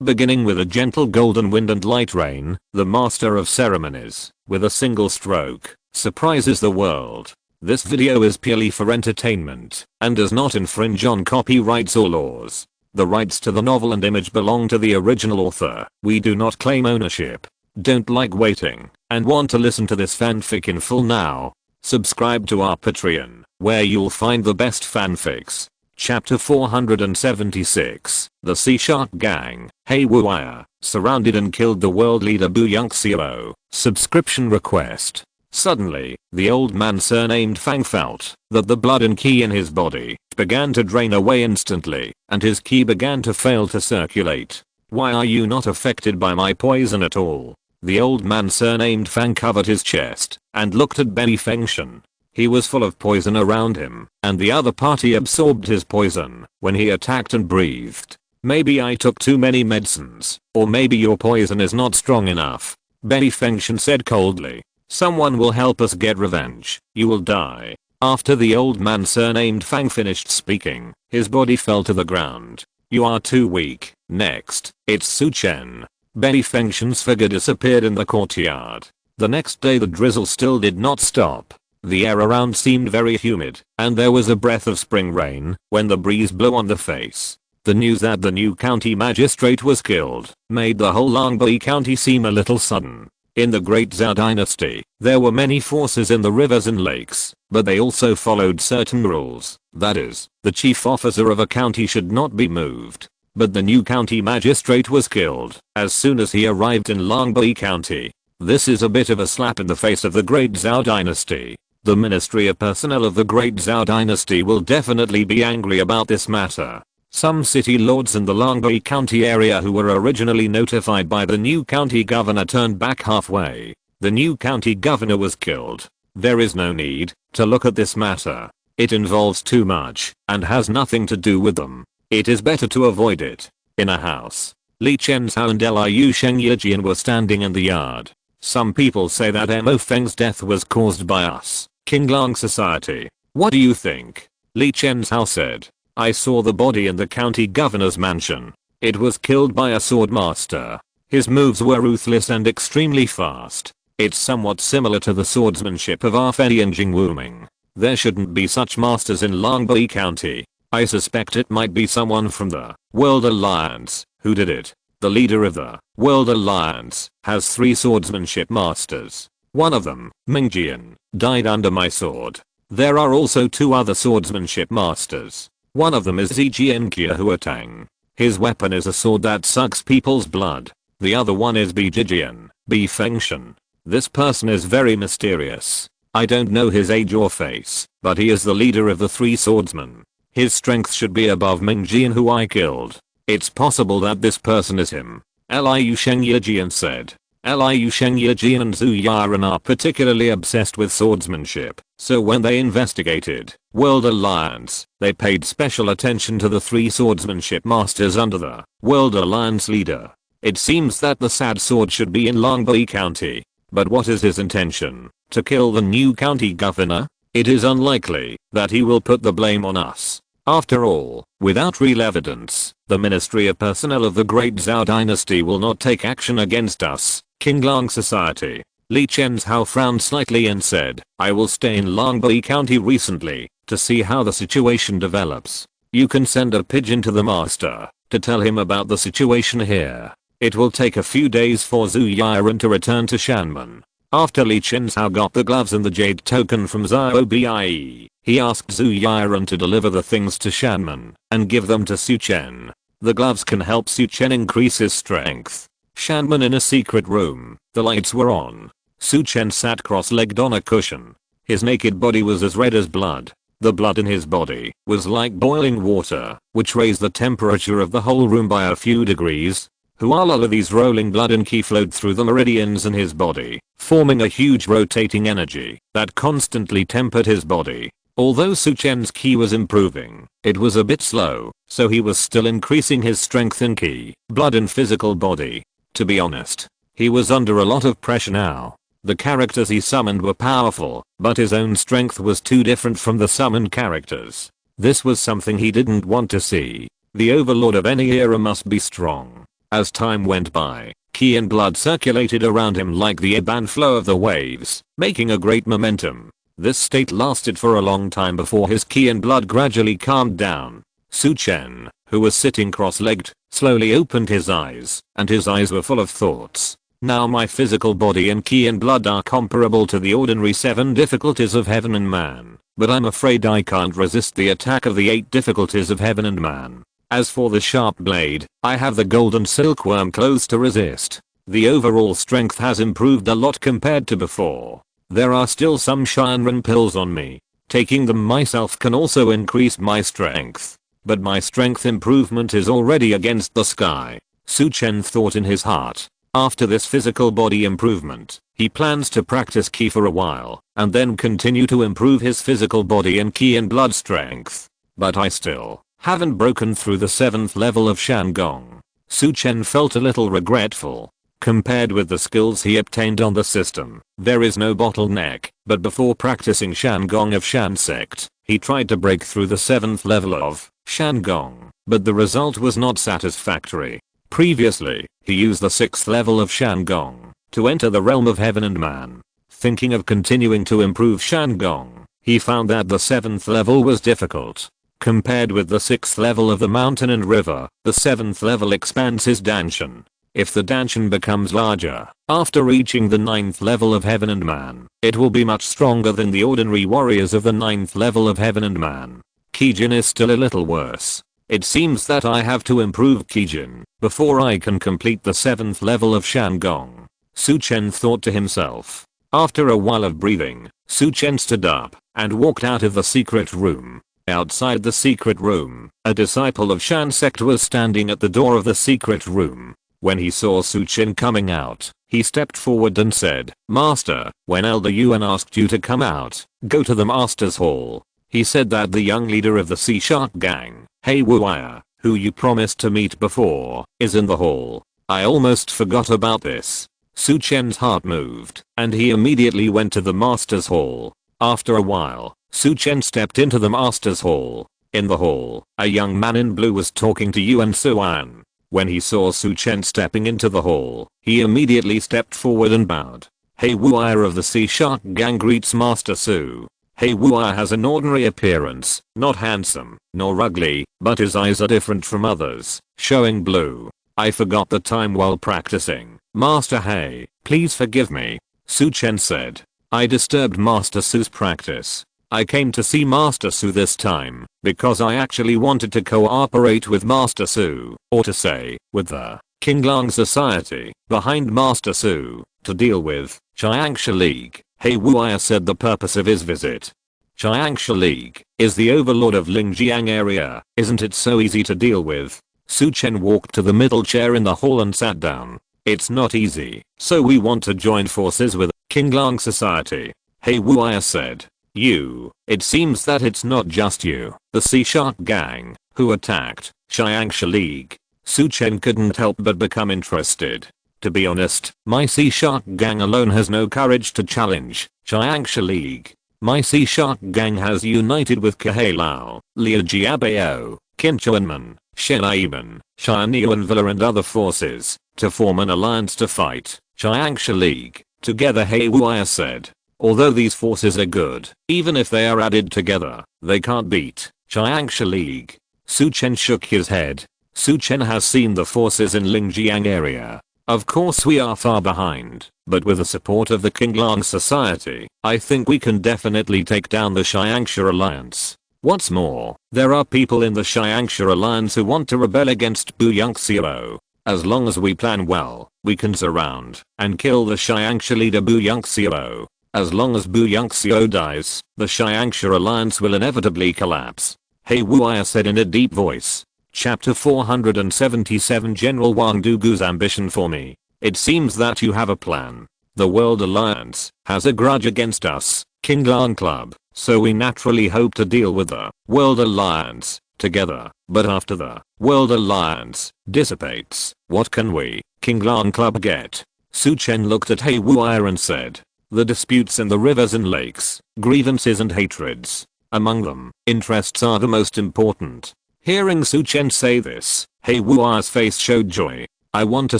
Beginning with a gentle golden wind and light rain, the master of ceremonies, with a single stroke, surprises the world. This video is purely for entertainment, and does not infringe on copyrights or laws. The rights to the novel and image belong to the original author. We do not claim ownership. Don't like waiting, and want to listen to this fanfic in full now? Subscribe to our Patreon, where you'll find the best fanfics. Chapter 476, The Sea Shark Gang, haywire, surrounded and killed the world leader Bu Yunxiao. Subscription request. Suddenly, the old man surnamed Fang felt that the blood and ki in his body began to drain away instantly, and his ki began to fail to circulate. Why are you not affected by my poison at all? The old man surnamed Fang covered his chest and looked at Bei Fengshen. He was full of poison around him, and the other party absorbed his poison when he attacked and breathed. Maybe I took too many medicines, or maybe your poison is not strong enough. Bei Fengshen said coldly. Someone will help us get revenge. You will die. After the old man surnamed Fang finished speaking, his body fell to the ground. You are too weak. Next, it's Su Chen. Bei Fengshen's figure disappeared in the courtyard. The next day the drizzle still did not stop. The air around seemed very humid, and there was a breath of spring rain when the breeze blew on the face. The news that the new county magistrate was killed made the whole Longbei County seem a little sudden. In the Great Zhao dynasty, there were many forces in the rivers and lakes, but they also followed certain rules. That is, the chief officer of a county should not be moved. But the new county magistrate was killed as soon as he arrived in Longbei County. This is a bit of a slap in the face of the Great Zhao dynasty. The Ministry of Personnel of the Great Zhao dynasty will definitely be angry about this matter. Some city lords in the Longbei County area who were originally notified by the new county governor turned back halfway. The new county governor was killed. There is no need to look at this matter. It involves too much and has nothing to do with them. It is better to avoid it. In a house, Li Chenhao and Liu Shengyijian were standing in the yard. Some people say that Mo Feng's death was caused by us, Qinglang Society. What do you think? Li Chenhao said. I saw the body in the county governor's mansion. It was killed by a sword master. His moves were ruthless and extremely fast. It's somewhat similar to the swordsmanship of Arfeni and Jingwuming. There shouldn't be such masters in Longbei County. I suspect it might be someone from the World Alliance who did it. The leader of the World Alliance has 3 swordsmanship masters. One of them, Mingjian, died under my sword. There are also 2 other swordsmanship masters. One of them is Zijian Kia Huatang. His weapon is a sword that sucks people's blood. The other one is Bijijian, Bei Fengshen. This person is very mysterious. I don't know his age or face, but he is the leader of the 3 swordsmen. His strength should be above Mingjian who I killed. It's possible that this person is him. Liu Shengyijian said. Liu Shengyijian and Zhu Yaran are particularly obsessed with swordsmanship, so when they investigated World Alliance, they paid special attention to the 3 swordsmanship masters under the World Alliance leader. It seems that the sad sword should be in Longbei County. But what is his intention? To kill the new county governor? It is unlikely that he will put the blame on us. After all, without real evidence, the Ministry of Personnel of the Great Zhao dynasty will not take action against us, Qinglang Society. Li Chenhao frowned slightly and said, I will stay in Longbei County recently to see how the situation develops. You can send a pigeon to the master to tell him about the situation here. It will take a few days for Zhu Yaran to return to Shanmen. After Li Chenhao got the gloves and the jade token from Zhao Bie, he asked Zhu Yaran to deliver the things to Shanmen and give them to Su Chen. The gloves can help Su Chen increase his strength. Shanmen in a secret room. The lights were on. Su Chen sat cross-legged on a cushion. His naked body was as red as blood. The blood in his body was like boiling water, which raised the temperature of the whole room by a few degrees. Hualala these rolling blood and ki flowed through the meridians in his body, forming a huge rotating energy that constantly tempered his body. Although Su Chen's ki was improving, it was a bit slow, so he was still increasing his strength in ki, blood and physical body. To be honest, he was under a lot of pressure now. The characters he summoned were powerful, but his own strength was too different from the summoned characters. This was something he didn't want to see. The overlord of any era must be strong. As time went by, ki and blood circulated around him like the ebb and flow of the waves, making a great momentum. This state lasted for a long time before his ki and blood gradually calmed down. Chen, who was sitting cross-legged, slowly opened his eyes, and his eyes were full of thoughts. Now my physical body and ki and blood are comparable to the ordinary 7 difficulties of heaven and man, but I'm afraid I can't resist the attack of the 8 difficulties of heaven and man. As for the sharp blade, I have the golden silkworm clothes to resist. The overall strength has improved a lot compared to before. There are still some Shinran pills on me. Taking them myself can also increase my strength. But my strength improvement is already against the sky. Chen thought in his heart. After this physical body improvement, he plans to practice ki for a while, and then continue to improve his physical body and ki and blood strength. But I still haven't broken through the 7th level of Shangong. Chen felt a little regretful. Compared with the skills he obtained on the system, there is no bottleneck, but before practicing Shangong of Shan sect, he tried to break through the 7th level of Shangong, but the result was not satisfactory. Previously, he used the 6th level of Shangong to enter the realm of heaven and man. Thinking of continuing to improve Shangong, he found that the 7th level was difficult. Compared with the 6th level of the mountain and river, the 7th level expands his danshan. If the danshan becomes larger, after reaching the 9th level of heaven and man, it will be much stronger than the ordinary warriors of the 9th level of heaven and man. Kijin is still a little worse. It seems that I have to improve Kijin before I can complete the 7th level of Shangong. Chen thought to himself. After a while of breathing, Chen stood up and walked out of the secret room. Outside the secret room, a disciple of Shan sect was standing at the door of the secret room. When he saw Chen coming out, he stepped forward and said, "Master, when Elder Yuan asked you to come out, go to the Master's Hall." He said that the young leader of the Sea Shark gang, Hei Wuya, who you promised to meet before, is in the hall. I almost forgot about this. Chen's heart moved, and he immediately went to the Master's Hall. After a while, Chen stepped into the Master's Hall. In the hall, a young man in blue was talking to Yuan Suan. When he saw Chen stepping into the hall, he immediately stepped forward and bowed. Hei Wuya of the Sea Shark gang greets Master Su. Hei Wuya has an ordinary appearance, not handsome, nor ugly, but his eyes are different from others, showing blue. I forgot the time while practicing. Master Hei, please forgive me. Chen said. I disturbed Master Su's practice. I came to see Master Su this time, because I actually wanted to cooperate with Master Su, or to say, with the Qinglang Society, behind Master Su, to deal with Chiangsha League. Hei Wuya said the purpose of his visit. Chiangsha League is the overlord of Lingjiang area, isn't it so easy to deal with? Chen walked to the middle chair in the hall and sat down. It's not easy, so we want to join forces with Qinglang Society. Hei Wuya said. It seems that it's not just you, the Sea Shark gang, who attacked Chiangsha League. Chen couldn't help but become interested. To be honest, my Sea Shark gang alone has no courage to challenge Chiangsha League. My Sea Shark gang has united with Kahei Lao, Liu Jiabao, Qin Chuanman, Shen Aiban, Shianyuan Villa and other forces, to form an alliance to fight Chiangsha League. Together, Hei Wuya said. Although these forces are good, even if they are added together, they can't beat Chiangsha League. Chen shook his head. Chen has seen the forces in Lingjiang area. Of course we are far behind, but with the support of the Qinglang Society, I think we can definitely take down the Chiangsha Alliance. What's more, there are people in the Chiangsha Alliance who want to rebel against Bu Yongxiao. As long as we plan well, we can surround and kill the Chiangsha leader Bu Yongxiao. As long as Bu Yongxiao dies, the Chiangsha Alliance will inevitably collapse. Hei Wuya said in a deep voice. Chapter 477 General Wang Dugu's ambition for me. It seems that you have a plan. The World Alliance has a grudge against us, Qinglang Club, so we naturally hope to deal with the World Alliance together. But after the World Alliance dissipates, what can we, Qinglang Club, get? Chen looked at Hei Wuya and said. The disputes in the rivers and lakes, grievances and hatreds. Among them, interests are the most important. Hearing Chen say this, Hei Wuya's face showed joy. I want to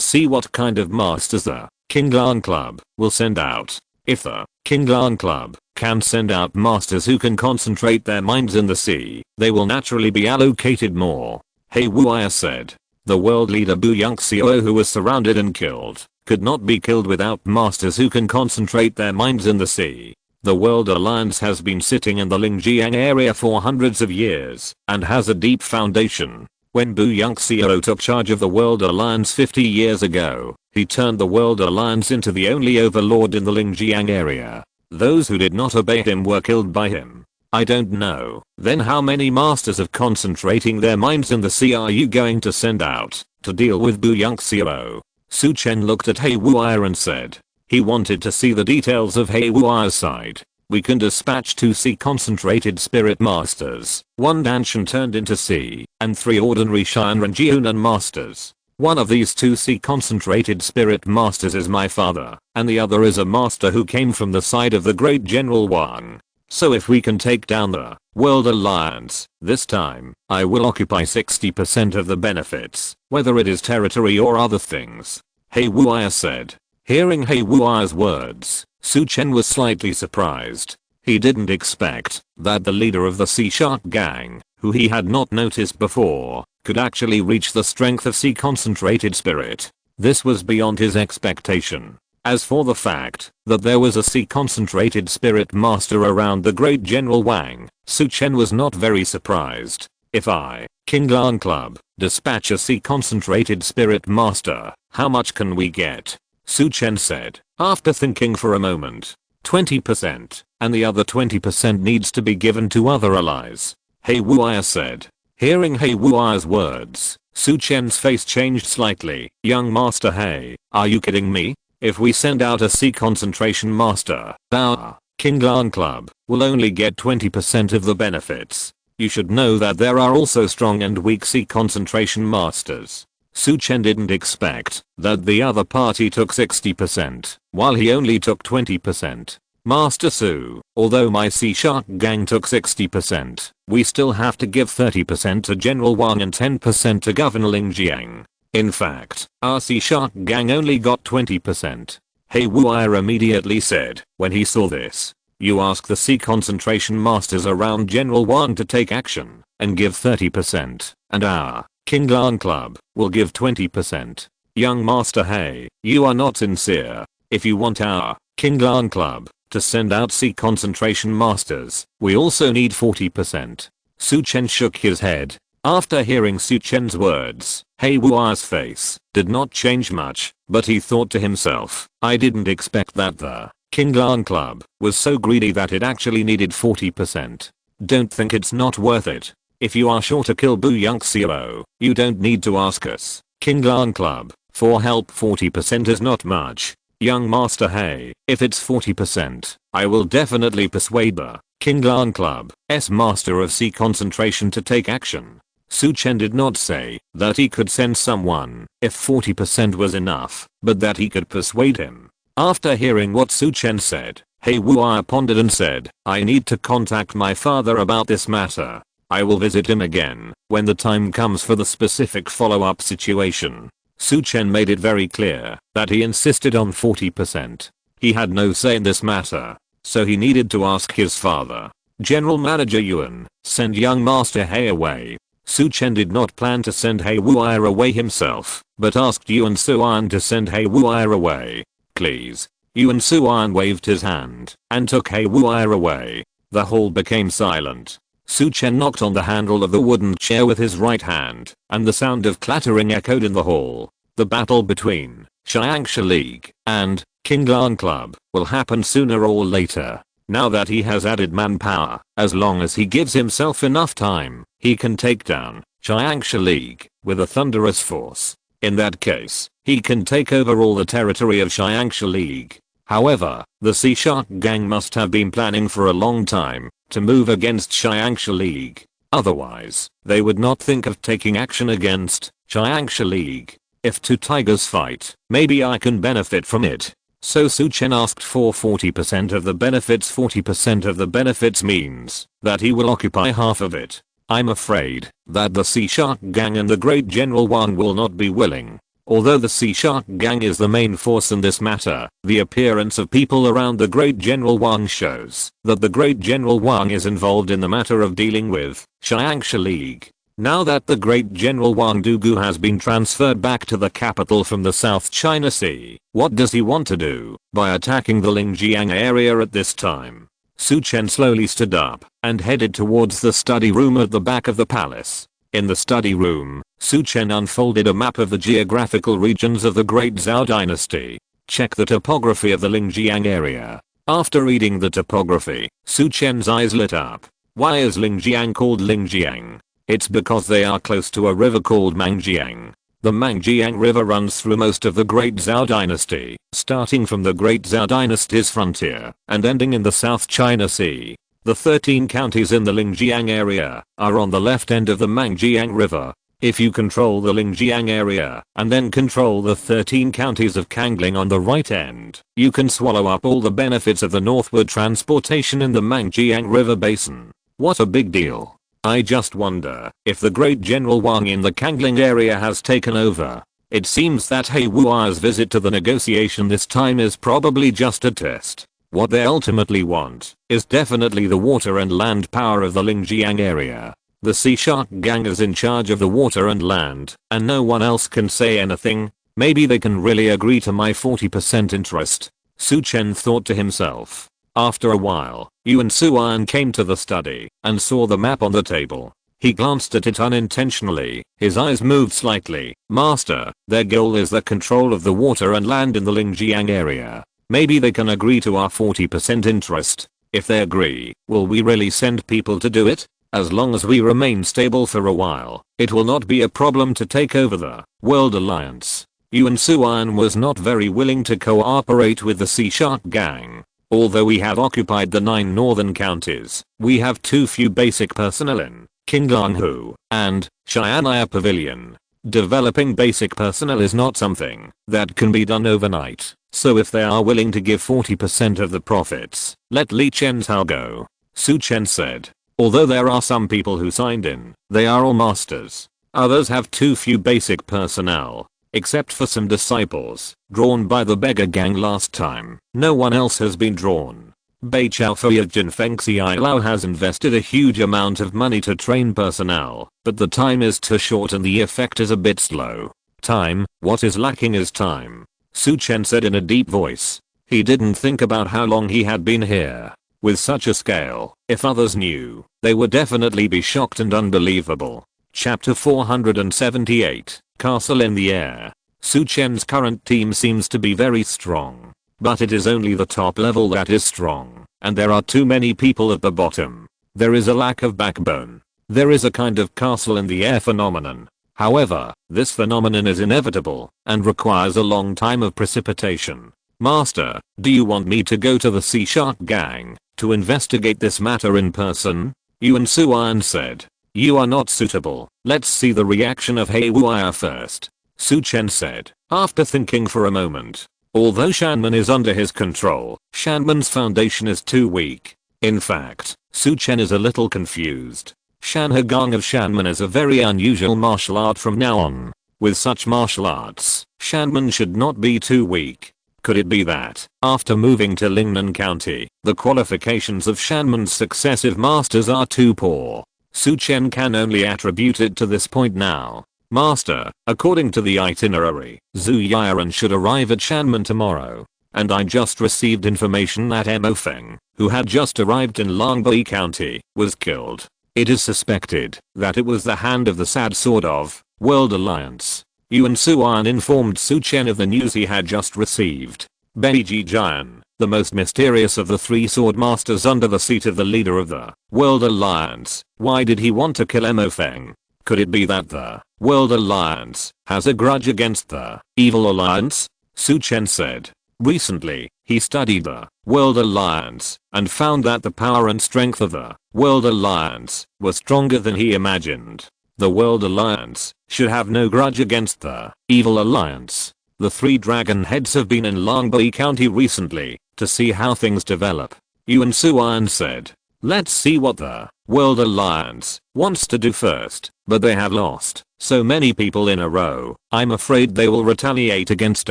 see what kind of masters the Kinglan Club will send out. If the Kinglan Club can send out masters who can concentrate their minds in the sea, they will naturally be allocated more. Hei Wuya said. The world leader Bu Yongxiao, who was surrounded and killed, could not be killed without masters who can concentrate their minds in the sea. The World Alliance has been sitting in the Lingjiang area for hundreds of years and has a deep foundation. When Bu Yongxiao took charge of the World Alliance 50 years ago, he turned the World Alliance into the only overlord in the Lingjiang area. Those who did not obey him were killed by him. I don't know. Then how many masters of concentrating their minds in the sea are you going to send out to deal with Bu Yongxiao? Su Chen looked at Hei Wuya and said. He wanted to see the details of Hei Wuya's side. We can dispatch 2 sea concentrated spirit masters, 1 Danshan turned into sea, and 3 ordinary Shinran masters. One of these 2 sea concentrated spirit masters is my father, and the other is a master who came from the side of the great General Wang. So if we can take down the World Alliance, this time, I will occupy 60% of the benefits, whether it is territory or other things. Hei Wuya said. Hearing Hei Wuya's words, Su Chen was slightly surprised. He didn't expect that the leader of the Sea Shark gang, who he had not noticed before, could actually reach the strength of sea concentrated spirit. This was beyond his expectation. As for the fact that there was a sea concentrated spirit master around the great General Wang, Su Chen was not very surprised. If I, Kinglan Club, dispatch a sea concentrated spirit master, how much can we get? Su Chen said, after thinking for a moment. 20%, and the other 20% needs to be given to other allies. Hei Wuya said. Hearing Hei Wuya's words, Su Chen's face changed slightly. Young Master Hei, are you kidding me? If we send out a sea concentration master, our Kinglan Club will only get 20% of the benefits. You should know that there are also strong and weak sea concentration masters. Su Chen didn't expect that the other party took 60%, while he only took 20%. Master Su, although my Sea Shark gang took 60%, we still have to give 30% to General Wang and 10% to Governor Lingjiang. In fact, our Sea Shark gang only got 20%. Hei Wuya immediately said, when he saw this. You ask the sea concentration masters around General Wang to take action and give 30%, and our Kinglan Club will give 20%. Young Master Hei, you are not sincere. If you want our Kinglan Club to send out sea concentration masters, we also need 40%. Su Chen shook his head. After hearing Su Chen's words, Hei Wuya's face did not change much, but he thought to himself, I didn't expect that the Kinglan Club was so greedy that it actually needed 40%. Don't think it's not worth it. If you are sure to kill Bu Yongxiao, you don't need to ask us, Kinglan Club, for help. 40% is not much. Young Master Hei, if it's 40%, I will definitely persuade the Kinglan Club's Master of Sea Concentration to take action. Su Chen did not say that he could send someone if 40% was enough, but that he could persuade him. After hearing what Su Chen said, Hei Wuya pondered and said, I need to contact my father about this matter. I will visit him again when the time comes for the specific follow-up situation. Su Chen made it very clear that he insisted on 40%. He had no say in this matter, so he needed to ask his father. General Manager Yuan, send young Master Hei away. Su Chen did not plan to send Hei Wuya away himself, but asked Yuan Suan to send Hei Wuya away. Please. Yuan Suan waved his hand and took Hei Wuya away. The hall became silent. Su Chen knocked on the handle of the wooden chair with his right hand, and the sound of clattering echoed in the hall. The battle between Xiangsha League and Kinglan Club will happen sooner or later. Now that he has added manpower, as long as he gives himself enough time, he can take down Xiangsha League with a thunderous force. In that case, he can take over all the territory of Xiangsha League. However, the Sea Shark gang must have been planning for a long time to move against Xiangsha League. Otherwise, they would not think of taking action against Xiangsha League. If 2 tigers fight, maybe I can benefit from it. So Su Chen asked for 40% of the benefits. 40% of the benefits means that he will occupy half of it. I'm afraid that the Sea Shark gang and the great General Wang will not be willing. Although the Sea Shark Gang is the main force in this matter, the appearance of people around the Great General Wang shows that the Great General Wang is involved in the matter of dealing with Xiangsha League. Now that the Great General Wang Dugu has been transferred back to the capital from the South China Sea, what does he want to do by attacking the Lingjiang area at this time? Su Chen slowly stood up and headed towards the study room at the back of the palace. In the study room, Su Chen unfolded a map of the geographical regions of the Great Zhao Dynasty. Check the topography of the Lingjiang area. After reading the topography, Su Chen's eyes lit up. Why is Lingjiang called Lingjiang? It's because they are close to a river called Mangjiang. The Mangjiang River runs through most of the Great Zhao Dynasty, starting from the Great Zhao Dynasty's frontier and ending in the South China Sea. The 13 counties in the Lingjiang area are on the left end of the Mangjiang River. If you control the Lingjiang area and then control the 13 counties of Kangling on the right end, you can swallow up all the benefits of the northward transportation in the Mangjiang River basin. What a big deal. I just wonder if the Great General Wang in the Kangling area has taken over. It seems that He Wuai's visit to the negotiation this time is probably just a test. What they ultimately want is definitely the water and land power of the Lingjiang area. The Sea Shark Gang is in charge of the water and land, and no one else can say anything. Maybe they can really agree to my 40% interest. Su Chen thought to himself. After a while, Yuan Suan came to the study and saw the map on the table. He glanced at it unintentionally. His eyes moved slightly. Master, their goal is the control of the water and land in the Lingjiang area. Maybe they can agree to our 40% interest. If they agree, will we really send people to do it? As long as we remain stable for a while, it will not be a problem to take over the World Alliance. Yuan Suan was not very willing to cooperate with the Sea Shark Gang. Although we have occupied the 9 northern counties, we have too few basic personnel in Qinglonghu and Xian'an Pavilion. Developing basic personnel is not something that can be done overnight, so if they are willing to give 40% of the profits, let Li Chentao go. Su Chen said. Although there are some people who signed in, they are all masters. Others have too few basic personnel. Except for some disciples, drawn by the beggar gang last time, no one else has been drawn. Bei Chaofu Jinfeng Xiai Lao has invested a huge amount of money to train personnel, but the time is too short and the effect is a bit slow. Time? What is lacking is time. Su Chen said in a deep voice. He didn't think about how long he had been here. With such a scale, if others knew, they would definitely be shocked and unbelievable. Chapter 478, Castle in the Air. Su Chen's current team seems to be very strong. But it is only the top level that is strong, and there are too many people at the bottom. There is a lack of backbone. There is a kind of castle in the air phenomenon. However, this phenomenon is inevitable, and requires a long time of precipitation. Master, do you want me to go to the Sea Shark Gang, to investigate this matter in person? Yuan Suan said. You are not suitable. Let's see the reaction of He Wuai first. Su Chen said, after thinking for a moment. Although Shanman is under his control, Shanman's foundation is too weak. In fact, Su Chen is a little confused. Shanhagang of Shanman is a very unusual martial art from now on. With such martial arts, Shanman should not be too weak. Could it be that, after moving to Lingnan County, the qualifications of Shanman's successive masters are too poor? Su Chen can only attribute it to this point now. Master, according to the itinerary, Zhu Yiren should arrive at Shanman tomorrow. And I just received information that Mo Feng, who had just arrived in Longbei County, was killed. It is suspected that it was the hand of the sad sword of World Alliance. Yuan Suan informed Su Chen of the news he had just received. Beiji Jian, the most mysterious of the 3 sword masters under the seat of the leader of the World Alliance. Why did he want to kill Mo Feng? Could it be that the World Alliance has a grudge against the Evil Alliance? Su Chen said. Recently, he studied the World Alliance and found that the power and strength of the World Alliance was stronger than he imagined. The World Alliance should have no grudge against the Evil Alliance. The 3 dragon heads have been in Longbei County recently to see how things develop. Yuan Suan said. Let's see what the World Alliance wants to do first, but they have lost so many people in a row. I'm afraid they will retaliate against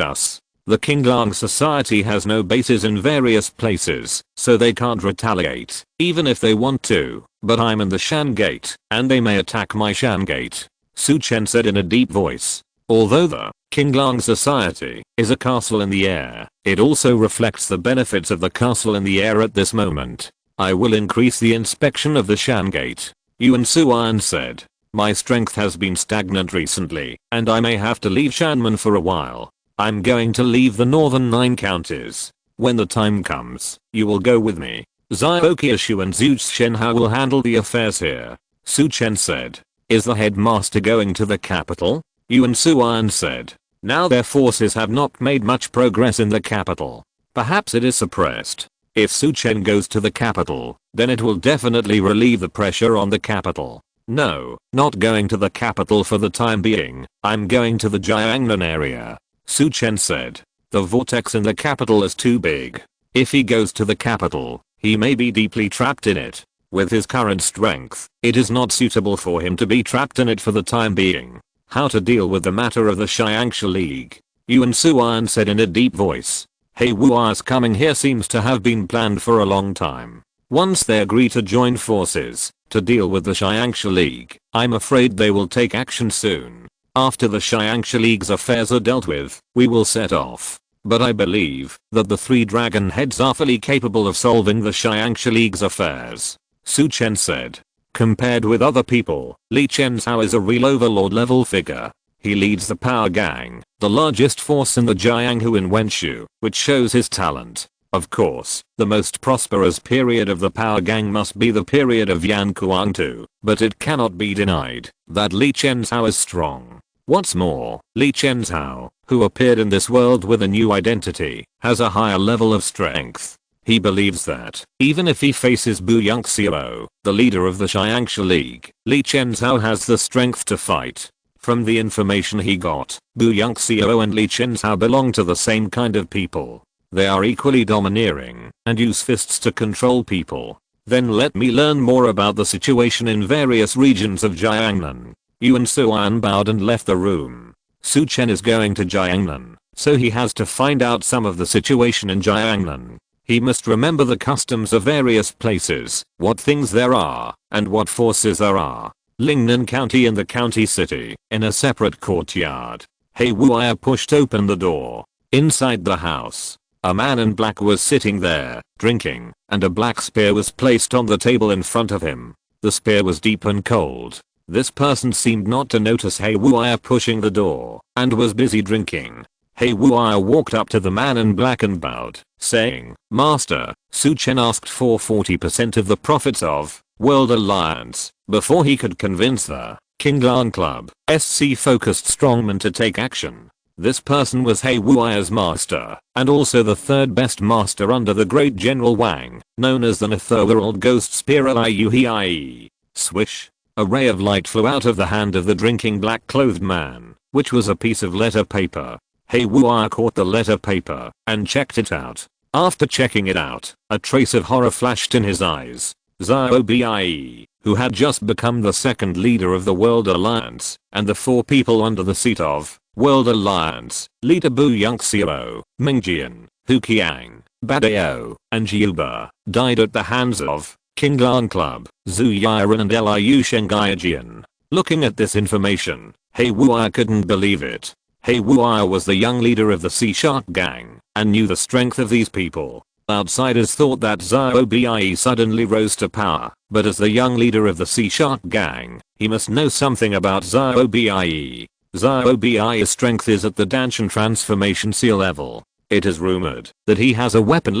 us. The Qinglang Society has no bases in various places, so they can't retaliate, even if they want to, but I'm in the Shan Gate, and they may attack my Shan Gate. Su Chen said in a deep voice. Although the Qinglang Society is a castle in the air, it also reflects the benefits of the castle in the air at this moment. I will increase the inspection of the Shan Gate. Yuan Suan said. My strength has been stagnant recently, and I may have to leave Shanman for a while. I'm going to leave the northern 9 counties. When the time comes, you will go with me. Xiao Qiushu and Zhu Shenhao will handle the affairs here. Su Chen said. Is the headmaster going to the capital? Yuan Suan said. Now their forces have not made much progress in the capital. Perhaps it is suppressed. If Su Chen goes to the capital, then it will definitely relieve the pressure on the capital. No, not going to the capital for the time being. I'm going to the Jiangnan area. Su Chen said. The vortex in the capital is too big. If he goes to the capital, he may be deeply trapped in it. With his current strength, it is not suitable for him to be trapped in it for the time being. How to deal with the matter of the Xiangxia League? Yuan Suan said in a deep voice. He Wu's coming here seems to have been planned for a long time. Once they agree to join forces to deal with the Xiangxia League, I'm afraid they will take action soon. After the Xiangxia League's affairs are dealt with, we will set off. But I believe that the 3 dragon heads are fully capable of solving the Xiangxia League's affairs. Su Chen said. Compared with other people, Li Chenzhao is a real overlord level figure. He leads the Power Gang, the largest force in the Jianghu in Wenshu, which shows his talent. Of course, the most prosperous period of the Power Gang must be the period of Yan Kuang-tu, but it cannot be denied that Li Chenzhao is strong. What's more, Li Chenzhao, who appeared in this world with a new identity, has a higher level of strength. He believes that, even if he faces Bu Yongxiao, the leader of the Xiangxia League, Li Chenzhao has the strength to fight. From the information he got, Bu Yongxiao and Li Chenzhao belong to the same kind of people. They are equally domineering and use fists to control people. Then let me learn more about the situation in various regions of Jiangnan. Yuan Suan bowed and left the room. Su Chen is going to Jiangnan, so he has to find out some of the situation in Jiangnan. He must remember the customs of various places, what things there are, and what forces there are. Lingnan County in the county city, in a separate courtyard. He Wuya pushed open the door. Inside the house, a man in black was sitting there, drinking, and a black spear was placed on the table in front of him. The spear was deep and cold. This person seemed not to notice He Wuya pushing the door, and was busy drinking. He Wuya walked up to the man in black and bowed, saying, Master, Su Chen asked for 40% of the profits of World Alliance, before he could convince the Qinglang Club, SC focused strongman to take action. This person was He Wuya's master, and also the 3rd best master under the great General Wang, known as the Netherworld Ghost Spear Liuhie. Swish. A ray of light flew out of the hand of the drinking black-clothed man, which was a piece of letter paper. He Wuya caught the letter paper and checked it out. After checking it out, a trace of horror flashed in his eyes. Xiao Bie, who had just become the 2nd leader of the World Alliance, and the 4 people under the seat of World Alliance, leader Bu Yongxiao, Mingjian, Hu Qiang, Badao, and Jiuba, died at the hands of Qinglang Club, Zhu Yiren and Liu Shengaijian. Looking at this information, He Wuya couldn't believe it. He Wuya was the young leader of the Sea Shark Gang, and knew the strength of these people. Outsiders thought that Xiao Bie suddenly rose to power, but as the young leader of the Sea Shark Gang, he must know something about Xiao Bie. Xiao Bie's strength is at the Danshan transformation seal level. It is rumored that he has a weapon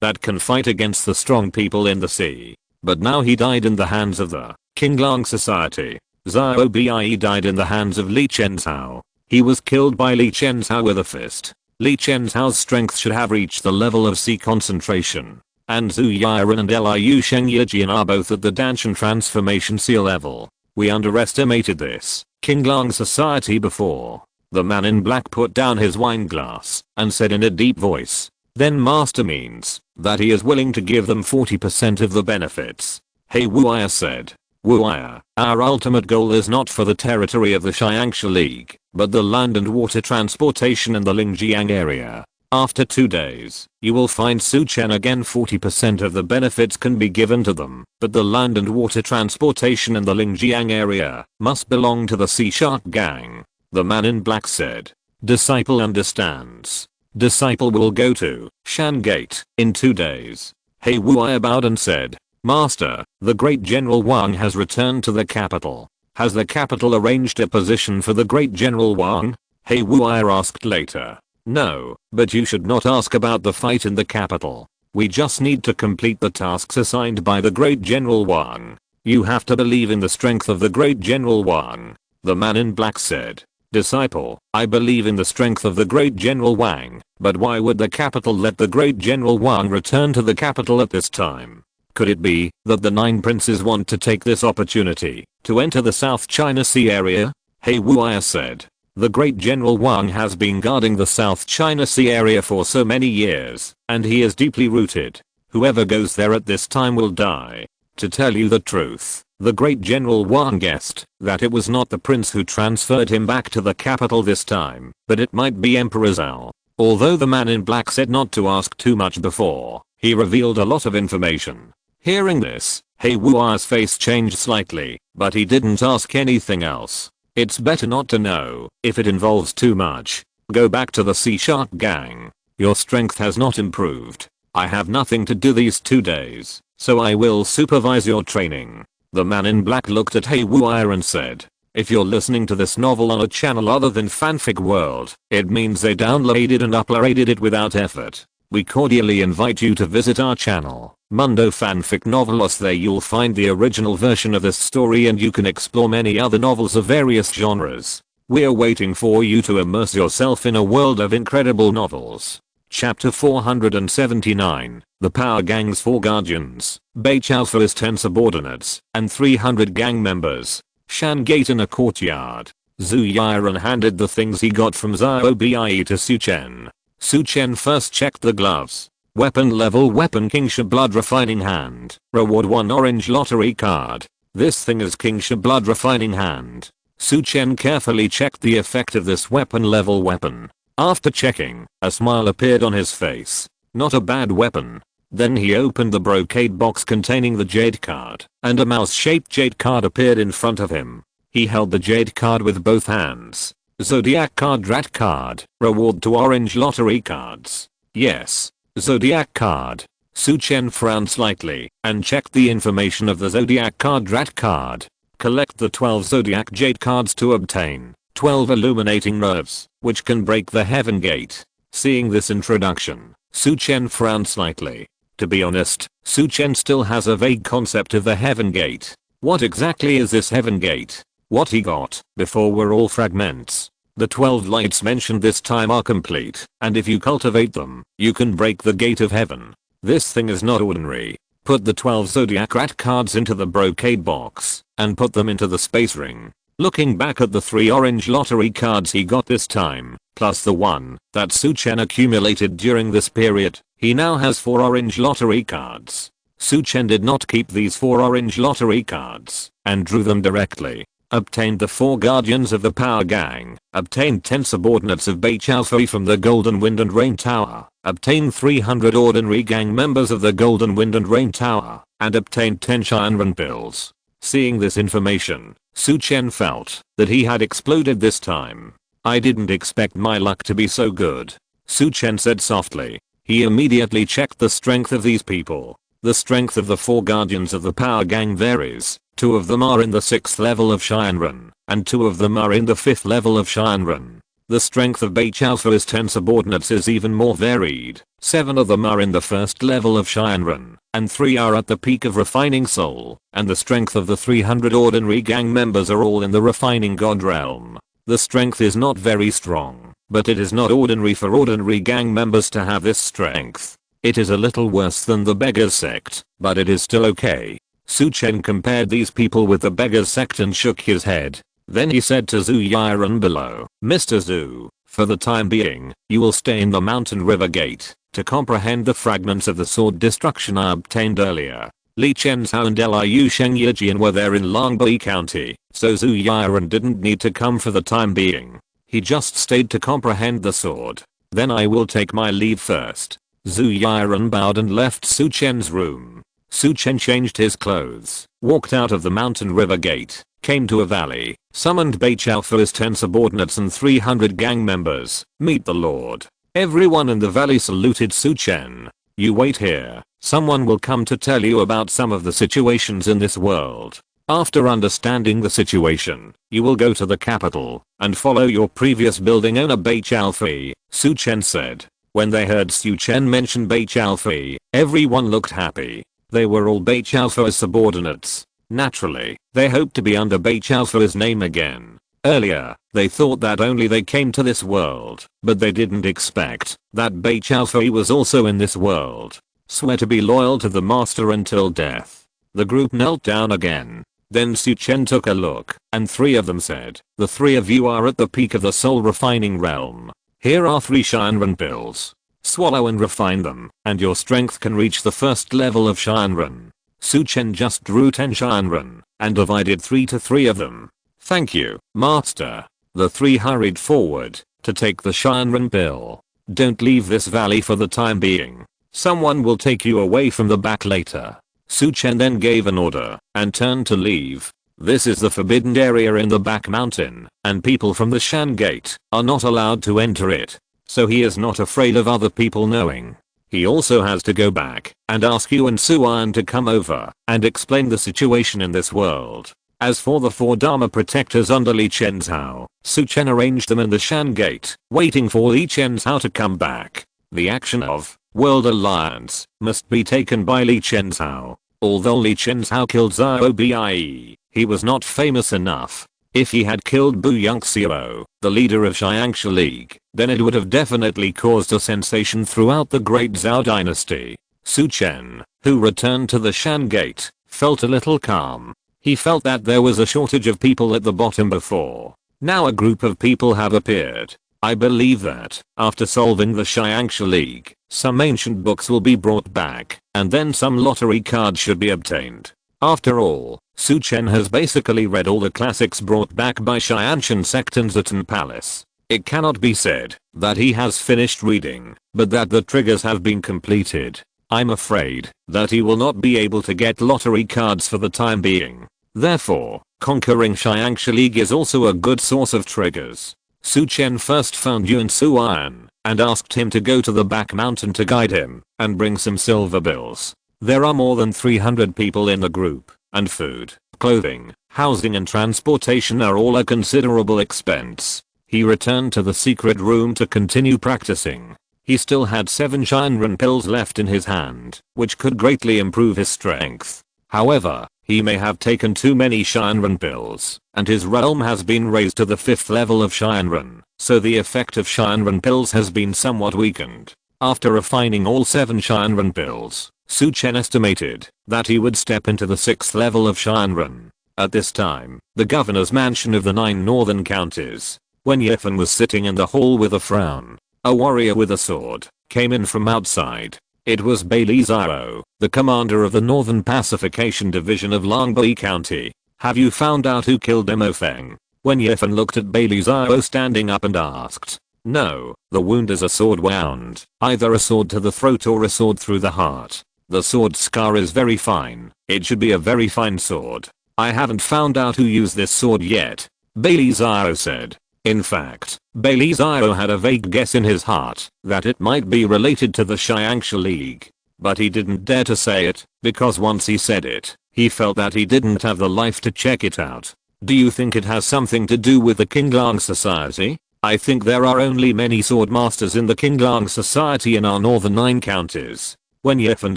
that can fight against the strong people in the sea. But now he died in the hands of the Qinglang Society. Xiao Bie died in the hands of Li Chenzhao. He was killed by Li Chenzhao with a fist. Li Chenzhao's strength should have reached the level of sea concentration. And Zhu Yiren and Liu Shengyijian are both at the Danshan transformation seal level. We underestimated this Qinglang Society before. The man in black put down his wine glass and said in a deep voice, then master means that he is willing to give them 40% of the benefits. Hey Wuya said. Wuya, our ultimate goal is not for the territory of the Xiangxia League, but the land and water transportation in the Lingjiang area. After 2 days, you will find Su Chen again. 40% of the benefits can be given to them, but the land and water transportation in the Lingjiang area must belong to the Sea Shark Gang. The man in black said. Disciple understands. Disciple will go to Shan Gate in 2 days. Hey Wuya bowed and said, Master, the great General Wang has returned to the capital. Has the capital arranged a position for the great General Wang? Hey Wuya asked later. No, but you should not ask about the fight in the capital. We just need to complete the tasks assigned by the great General Wang. You have to believe in the strength of the great General Wang. The man in black said. Disciple, I believe in the strength of the great General Wang, but why would the capital let the great General Wang return to the capital at this time? Could it be that the 9 princes want to take this opportunity to enter the South China Sea area? Hey Wuya said. The great General Wang has been guarding the South China Sea area for so many years, and he is deeply rooted. Whoever goes there at this time will die. To tell you the truth, the great General Wang guessed that it was not the prince who transferred him back to the capital this time, but it might be Emperor Zhao. Although the man in black said not to ask too much before, he revealed a lot of information. Hearing this, Hey Wuya's face changed slightly, but he didn't ask anything else. It's better not to know if it involves too much. Go back to the Sea Shark Gang. Your strength has not improved. I have nothing to do these 2 days, so I will supervise your training. The man in black looked at Hey Wuya and said, if you're listening to this novel on a channel other than Fanfic World, it means they downloaded and uploaded it without effort. We cordially invite you to visit our channel, Mundo Fanfic Novelos. There you'll find the original version of this story and you can explore many other novels of various genres. We're waiting for you to immerse yourself in a world of incredible novels. Chapter 479, The Power Gang's 4 Guardians, Betrayals for his 10 subordinates, and 300 gang members. Shan Gate in a courtyard. Zhu Yiren handed the things he got from Zhao Bie to Su Chen. Su Chen first checked the gloves. Weapon level weapon Kingsha blood refining hand. Reward 1 orange lottery card. This thing is Kingsha blood refining hand. Su Chen carefully checked the effect of this weapon level weapon. After checking, a smile appeared on his face. Not a bad weapon. Then he opened the brocade box containing the jade card, and a mouse-shaped jade card appeared in front of him. He held the jade card with both hands. Zodiac card rat card. Reward 2 orange lottery cards. Yes. Zodiac card. Su Chen frowned slightly and checked the information of the Zodiac card rat card. Collect the 12 Zodiac jade cards to obtain 12 illuminating nerves, which can break the heaven gate. Seeing this introduction, Su Chen frowned slightly. To be honest, Su Chen still has a vague concept of the heaven gate. What exactly is this heaven gate? What he got before were all fragments. The 12 lights mentioned this time are complete, and if you cultivate them, you can break the gate of heaven. This thing is not ordinary. Put the 12 Zodiac rat cards into the brocade box, and put them into the space ring. Looking back at the 3 orange lottery cards he got this time, plus the 1 that Su Chen accumulated during this period, he now has 4 orange lottery cards. Su Chen did not keep these 4 orange lottery cards, and drew them directly. Obtained the 4 guardians of the power gang. Obtained 10 subordinates of Betrayals from the Golden Wind and Rain Tower. Obtained 300 ordinary gang members of the Golden Wind and Rain Tower. And obtained 10 Shinran pills. Seeing this information, Su Chen felt that he had exploded this time. I didn't expect my luck to be so good. Su Chen said softly. He immediately checked the strength of these people. The strength of the 4 guardians of the power gang varies. 2 of them are in the 6th level of Shinran, and 2 of them are in the 5th level of Shinran. The strength of Betrayals for his 10 subordinates is even more varied. 7 of them are in the 1st level of Shinran, and 3 are at the peak of Refining Soul, and the strength of the 300 ordinary gang members are all in the Refining God realm. The strength is not very strong, but it is not ordinary for ordinary gang members to have this strength. It is a little worse than the Beggars sect, but it is still okay. Su Chen compared these people with the Beggars sect and shook his head. Then he said to Zhu Yiren below, Mr. Zhu, for the time being, you will stay in the Mountain River Gate to comprehend the fragments of the sword destruction I obtained earlier. Li Chenzhou and Liu Shengyijian were there in Longbei County, so Zhu Yiren didn't need to come for the time being. He just stayed to comprehend the sword. Then I will take my leave first. Zhu Yiren bowed and left Su Chen's room. Su Chen changed his clothes, walked out of the mountain river gate, came to a valley, summoned Bei Chao for his 10 subordinates and 300 gang members. Meet the Lord. Everyone in the valley saluted Su Chen. You wait here. Someone will come to tell you about some of the situations in this world. After understanding the situation, you will go to the capital and follow your previous building owner Bei Chao Fei, Su Chen said. When they heard Su Chen mention Bei Chao Fei, everyone looked happy. They were all Bei Chao Fei's subordinates. Naturally, they hoped to be under Bei Chao Fei's name again. Earlier, they thought that only they came to this world, but they didn't expect that Bei Chao Fei was also in this world. Swear to be loyal to the master until death. The group knelt down again. Then Su Chen took a look, and 3 of them said, the 3 of you are at the peak of the soul refining realm. Here are 3 Shinran pills. Swallow and refine them, and your strength can reach the first level of Shinran. Su Chen just drew 10 Shinran, and divided 3 to 3 of them. Thank you, master. The 3 hurried forward, to take the Shinran pill. Don't leave this valley for the time being. Someone will take you away from the back later. Su Chen then gave an order, and turned to leave. This is the forbidden area in the back mountain, and people from the Shan Gate are not allowed to enter it. So he is not afraid of other people knowing. He also has to go back and ask you and Su An to come over and explain the situation in this world. As for the 4 Dharma protectors under Li Chenzhou, Su Chen arranged them in the Shan Gate, waiting for Li Chenzhou to come back. The action of World Alliance must be taken by Li Chenzhou. Although Li Chenzhou killed Zhao Bie, he was not famous enough. If he had killed Bu Yongxiao, the leader of Xiangxia League, then it would have definitely caused a sensation throughout the great Zhao dynasty. Su Chen, who returned to the Shan Gate, felt a little calm. He felt that there was a shortage of people at the bottom before. Now a group of people have appeared. I believe that, after solving the Xiangxia League, some ancient books will be brought back, and then some lottery cards should be obtained. After all, Su Chen has basically read all the classics brought back by Xiantian sect and Zatan Palace. It cannot be said that he has finished reading, but that the triggers have been completed. I'm afraid that he will not be able to get lottery cards for the time being. Therefore, conquering Xiangxia League is also a good source of triggers. Su Chen first found Yuan Suan and asked him to go to the back mountain to guide him and bring some silver bills. There are more than 300 people in the group, and food, clothing, housing and transportation are all a considerable expense. He returned to the secret room to continue practicing. He still had 7 Shinran pills left in his hand, which could greatly improve his strength. However, he may have taken too many Shinran pills, and his realm has been raised to the 5th level of Shinran, so the effect of Shinran pills has been somewhat weakened. After refining all 7 Shinran pills, Su Chen estimated that he would step into the 6th level of Shinran. At this time, the governor's mansion of the 9 northern counties, when Yifan was sitting in the hall with a frown, a warrior with a sword came in from outside. It was Bailey Zhao, the commander of the Northern Pacification Division of Longbei County. Have you found out who killed Demo Feng? When Yifan looked at Bailey Zhao standing up and asked. No, the wound is a sword wound, either a sword to the throat or a sword through the heart. The sword scar is very fine. It should be a very fine sword. I haven't found out who used this sword yet, Bailey Zhao said. In fact, Bailey Zhao had a vague guess in his heart that it might be related to the Xiangxia League. But he didn't dare to say it, because once he said it, he felt that he didn't have the life to check it out. Do you think it has something to do with the Qinglang Society? I think there are only many sword masters in the Qinglang Society in our northern 9 counties. When Yifan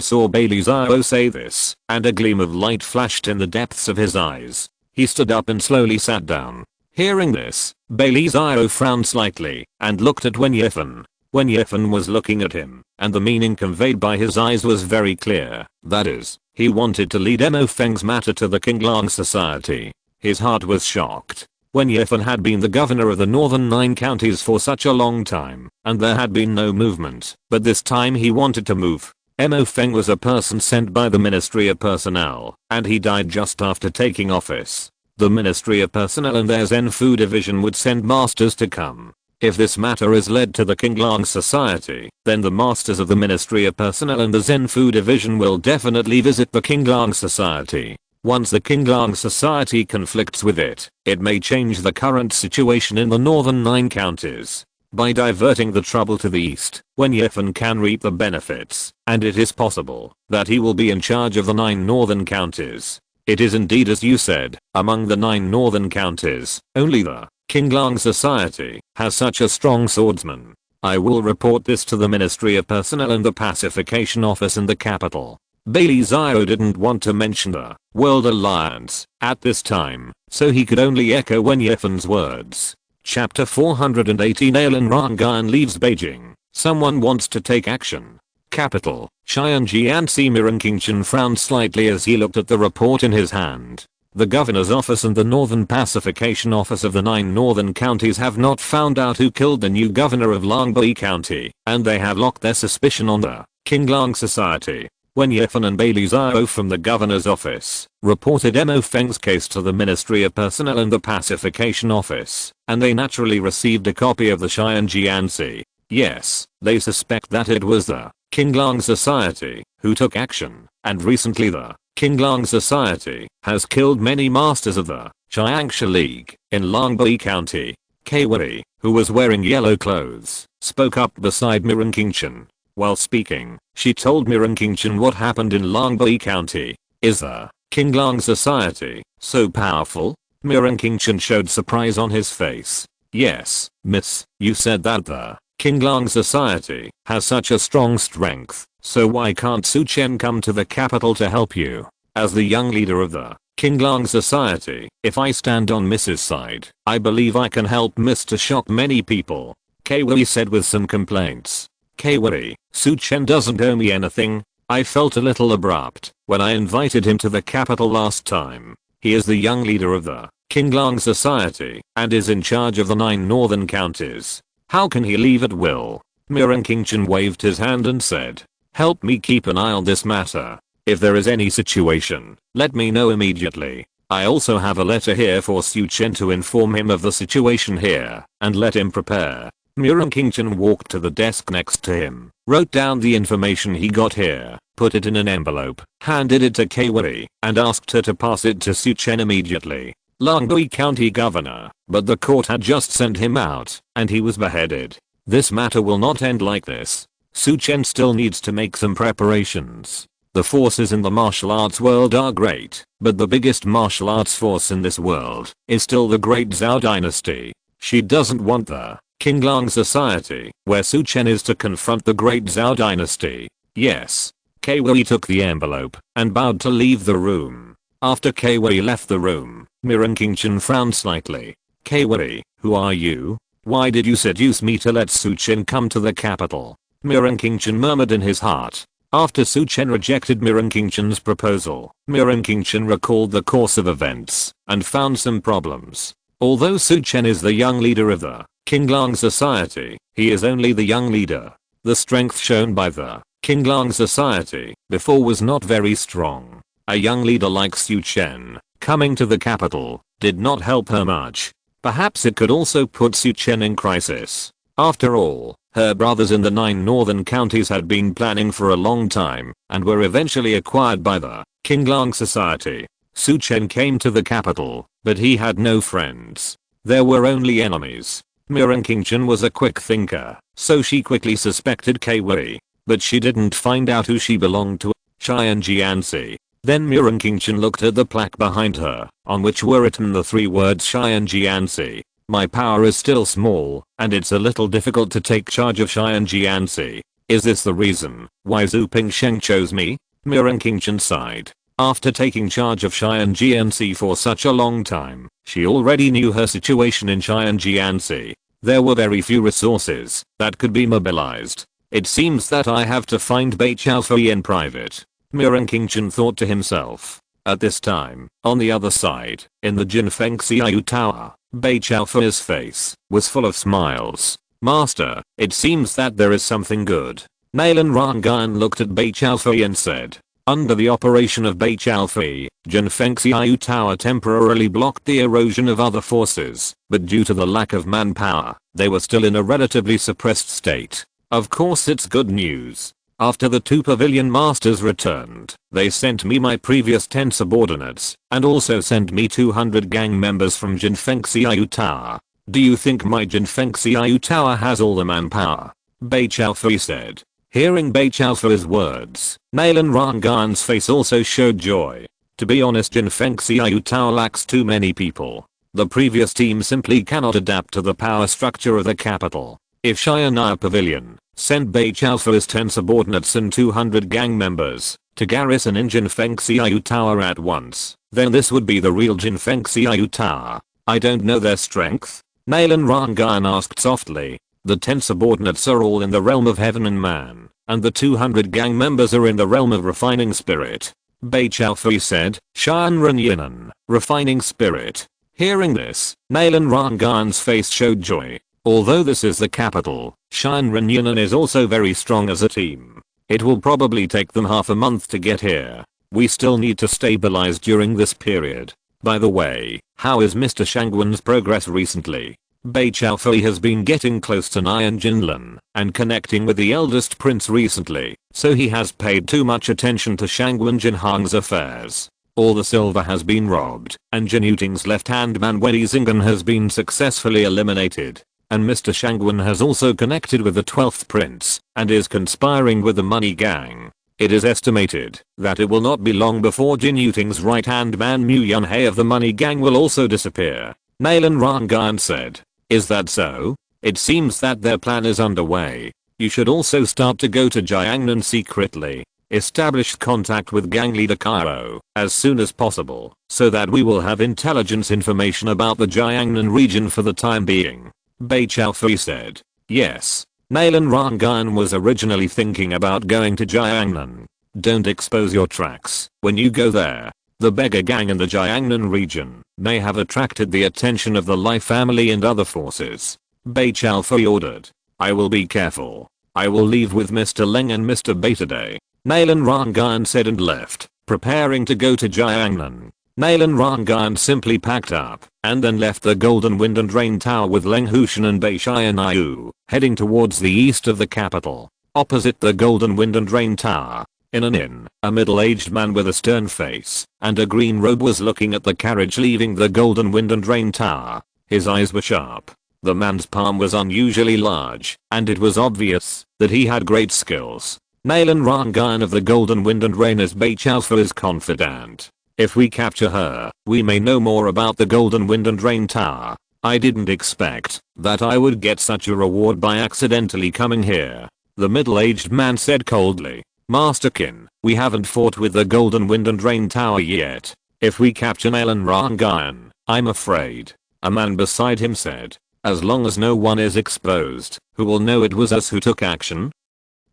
saw Bailey Zhao say this, and a gleam of light flashed in the depths of his eyes, he stood up and slowly sat down. Hearing this, Bailey Zhao frowned slightly and looked at Wen Yifan. Wen Yifan was looking at him, and the meaning conveyed by his eyes was very clear. That is, he wanted to lead Mo Feng's matter to the Qinglang Society. His heart was shocked. Wen Yifan had been the governor of the northern 9 counties for such a long time, and there had been no movement, but this time he wanted to move. Mo Feng was a person sent by the Ministry of Personnel, and he died just after taking office. The Ministry of Personnel and their Zen Fu division would send masters to come. If this matter is led to the Qinglang Society, then the masters of the Ministry of Personnel and the Zen Fu division will definitely visit the Qinglang Society. Once the Qinglang Society conflicts with it, it may change the current situation in the northern 9 counties. By diverting the trouble to the east, Wen Yifan can reap the benefits, and it is possible that he will be in charge of the 9 northern counties. It is indeed as you said, among the 9 northern counties, only the Qinglang Society has such a strong swordsman. I will report this to the Ministry of Personnel and the Pacification Office in the capital. Bailey Zhao didn't want to mention the World Alliance at this time, so he could only echo Wen Yifan's words. Chapter 418 Alan Rangan leaves Beijing. Someone wants to take action. Capital, Xianjianxi. Miran frowned slightly as he looked at the report in his hand. The governor's office and the Northern Pacification Office of the 9 northern counties have not found out who killed the new governor of Longbei County, and they have locked their suspicion on the Qinglang Society. Wen Yifan and Bailey Zhao from the governor's office reported Mo Feng's case to the Ministry of Personnel and the Pacification Office, and they naturally received a copy of the Xianjianxi. Yes, they suspect that it was the Qinglang Society who took action, and recently the Qinglang Society has killed many masters of the Jiangxia League in Longbei County. Kei Wei, who was wearing yellow clothes, spoke up beside Miran Qingchen. While speaking, she told Miran Qingchen what happened in Longbei County. Is the Qinglang Society so powerful? Miran Qingchen showed surprise on his face. Yes, miss, you said that the Qinglang Society has such a strong strength, so why can't Su Chen come to the capital to help you? As the young leader of the Qinglang Society, if I stand on Mrs. side, I believe I can help Miss to shock many people. Kei Wei said with some complaints. Kei Wei, Su Chen doesn't owe me anything. I felt a little abrupt when I invited him to the capital last time. He is the young leader of the Qinglang Society and is in charge of the 9 northern counties. How can he leave at will? Miran Qingchen waved his hand and said, help me keep an eye on this matter. If there is any situation, let me know immediately. I also have a letter here for Su Chen to inform him of the situation here and let him prepare. Miran Qingchen walked to the desk next to him, wrote down the information he got here, put it in an envelope, handed it to Kei Wei, and asked her to pass it to Su Chen immediately. Longbei County Governor, but the court had just sent him out, and he was beheaded. This matter will not end like this. Su Chen still needs to make some preparations. The forces in the martial arts world are great, but the biggest martial arts force in this world is still the Great Zhao Dynasty. She doesn't want the Qinglang Society, where Su Chen is to confront the Great Zhao Dynasty. Yes. Kei Wei took the envelope and bowed to leave the room. After Kei Wei left the room, Miran Qingchen frowned slightly. Kei Wei, who are you? Why did you seduce me to let Su Chen come to the capital? Miran Qingchen murmured in his heart. After Su Chen rejected Miran Qingchen's proposal, Miran Qingchen recalled the course of events and found some problems. Although Su Chen is the young leader of the Qinglang Society, he is only the young leader. The strength shown by the Qinglang Society before was not very strong. A young leader like Su Chen coming to the capital did not help her much. Perhaps it could also put Su Chen in crisis. After all, her brothers in the 9 northern counties had been planning for a long time and were eventually acquired by the Qinglang Society. Su Chen came to the capital, but he had no friends. There were only enemies. Miran Qingchen was a quick thinker, so she quickly suspected Kei Wei, but she didn't find out who she belonged to. Xianjianxi. Then Miran Qingchen looked at the plaque behind her, on which were written the 3 words Xianjianxi. My power is still small, and it's a little difficult to take charge of Xianjianxi. Is this the reason why Zhu Pingsheng chose me? Miran Qingchen sighed. After taking charge of Xianjianxi for such a long time, she already knew her situation in Xianjianxi. There were very few resources that could be mobilized. It seems that I have to find Bai Chaofei in private. Miran Qingchen thought to himself. At this time, on the other side, in the Jinfeng Xiaoyu Tower, Bai Chaofei's face was full of smiles. Master, it seems that there is something good. Nalan Rangan looked at Beichalfi and said, under the operation of Beichalfi, Jinfengxiu Tower temporarily blocked the erosion of other forces, but due to the lack of manpower, they were still in a relatively suppressed state. Of course it's good news. After the 2 pavilion masters returned, they sent me my previous 10 subordinates, and also sent me 200 gang members from Jinfengxiu Tower. Do you think my Jinfengxiu Tower has all the manpower? Beichalfi said. Hearing Beichalfi's words, Nalan Rangan's face also showed joy. To be honest, Jinfengxiu Tower lacks too many people. The previous team simply cannot adapt to the power structure of the capital. If Shianaya Pavilion sent Beichalfi's 10 subordinates and 200 gang members to garrison in Jinfengxiu Tower at once, then this would be the real Jinfengxiu Tower. I don't know their strength. Nalan Rangan asked softly. The 10 subordinates are all in the realm of heaven and man, and the 200 gang members are in the realm of refining spirit. Beichalfi said, Shanranyanan, refining spirit. Hearing this, Nalan Rangan's face showed joy. Although this is the capital, Shanranyanan is also very strong as a team. It will probably take them half a month to get here. We still need to stabilize during this period. By the way, how is Mr. Shangwen's progress recently? Beichalfi has been getting close to Nyan Jinlan and connecting with the eldest prince recently, so he has paid too much attention to Shangwen Jinhang's affairs. All the silver has been robbed, and Jinuting's left-hand man Weni Xingan has been successfully eliminated. And Mr. Shangwen has also connected with the 12th prince and is conspiring with the money gang. It is estimated that it will not be long before Jinuting's right-hand man Mu Yunhei of the money gang will also disappear. Nalan Rangan said. Is that so? It seems that their plan is underway. You should also start to go to Jiangnan secretly. Establish contact with gang leader Cairo as soon as possible so that we will have intelligence information about the Jiangnan region for the time being. Beichalfi said. Yes. Nalan Rangan was originally thinking about going to Jiangnan. Don't expose your tracks when you go there. The beggar gang in the Jiangnan region may have attracted the attention of the Lai family and other forces. Beichalfi ordered. I will be careful. I will leave with Mr. Leng and Mr. Betaday. Nalan Rangan said and left, preparing to go to Jiangnan. Nalan Rangan simply packed up and then left the Golden Wind and Rain Tower with Leng Hushan and Bei Shianayu, heading towards the east of the capital. Opposite the Golden Wind and Rain Tower, in an inn, a middle-aged man with a stern face and a green robe was looking at the carriage leaving the Golden Wind and Rain Tower. His eyes were sharp. The man's palm was unusually large, and it was obvious that he had great skills. Nalan Rangan of the Golden Wind and Rain as Beichalfi is confident. If we capture her, we may know more about the Golden Wind and Rain Tower. I didn't expect that I would get such a reward by accidentally coming here. The middle-aged man said coldly. Master Qin, we haven't fought with the Golden Wind and Rain Tower yet. If we capture Nalan Rangan, I'm afraid. A man beside him said. As long as no one is exposed, who will know it was us who took action?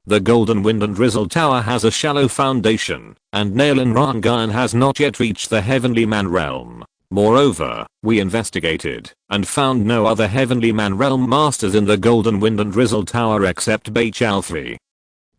The Golden Wind and Drizzle Tower has a shallow foundation, and Nalan Rangan has not yet reached the Heavenly Man realm. Moreover, we investigated and found no other Heavenly Man realm masters in the Golden Wind and Drizzle Tower except Beichalfi.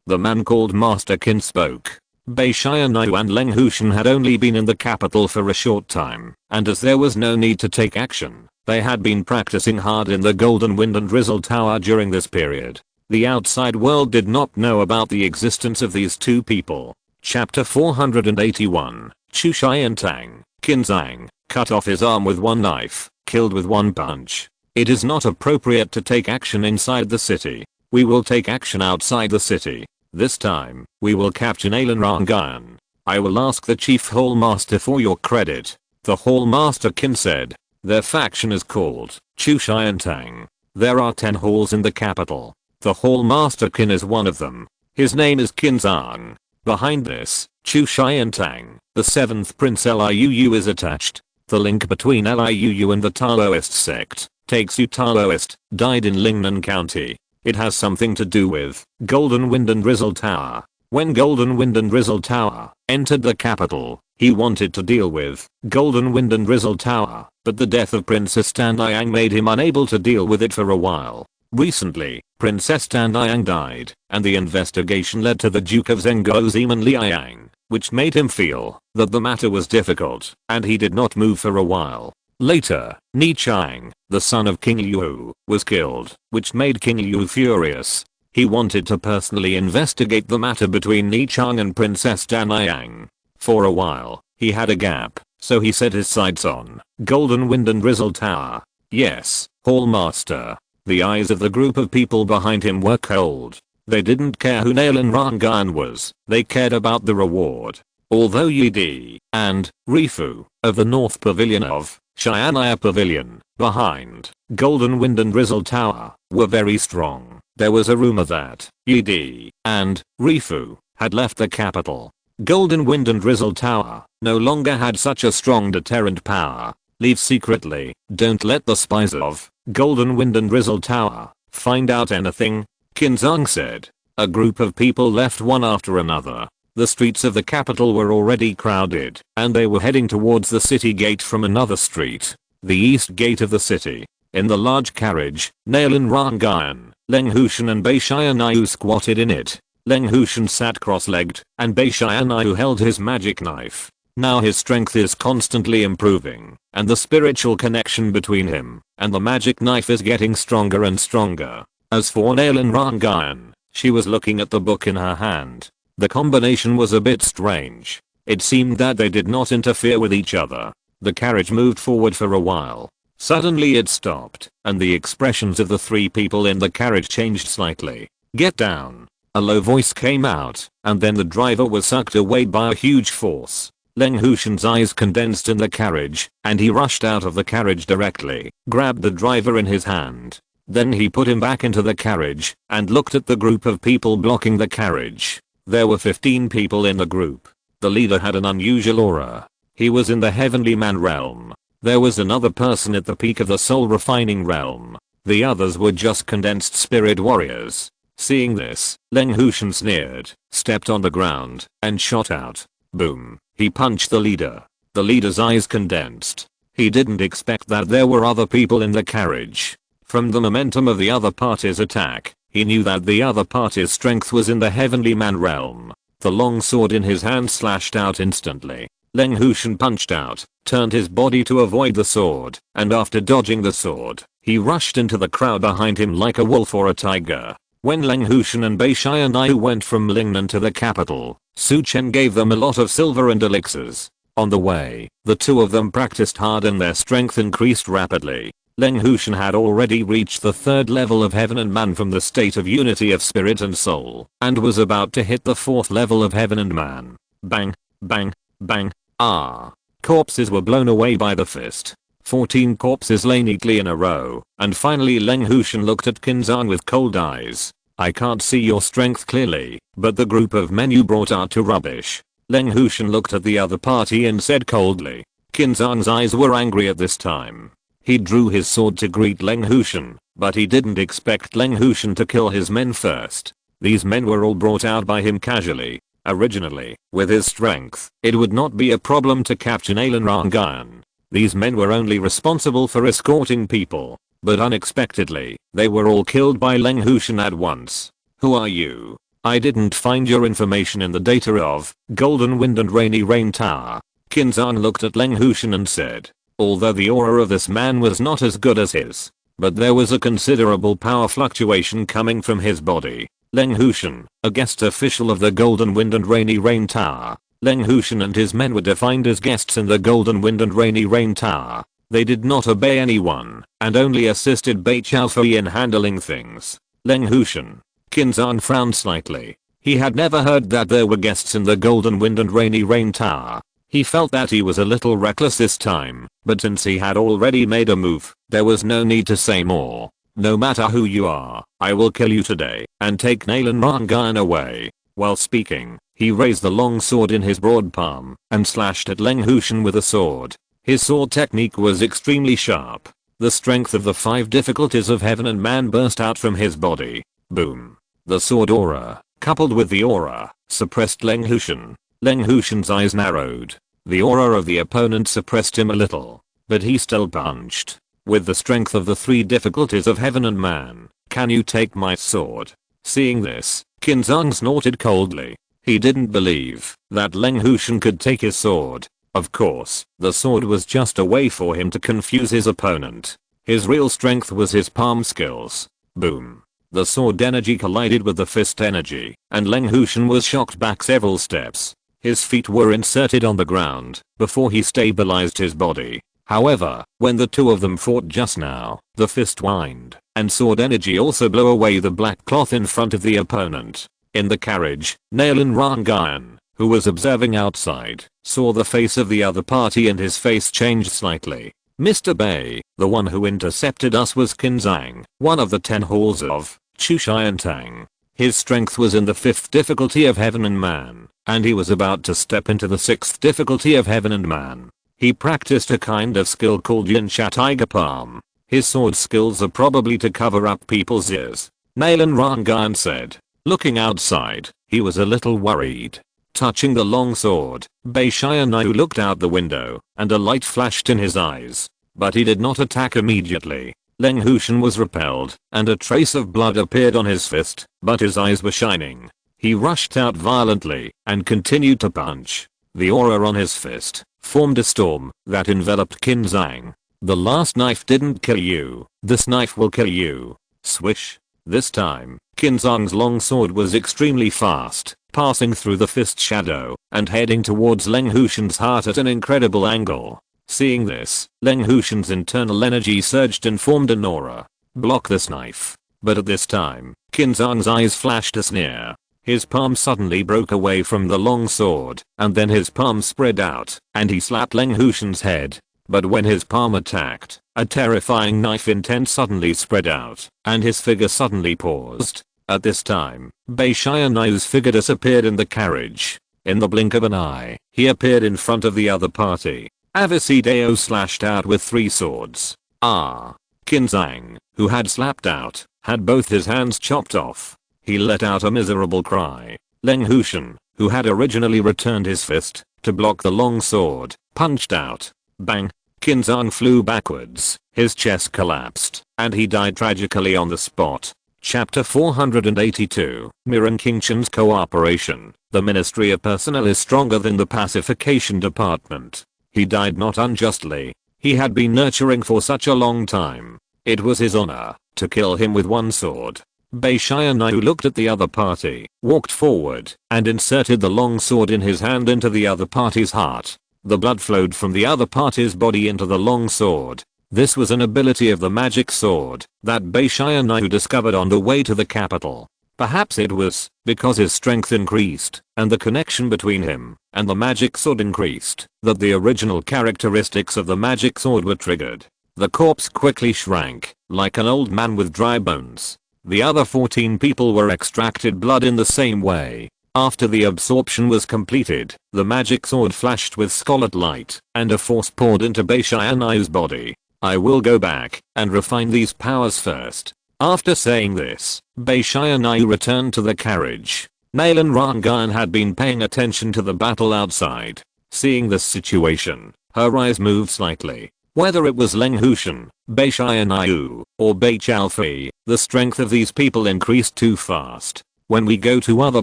The man called Master Qin spoke. Bei Shianayu and Leng Hushan had only been in the capital for a short time, and as there was no need to take action, they had been practicing hard in the Golden Wind and Drizzle Tower during this period. The outside world did not know about the existence of these two people. Chapter 481, Chu Shiantang, Qin Zhang, cut off his arm with one knife, killed with one punch. It is not appropriate to take action inside the city. We will take action outside the city. This time, we will capture Nalan Rangan. I will ask the chief hall master for your credit. The hall master Qin said. Their faction is called Chu Shiantang. There are 10 halls in the capital. The hall master Qin is one of them. His name is Qin Zhang. Behind this, Chu Shiantang, the 7th Prince Liu is attached. The link between Liu and the Taoist sect, takes you Taoist, died in Lingnan County. It has something to do with Golden Wind and Drizzle Tower. When Golden Wind and Drizzle Tower entered the capital, he wanted to deal with Golden Wind and Drizzle Tower, but the death of Princess Tan Yang made him unable to deal with it for a while. Recently, Princess Tan Liang died, and the investigation led to the Duke of Zhengzhou's Zeman Liang, which made him feel that the matter was difficult, and he did not move for a while. Later, Ni Chang, the son of King Liu, was killed, which made King Liu furious. He wanted to personally investigate the matter between Ni Chang and Princess Tan Liang. For a while, he had a gap, so he set his sights on Golden Wind and Drizzle Tower. Yes, Hall Master. The eyes of the group of people behind him were cold. They didn't care who Nalan Rangan was, they cared about the reward. Although Yi Di and Rifu of the North Pavilion of Xianaya Pavilion, behind Golden Wind and Drizzle Tower, were very strong, there was a rumor that Yi Di and Rifu had left the capital. Golden Wind and Drizzle Tower no longer had such a strong deterrent power. Leave secretly, don't let the spies of Golden Wind and Drizzle Tower find out anything, Qin Zhang said. A group of people left one after another. The streets of the capital were already crowded, and they were heading towards the city gate from another street, the east gate of the city. In the large carriage, Nalan Rangan, Leng Hushan and Bei Xianayu squatted in it. Leng Hushan sat cross-legged, and Bei Xianayu held his magic knife. Now his strength is constantly improving, and the spiritual connection between him and the magic knife is getting stronger and stronger. As for Nalan Rangan, she was looking at the book in her hand. The combination was a bit strange. It seemed that they did not interfere with each other. The carriage moved forward for a while. Suddenly it stopped, and the expressions of the three people in the carriage changed slightly. Get down. A low voice came out, and then the driver was sucked away by a huge force. Leng Hushan's eyes condensed in the carriage, and he rushed out of the carriage directly, grabbed the driver in his hand. Then he put him back into the carriage, and looked at the group of people blocking the carriage. There were 15 people in the group. The leader had an unusual aura. He was in the heavenly man realm. There was another person at the peak of the soul refining realm. The others were just condensed spirit warriors. Seeing this, Leng Hushan sneered, stepped on the ground, and shot out. Boom. He punched the leader. The leader's eyes condensed. He didn't expect that there were other people in the carriage. From the momentum of the other party's attack, he knew that the other party's strength was in the heavenly man realm. The long sword in his hand slashed out instantly. Leng Hushan punched out, turned his body to avoid the sword, and after dodging the sword, he rushed into the crowd behind him like a wolf or a tiger. When Leng Hushan and Bei Xianayu went from Lingnan to the capital, Su Chen gave them a lot of silver and elixirs. On the way, the two of them practiced hard and their strength increased rapidly. Leng Hushan had already reached the third level of heaven and man from the state of unity of spirit and soul, and was about to hit the fourth level of heaven and man. Bang, bang, bang, ah. Corpses were blown away by the fist. 14 corpses lay neatly in a row, and finally Leng Hushan looked at Qin Zhang with cold eyes. I can't see your strength clearly, but the group of men you brought are to rubbish. Leng Hushan looked at the other party and said coldly. Qin Zhang's eyes were angry at this time. He drew his sword to greet Leng Hushan, but he didn't expect Leng Hushan to kill his men first. These men were all brought out by him casually. Originally, with his strength, it would not be a problem to capture Nalan Rangan. These men were only responsible for escorting people, but unexpectedly, they were all killed by Leng Hushan at once. Who are you? I didn't find your information in the data of Golden Wind and Rainy Rain Tower. Qin Zhang looked at Leng Hushan and said, although the aura of this man was not as good as his, but there was a considerable power fluctuation coming from his body. Leng Hushan, a guest official of the Golden Wind and Rainy Rain Tower. Leng Hushan and his men were defined as guests in the Golden Wind and Rainy Rain Tower. They did not obey anyone, and only assisted Bei Chaofei in handling things. Leng Hushan. Qin Zhang frowned slightly. He had never heard that there were guests in the Golden Wind and Rainy Rain Tower. He felt that he was a little reckless this time, but since he had already made a move, there was no need to say more. No matter who you are, I will kill you today, and take Nalan Rangan away. While speaking, he raised the long sword in his broad palm, and slashed at Leng Hushan with a sword. His sword technique was extremely sharp. The strength of the 5 difficulties of heaven and man burst out from his body. Boom. The sword aura, coupled with the aura, suppressed Leng Hushan. Leng Hushan's eyes narrowed. The aura of the opponent suppressed him a little, but he still punched. With the strength of the 3 difficulties of heaven and man, Can you take my sword? Seeing this, Qin Zhang snorted coldly. He didn't believe that Leng Hushan could take his sword. Of course, the sword was just a way for him to confuse his opponent. His real strength was his palm skills. Boom. The sword energy collided with the fist energy, and Leng Hushan was shocked back several steps. His feet were inserted on the ground before he stabilized his body. However, when the two of them fought just now, the fist whined, and sword energy also blew away the black cloth in front of the opponent. In the carriage, Nalan Rangayan, who was observing outside, saw the face of the other party and his face changed slightly. Mr. Bei, the one who intercepted us was Qin Zhang, one of the 10 halls of Chu Xiantang. His strength was in the 5th difficulty of Heaven and Man, and he was about to step into the 6th difficulty of Heaven and Man. He practiced a kind of skill called Yin Sha Tiger Palm. His sword skills are probably to cover up people's ears. Nalan Rangayan said. Looking outside, he was a little worried. Touching the long sword, Bei Xianyu looked out the window, and a light flashed in his eyes. But he did not attack immediately. Leng Hushan was repelled, and a trace of blood appeared on his fist, but his eyes were shining. He rushed out violently, and continued to punch. The aura on his fist formed a storm that enveloped Qin Zhang. The last knife didn't kill you, this knife will kill you. Swish. This time, Qin Zhang's long sword was extremely fast, passing through the fist shadow and heading towards Leng Hushan's heart at an incredible angle. Seeing this, Leng Hushan's internal energy surged and formed an aura. Block this knife. But at this time, Qin Zhang's eyes flashed a sneer. His palm suddenly broke away from the long sword, and then his palm spread out, and he slapped Leng Hushan's head. But when his palm attacked, a terrifying knife intent suddenly spread out, and his figure suddenly paused. At this time, Bei Xianyu's figure disappeared in the carriage. In the blink of an eye, he appeared in front of the other party. Avicideo slashed out with 3 swords. Qin Zhang, who had slapped out, had both his hands chopped off. He let out a miserable cry. Leng Hushan, who had originally returned his fist to block the long sword, punched out. Bang! Qin Zhang flew backwards, his chest collapsed, and he died tragically on the spot. Chapter 482, Miran King Chen's cooperation. The Ministry of Personnel is stronger than the Pacification Department. He died not unjustly. He had been nurturing for such a long time. It was his honor to kill him with one sword. Bei Xianyu looked at the other party, walked forward, and inserted the long sword in his hand into the other party's heart. The blood flowed from the other party's body into the long sword. This was an ability of the magic sword that Bei Xianyu discovered on the way to the capital. Perhaps it was because his strength increased and the connection between him and the magic sword increased that the original characteristics of the magic sword were triggered. The corpse quickly shrank like an old man with dry bones. The other 14 people were extracted blood in the same way. After the absorption was completed, the magic sword flashed with scarlet light and a force poured into Bei Xianyu's body. I will go back and refine these powers first. After saying this, Bei Xianyu returned to the carriage. Nalan Rangayan had been paying attention to the battle outside. Seeing this situation, her eyes moved slightly. Whether it was Leng Hushan, Bei Xianyu, or Bei Chaofei, the strength of these people increased too fast. When we go to other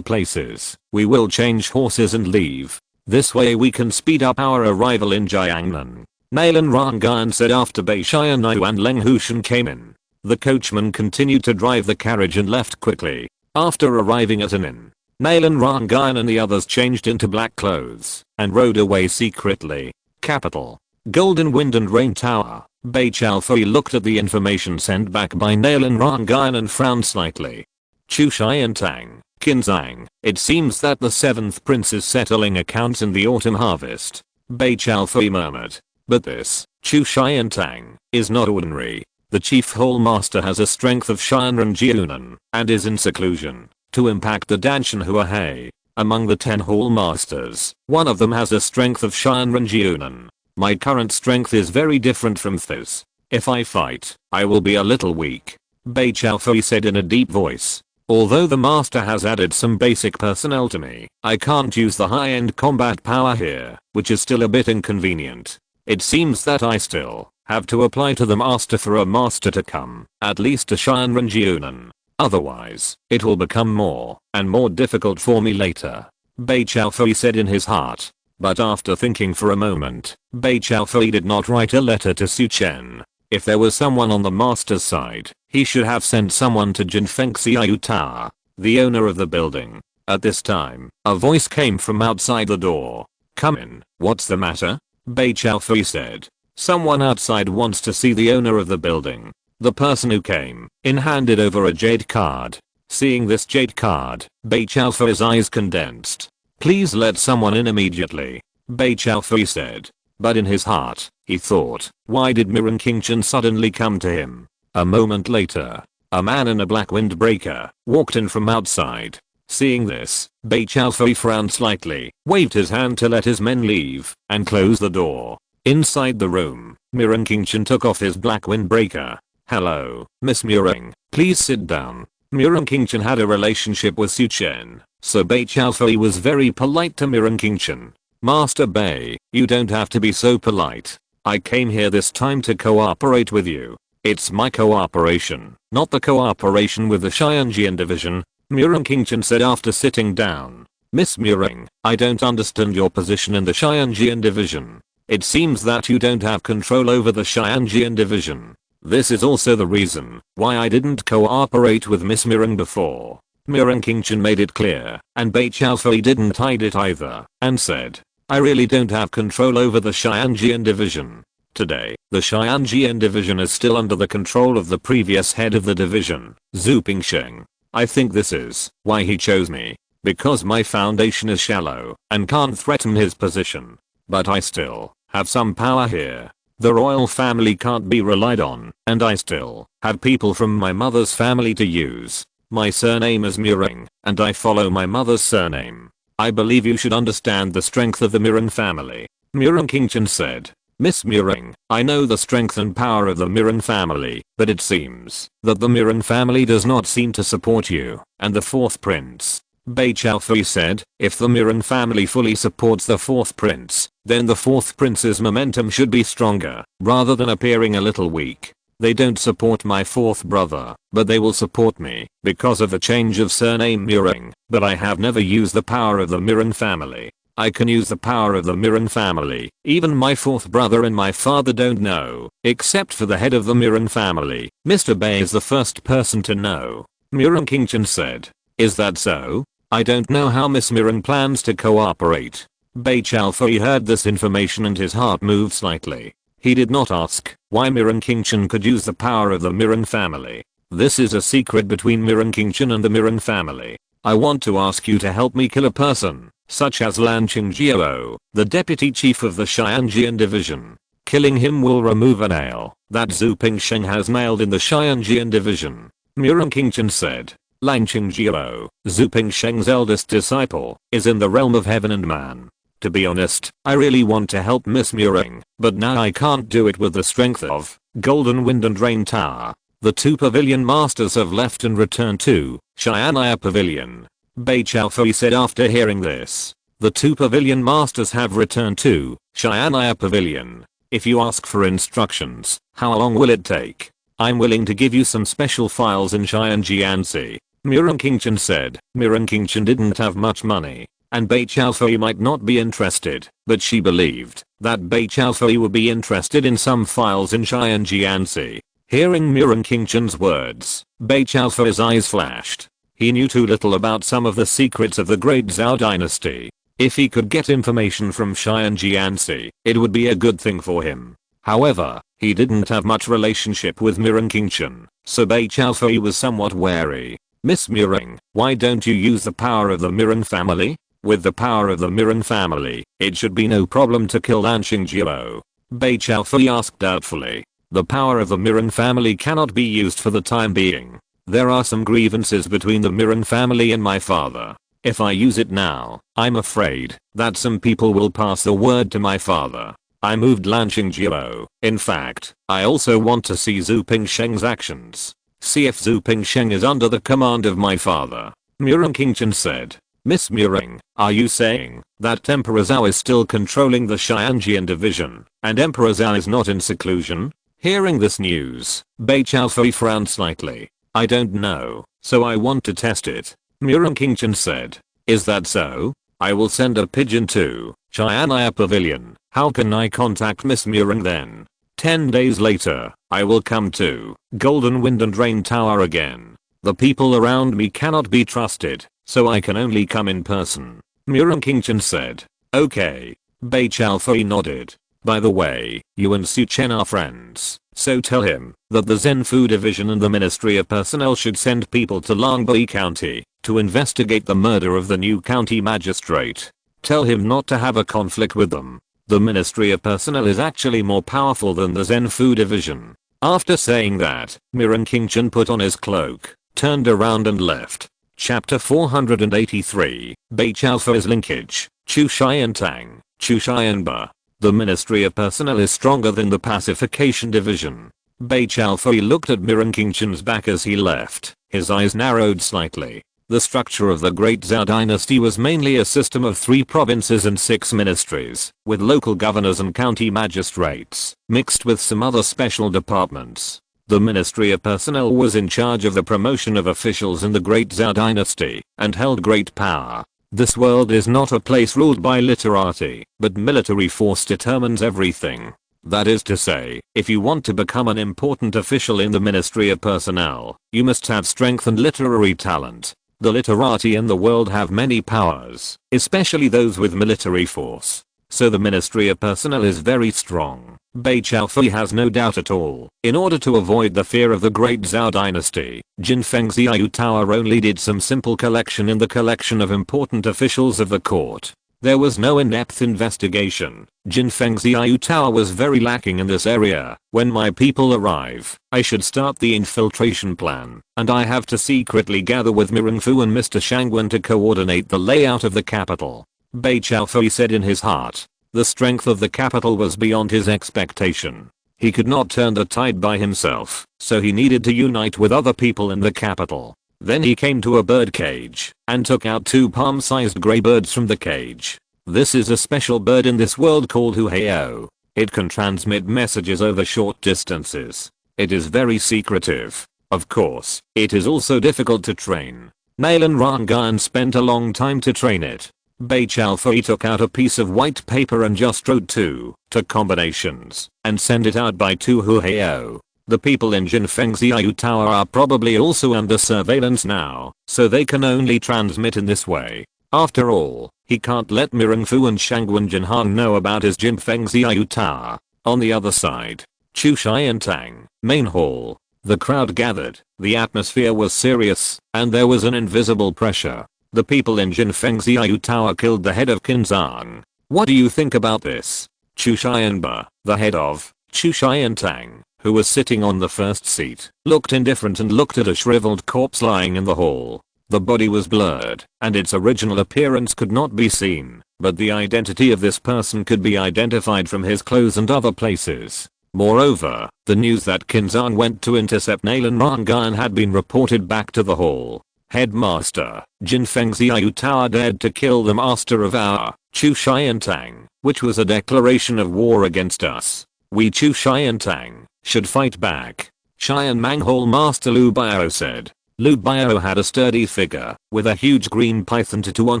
places, we will change horses and leave. This way we can speed up our arrival in Jiangnan. Nalan Rangayan said after Bei Xianyu and Leng Hushan came in. The coachman continued to drive the carriage and left quickly. After arriving at an inn, Nalan Rangayan and the others changed into black clothes and rode away secretly. Capital. Golden Wind and Rain Tower. Bei Chaofei looked at the information sent back by Nalan Rangayan and frowned slightly. Chu Xiantang, Qin Zhang, it seems that the 7th prince is settling accounts in the autumn harvest. Bei Chaofei murmured. But this, Chu Xiantang, is not ordinary. The chief hall master has a strength of Shanren Jiunan and is in seclusion to impact the Danshan Huahei. Among the 10 hall masters, one of them has a strength of Shanren Jiunan. My current strength is very different from this. If I fight, I will be a little weak. Bei Chaofei said in a deep voice. Although the master has added some basic personnel to me, I can't use the high-end combat power here, which is still a bit inconvenient. It seems that I still have to apply to the master for a master to come, at least to Shinran Jiunan. Otherwise, it will become more and more difficult for me later. Bei Chaofei said in his heart. But after thinking for a moment, Bei Chaofei did not write a letter to Su Chen. If there was someone on the master's side, he should have sent someone to Jinfeng Xiaoyu Tower, the owner of the building. At this time, a voice came from outside the door. Come in, what's the matter? Bei Chaofei said. Someone outside wants to see the owner of the building. The person who came in handed over a jade card. Seeing this jade card, Bei Chaofei's eyes condensed. Please let someone in immediately, Bei Chaofei said. But in his heart, he thought, why did Mirren King-Chen suddenly come to him? A moment later, a man in a black windbreaker walked in from outside. Seeing this, Bei Chaofei frowned slightly, waved his hand to let his men leave, and closed the door. Inside the room, Mirren King-Chen took off his black windbreaker. Hello, Miss Mirren, please sit down. Mirren King-Chen had a relationship with Su Chen, so Bei Chaofei was very polite to Mirren King-Chen. Master Bei, you don't have to be so polite. I came here this time to cooperate with you. It's my cooperation, not the cooperation with the Xianjian division, Mirren King-Chen said after sitting down. Miss Mirren, I don't understand your position in the Xianjian division. It seems that you don't have control over the Xianjian division. This is also the reason why I didn't cooperate with Miss Mirren before. Mirren King-Chen made it clear, and Bei Chaofei didn't hide it either, and said, I really don't have control over the Xianjian division. Today, the Xianjian division is still under the control of the previous head of the division, Zhu Pingsheng. I think this is why he chose me. Because my foundation is shallow and can't threaten his position. But I still have some power here. The royal family can't be relied on, and I still have people from my mother's family to use. My surname is Mirren, and I follow my mother's surname. I believe you should understand the strength of the Mirren family. Mirren King-Chen said. Miss Mirren, I know the strength and power of the Mirren family, but it seems that the Mirren family does not seem to support you and the fourth prince. Bei Chaofei said, if the Mirren family fully supports the fourth prince, then the fourth prince's momentum should be stronger, rather than appearing a little weak. They don't support my fourth brother, but they will support me, because of the change of surname Mirren, but I have never used the power of the Mirren family. I can use the power of the Mirren family, even my fourth brother and my father don't know, except for the head of the Mirren family. Mr. Bei is the first person to know. Mirren King-Chen said. Is that so? I don't know how Miss Mirren plans to cooperate. Bei Chaofei heard this information and his heart moved slightly. He did not ask why Mirren King-Chen could use the power of the Mirren family. This is a secret between Mirren King-Chen and the Mirren family. I want to ask you to help me kill a person, such as Lan Qingjiao, the deputy chief of the Xianjian division. Killing him will remove a nail that Zhu Pingsheng has nailed in the Xianjian division. Mirren King-Chen said. Lan Qingjiao, Zhu Pingsheng's eldest disciple, is in the realm of heaven and man. To be honest, I really want to help Miss Mirren, but now I can't do it with the strength of Golden Wind and Rain Tower. The two pavilion masters have left and returned to Xianaya Pavilion. Bei Chaofei said after hearing this. The two pavilion masters have returned to Xianaya Pavilion. If you ask for instructions, how long will it take? I'm willing to give you some special files in Xianjianzi. Mirren King-Chen said. Mirren King-Chen didn't have much money, and Bei Chaofei might not be interested, but she believed that Bei Chaofei would be interested in some files in Xianjianzi. Hearing Mirren King-Chen's words, Bei Chaofei's eyes flashed. He knew too little about some of the secrets of the great Zhao dynasty. If he could get information from Xianjianzi, it would be a good thing for him. However, he didn't have much relationship with Mirren King-Chen, so Bei Chaofei was somewhat wary. Miss Mirren, why don't you use the power of the Mirren family? With the power of the Mirren family, it should be no problem to kill Lan Qingjiao. Bei Chaofei asked doubtfully. The power of the Mirren family cannot be used for the time being. There are some grievances between the Mirren family and my father. If I use it now, I'm afraid that some people will pass the word to my father. I moved Lan Qingjiao. In fact, I also want to see Zhu Pingsheng's actions. See if Zhu Pingsheng is under the command of my father. Mirren King-Chen said. Miss Murang, are you saying that Emperor Zhao is still controlling the Xianjian division and Emperor Zhao is not in seclusion? Hearing this news, Bei Chaofei frowned slightly. I don't know, so I want to test it. Murang Chen said. Is that so? I will send a pigeon to Chianaya Pavilion. How can I contact Miss Murang then? 10 days later, I will come to Golden Wind and Rain Tower again. The people around me cannot be trusted, so I can only come in person. Murang Chen said. Okay. Bei Chaofei nodded. By the way, you and Su Chen are friends, so tell him that the Zenfu Division and the Ministry of Personnel should send people to Longbei County to investigate the murder of the new county magistrate. Tell him not to have a conflict with them. The Ministry of Personnel is actually more powerful than the Zenfu Division. After saying that, Murang Chen put on his cloak, turned around and left. Chapter 483, Bei Chaofei's linkage, Chu Xiantang, Chu Xianba. The Ministry of Personnel is stronger than the Pacification Division. Bei Chaofei looked at Murang Chen's back as he left, his eyes narrowed slightly. The structure of the Great Zhao dynasty was mainly a system of 3 provinces and 6 ministries, with local governors and county magistrates, mixed with some other special departments. The Ministry of Personnel was in charge of the promotion of officials in the Great Zhao dynasty, and held great power. This world is not a place ruled by literati, but military force determines everything. That is to say, if you want to become an important official in the Ministry of Personnel, you must have strength and literary talent. The literati in the world have many powers, especially those with military force. So the Ministry of Personnel is very strong. Bei Chaofei has no doubt at all. In order to avoid the fear of the Great Zhao dynasty, Jinfeng Xiaoyu Tower only did some simple collection in the collection of important officials of the court. There was no in-depth investigation. Jinfeng Xiaoyu Tower was very lacking in this area. When my people arrive, I should start the infiltration plan, and I have to secretly gather with Murang Fu and Mr. Shangwen to coordinate the layout of the capital. Bei Chaofei said in his heart. The strength of the capital was beyond his expectation. He could not turn the tide by himself, so he needed to unite with other people in the capital. Then he came to a bird cage, and took out 2 palm-sized grey birds from the cage. This is a special bird in this world called Huheo. It can transmit messages over short distances. It is very secretive. Of course, it is also difficult to train. Nailan Rangan spent a long time to train it. Bei Chaofei took out a piece of white paper and just wrote 2 combinations and sent it out by 2 Huheo. The people in Jinfeng Xiaoyu Tower are probably also under surveillance now, so they can only transmit in this way. After all, he can't let Murang Fu and Shangwen Jinhang know about his Jinfeng Xiaoyu Tower. On the other side, Chu Xiantang, main hall. The crowd gathered, the atmosphere was serious, and there was an invisible pressure. The people in Jinfeng Xiaoyu Tower killed the head of Qinzhang. What do you think about this? Chu Xianba, the head of Chu Xiantang, who was sitting on the first seat, looked indifferent and looked at a shriveled corpse lying in the hall. The body was blurred, and its original appearance could not be seen, but the identity of this person could be identified from his clothes and other places. Moreover, the news that Qinzhang went to intercept Nailan Rangan had been reported back to the hall. Headmaster, Jinfeng Xiaoyu Tower dared to kill the master of our Chu Xiantang, which was a declaration of war against us. We Chu Xiantang should fight back. Xianmang Hall Master Lu Biao said. Lu Biao had a sturdy figure with a huge green python tattoo on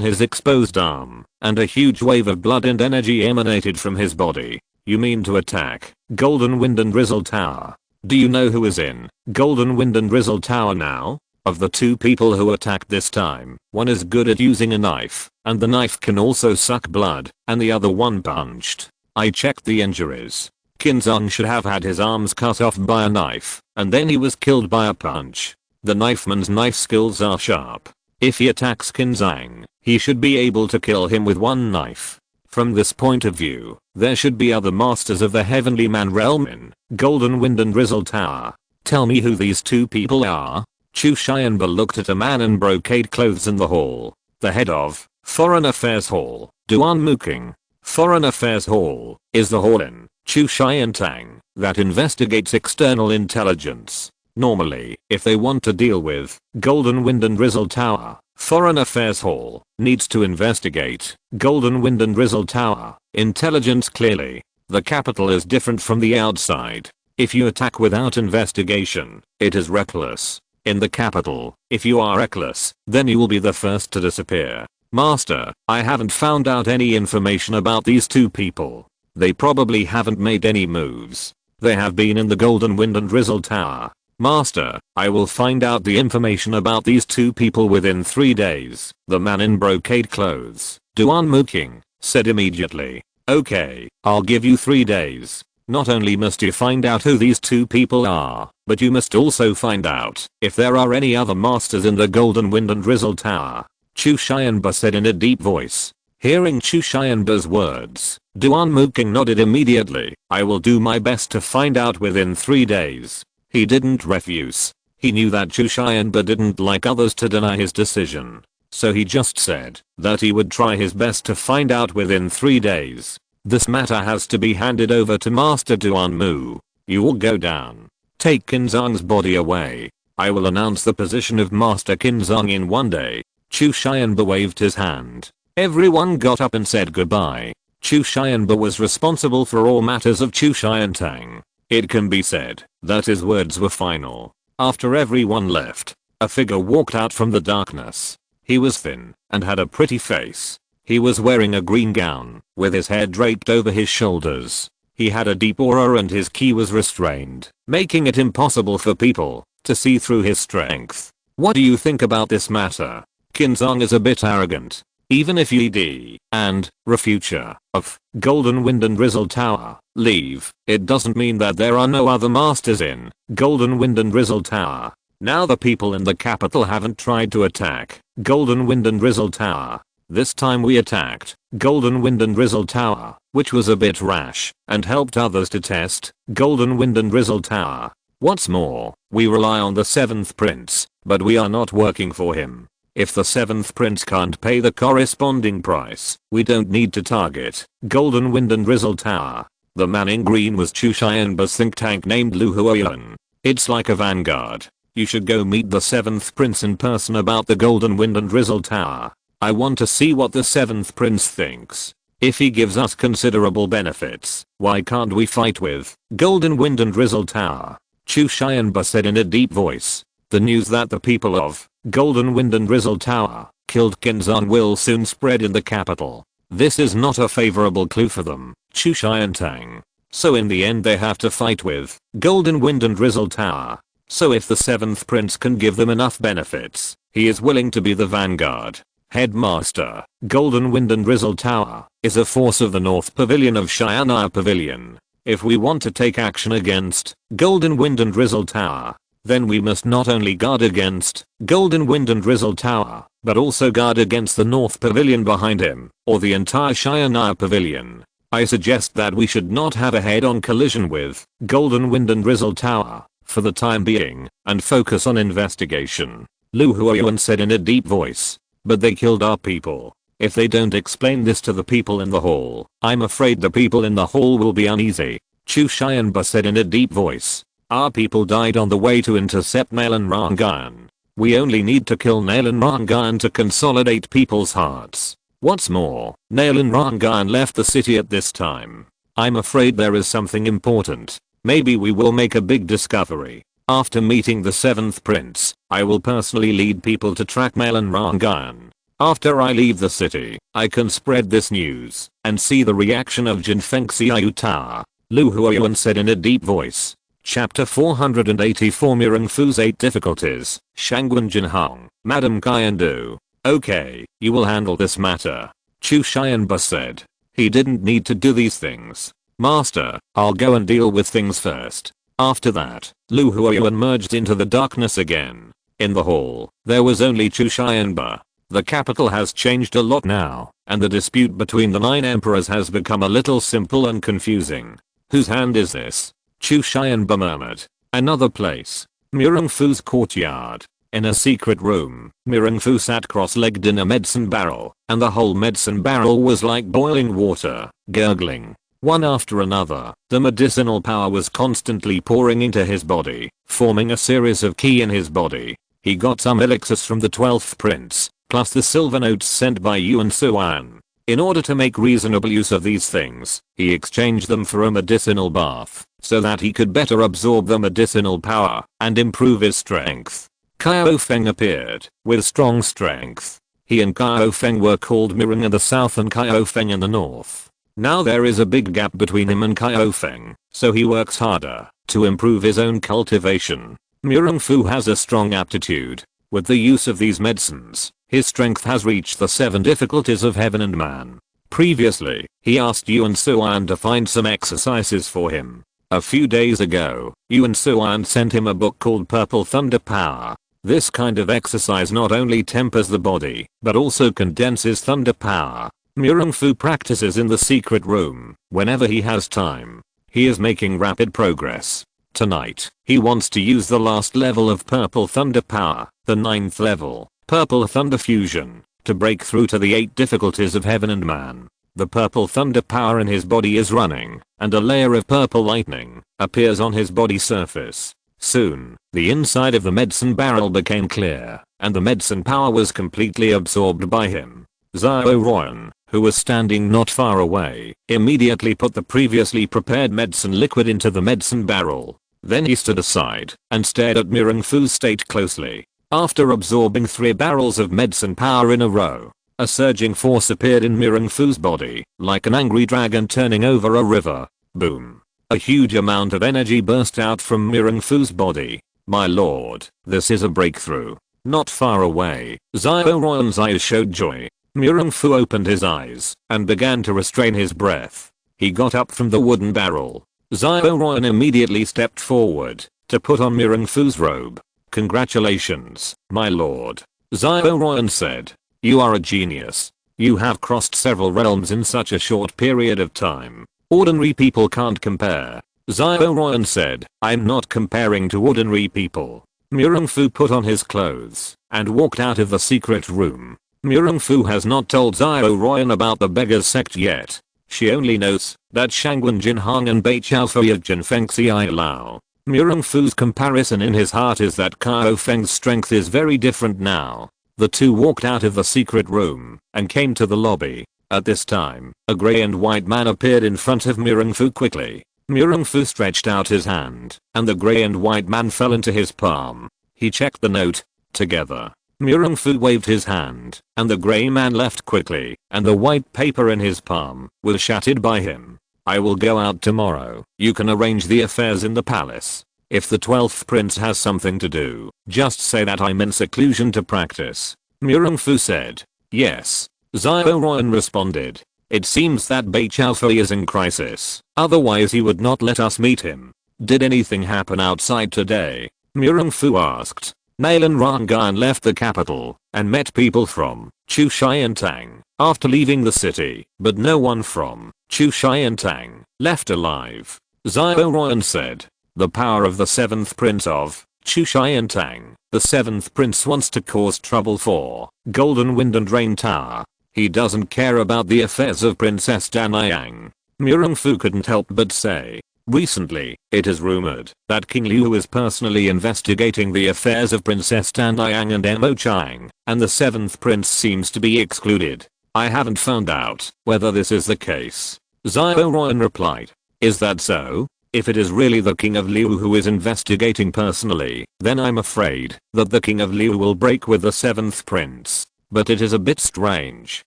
his exposed arm, and a huge wave of blood and energy emanated from his body. You mean to attack Golden Wind and Drizzle Tower? Do you know who is in Golden Wind and Drizzle Tower now? Of the 2 people who attacked this time, one is good at using a knife, and the knife can also suck blood, and the other one punched. I checked the injuries. Qinzhang should have had his arms cut off by a knife, and then he was killed by a punch. The knifeman's knife skills are sharp. If he attacks Qinzhang, he should be able to kill him with 1 knife. From this point of view, there should be other masters of the Heavenly Man realm in Golden Wind and Drizzle Tower. Tell me who these 2 people are. Chu Xianba looked at a man in brocade clothes in the hall. The head of Foreign Affairs Hall, Duan Muking. Foreign Affairs Hall is the hall in Chu Xiantang that investigates external intelligence. Normally, if they want to deal with Golden Wind and Drizzle Tower, Foreign Affairs Hall. Needs to investigate. Golden Wind and Drizzle Tower. Intelligence clearly. The capital is different from the outside. If you attack without investigation, it is reckless. In the capital, if you are reckless, then you will be the first to disappear. Master, I haven't found out any information about these two people. They probably haven't made any moves. They have been in the Golden Wind and Drizzle Tower. Master, I will find out the information about these two people within 3 days. The man in brocade clothes, Duan Muking, said immediately. Okay, I'll give you 3 days. Not only must you find out who these two people are, but you must also find out if there are any other masters in the Golden Wind and Drizzle Tower. Chu Xianba said in a deep voice. Hearing Chu Xianba's words, Duan Muking nodded immediately. I will do my best to find out within 3 days. He didn't refuse. He knew that Chu Xianba didn't like others to deny his decision. So he just said that he would try his best to find out within 3 days. This matter has to be handed over to Master Duan Mu. You will go down. Take Qinzang's body away. I will announce the position of Master Qinzang in 1 day. Chu Xianba waved his hand. Everyone got up and said goodbye. Chu Xianba was responsible for all matters of Chu Xiantang. It can be said that his words were final. After everyone left, a figure walked out from the darkness. He was thin and had a pretty face. He was wearing a green gown with his hair draped over his shoulders. He had a deep aura and his ki was restrained, making it impossible for people to see through his strength. What do you think about this matter? Qinzang is a bit arrogant. Even if ED and future of Golden Wind and Drizzle Tower leave, it doesn't mean that there are no other masters in Golden Wind and Drizzle Tower. Now the people in the capital haven't tried to attack Golden Wind and Drizzle Tower. This time we attacked Golden Wind and Drizzle Tower, which was a bit rash, and helped others to test Golden Wind and Drizzle Tower. What's more, we rely on the 7th prince, but we are not working for him. If the 7th prince can't pay the corresponding price, we don't need to target Golden Wind and Drizzle Tower. The man in green was Chu Xianba's think tank named Lu Huoyuan. It's like a vanguard. You should go meet the 7th prince in person about the Golden Wind and Drizzle Tower. I want to see what the 7th prince thinks. If he gives us considerable benefits, why can't we fight with Golden Wind and Drizzle Tower? Chu Xianba said in a deep voice. The news that the people of Golden Wind and Drizzle Tower killed Qinzang will soon spread in the capital. This is not a favorable clue for them, Chu Xiantang. So in the end they have to fight with Golden Wind and Drizzle Tower. So if the 7th prince can give them enough benefits, he is willing to be the vanguard. Headmaster, Golden Wind and Drizzle Tower is a force of the North Pavilion of Xian'an Pavilion. If we want to take action against Golden Wind and Drizzle Tower, then we must not only guard against Golden Wind and Drizzle Tower, but also guard against the North Pavilion behind him, or the entire Xian'an Pavilion. I suggest that we should not have a head-on collision with Golden Wind and Drizzle Tower for the time being, and focus on investigation. Lu Huoyuan said in a deep voice. But they killed our people. If they don't explain this to the people in the hall, I'm afraid the people in the hall will be uneasy. Chu Xianba said in a deep voice. Our people died on the way to intercept Nalan Rangan. We only need to kill Nalan Rangan to consolidate people's hearts. What's more, Nalan Rangan left the city at this time. I'm afraid there is something important. Maybe we will make a big discovery. After meeting the 7th prince, I will personally lead people to track Nalan Rangan. After I leave the city, I can spread this news and see the reaction of Jinfeng Xiao Tower. Lu Huoyuan said in a deep voice. Chapter 484 Mireng Fu's 8 Difficulties, Shangguan Jinhong, Madam Qiandu. Okay, you will handle this matter. Chu Xianba said. He didn't need to do these things. Master, I'll go and deal with things first. After that, Lu Huoyuan merged into the darkness again. In the hall, there was only Chu Xianba. The capital has changed a lot now, and the dispute between the 9 emperors has become a little simple and confusing. Whose hand is this? Chu Xianba murmured. Another place. Mireng Fu's courtyard. In a secret room, Mireng Fu sat cross-legged in a medicine barrel, and the whole medicine barrel was like boiling water, gurgling. One after another, the medicinal power was constantly pouring into his body, forming a series of ki in his body. He got some elixirs from the 12th prince, plus the silver notes sent by Yuan Suan. In order to make reasonable use of these things, he exchanged them for a medicinal bath, so that he could better absorb the medicinal power and improve his strength. Qiao Feng appeared, with strong strength. He and Qiao Feng were called Mireng in the south and Qiao Feng in the north. Now there is a big gap between him and Qiao Feng, so he works harder to improve his own cultivation. Mireng Fu has a strong aptitude with the use of these medicines. His strength has reached the 7 difficulties of heaven and man. Previously, he asked Yuan Suan to find some exercises for him. A few days ago, Yuan Suan sent him a book called Purple Thunder Power. This kind of exercise not only tempers the body, but also condenses thunder power. Mireng Fu practices in the secret room whenever he has time. He is making rapid progress. Tonight, he wants to use the last level of Purple Thunder Power, the 9th level, Purple Thunder Fusion, to break through to the 8 difficulties of heaven and man. The Purple Thunder Power in his body is running, and a layer of purple lightning appears on his body surface. Soon, the inside of the medicine barrel became clear, and the medicine power was completely absorbed by him. Xiao Royan, who was standing not far away, immediately put the previously prepared medicine liquid into the medicine barrel. Then he stood aside and stared at Mireng Fu's state closely. After absorbing 3 barrels of medicine power in a row, a surging force appeared in Mireng Fu's body, like an angry dragon turning over a river. Boom. A huge amount of energy burst out from Mireng Fu's body. My lord, this is a breakthrough. Not far away, Xiao Royan's eyes showed joy. Mireng Fu opened his eyes and began to restrain his breath. He got up from the wooden barrel. Xiao Royan immediately stepped forward to put on Mireng Fu's robe. Congratulations, my lord. Xiao Royan said. You are a genius. You have crossed several realms in such a short period of time. Ordinary people can't compare. Xiao Royan said. I'm not comparing to ordinary people. Mireng Fu put on his clothes and walked out of the secret room. Mireng Fu has not told Xiao Royan about the beggar's sect yet. She only knows that Shangwen Jinhang and Bei Chao Fei Jin Feng Xiai Lao. Mireng Fu's comparison in his heart is that Qiao Feng's strength is very different now. The two walked out of the secret room and came to the lobby. At this time, a grey and white man appeared in front of Mireng Fu quickly. Mireng Fu stretched out his hand, and the grey and white man fell into his palm. He checked the note. Together. Mireng Fu waved his hand, and the grey man left quickly, and the white paper in his palm was shattered by him. I will go out tomorrow. You can arrange the affairs in the palace. If the 12th prince has something to do, just say that I'm in seclusion to practice. Mireng Fu said. Yes. Xiao Royan responded. It seems that Bei Chao Fei is in crisis, otherwise he would not let us meet him. Did anything happen outside today? Mireng Fu asked. Nalan Rangan left the capital and met people from Chu Xiantang after leaving the city, but no one from Chu Xiantang left alive. Xiao Royan said. The power of the 7th prince of Chu Xiantang. The 7th prince wants to cause trouble for Golden Wind and Rain Tower. He doesn't care about the affairs of Princess Danayang. Mireng Fu couldn't help but say. Recently, it is rumored that King Liu is personally investigating the affairs of Princess Danayang and Mo Chang, and the 7th prince seems to be excluded. I haven't found out whether this is the case. Xiao Royan replied. Is that so? If it is really the King of Liu who is investigating personally, then I'm afraid that the King of Liu will break with the 7th prince. But it is a bit strange.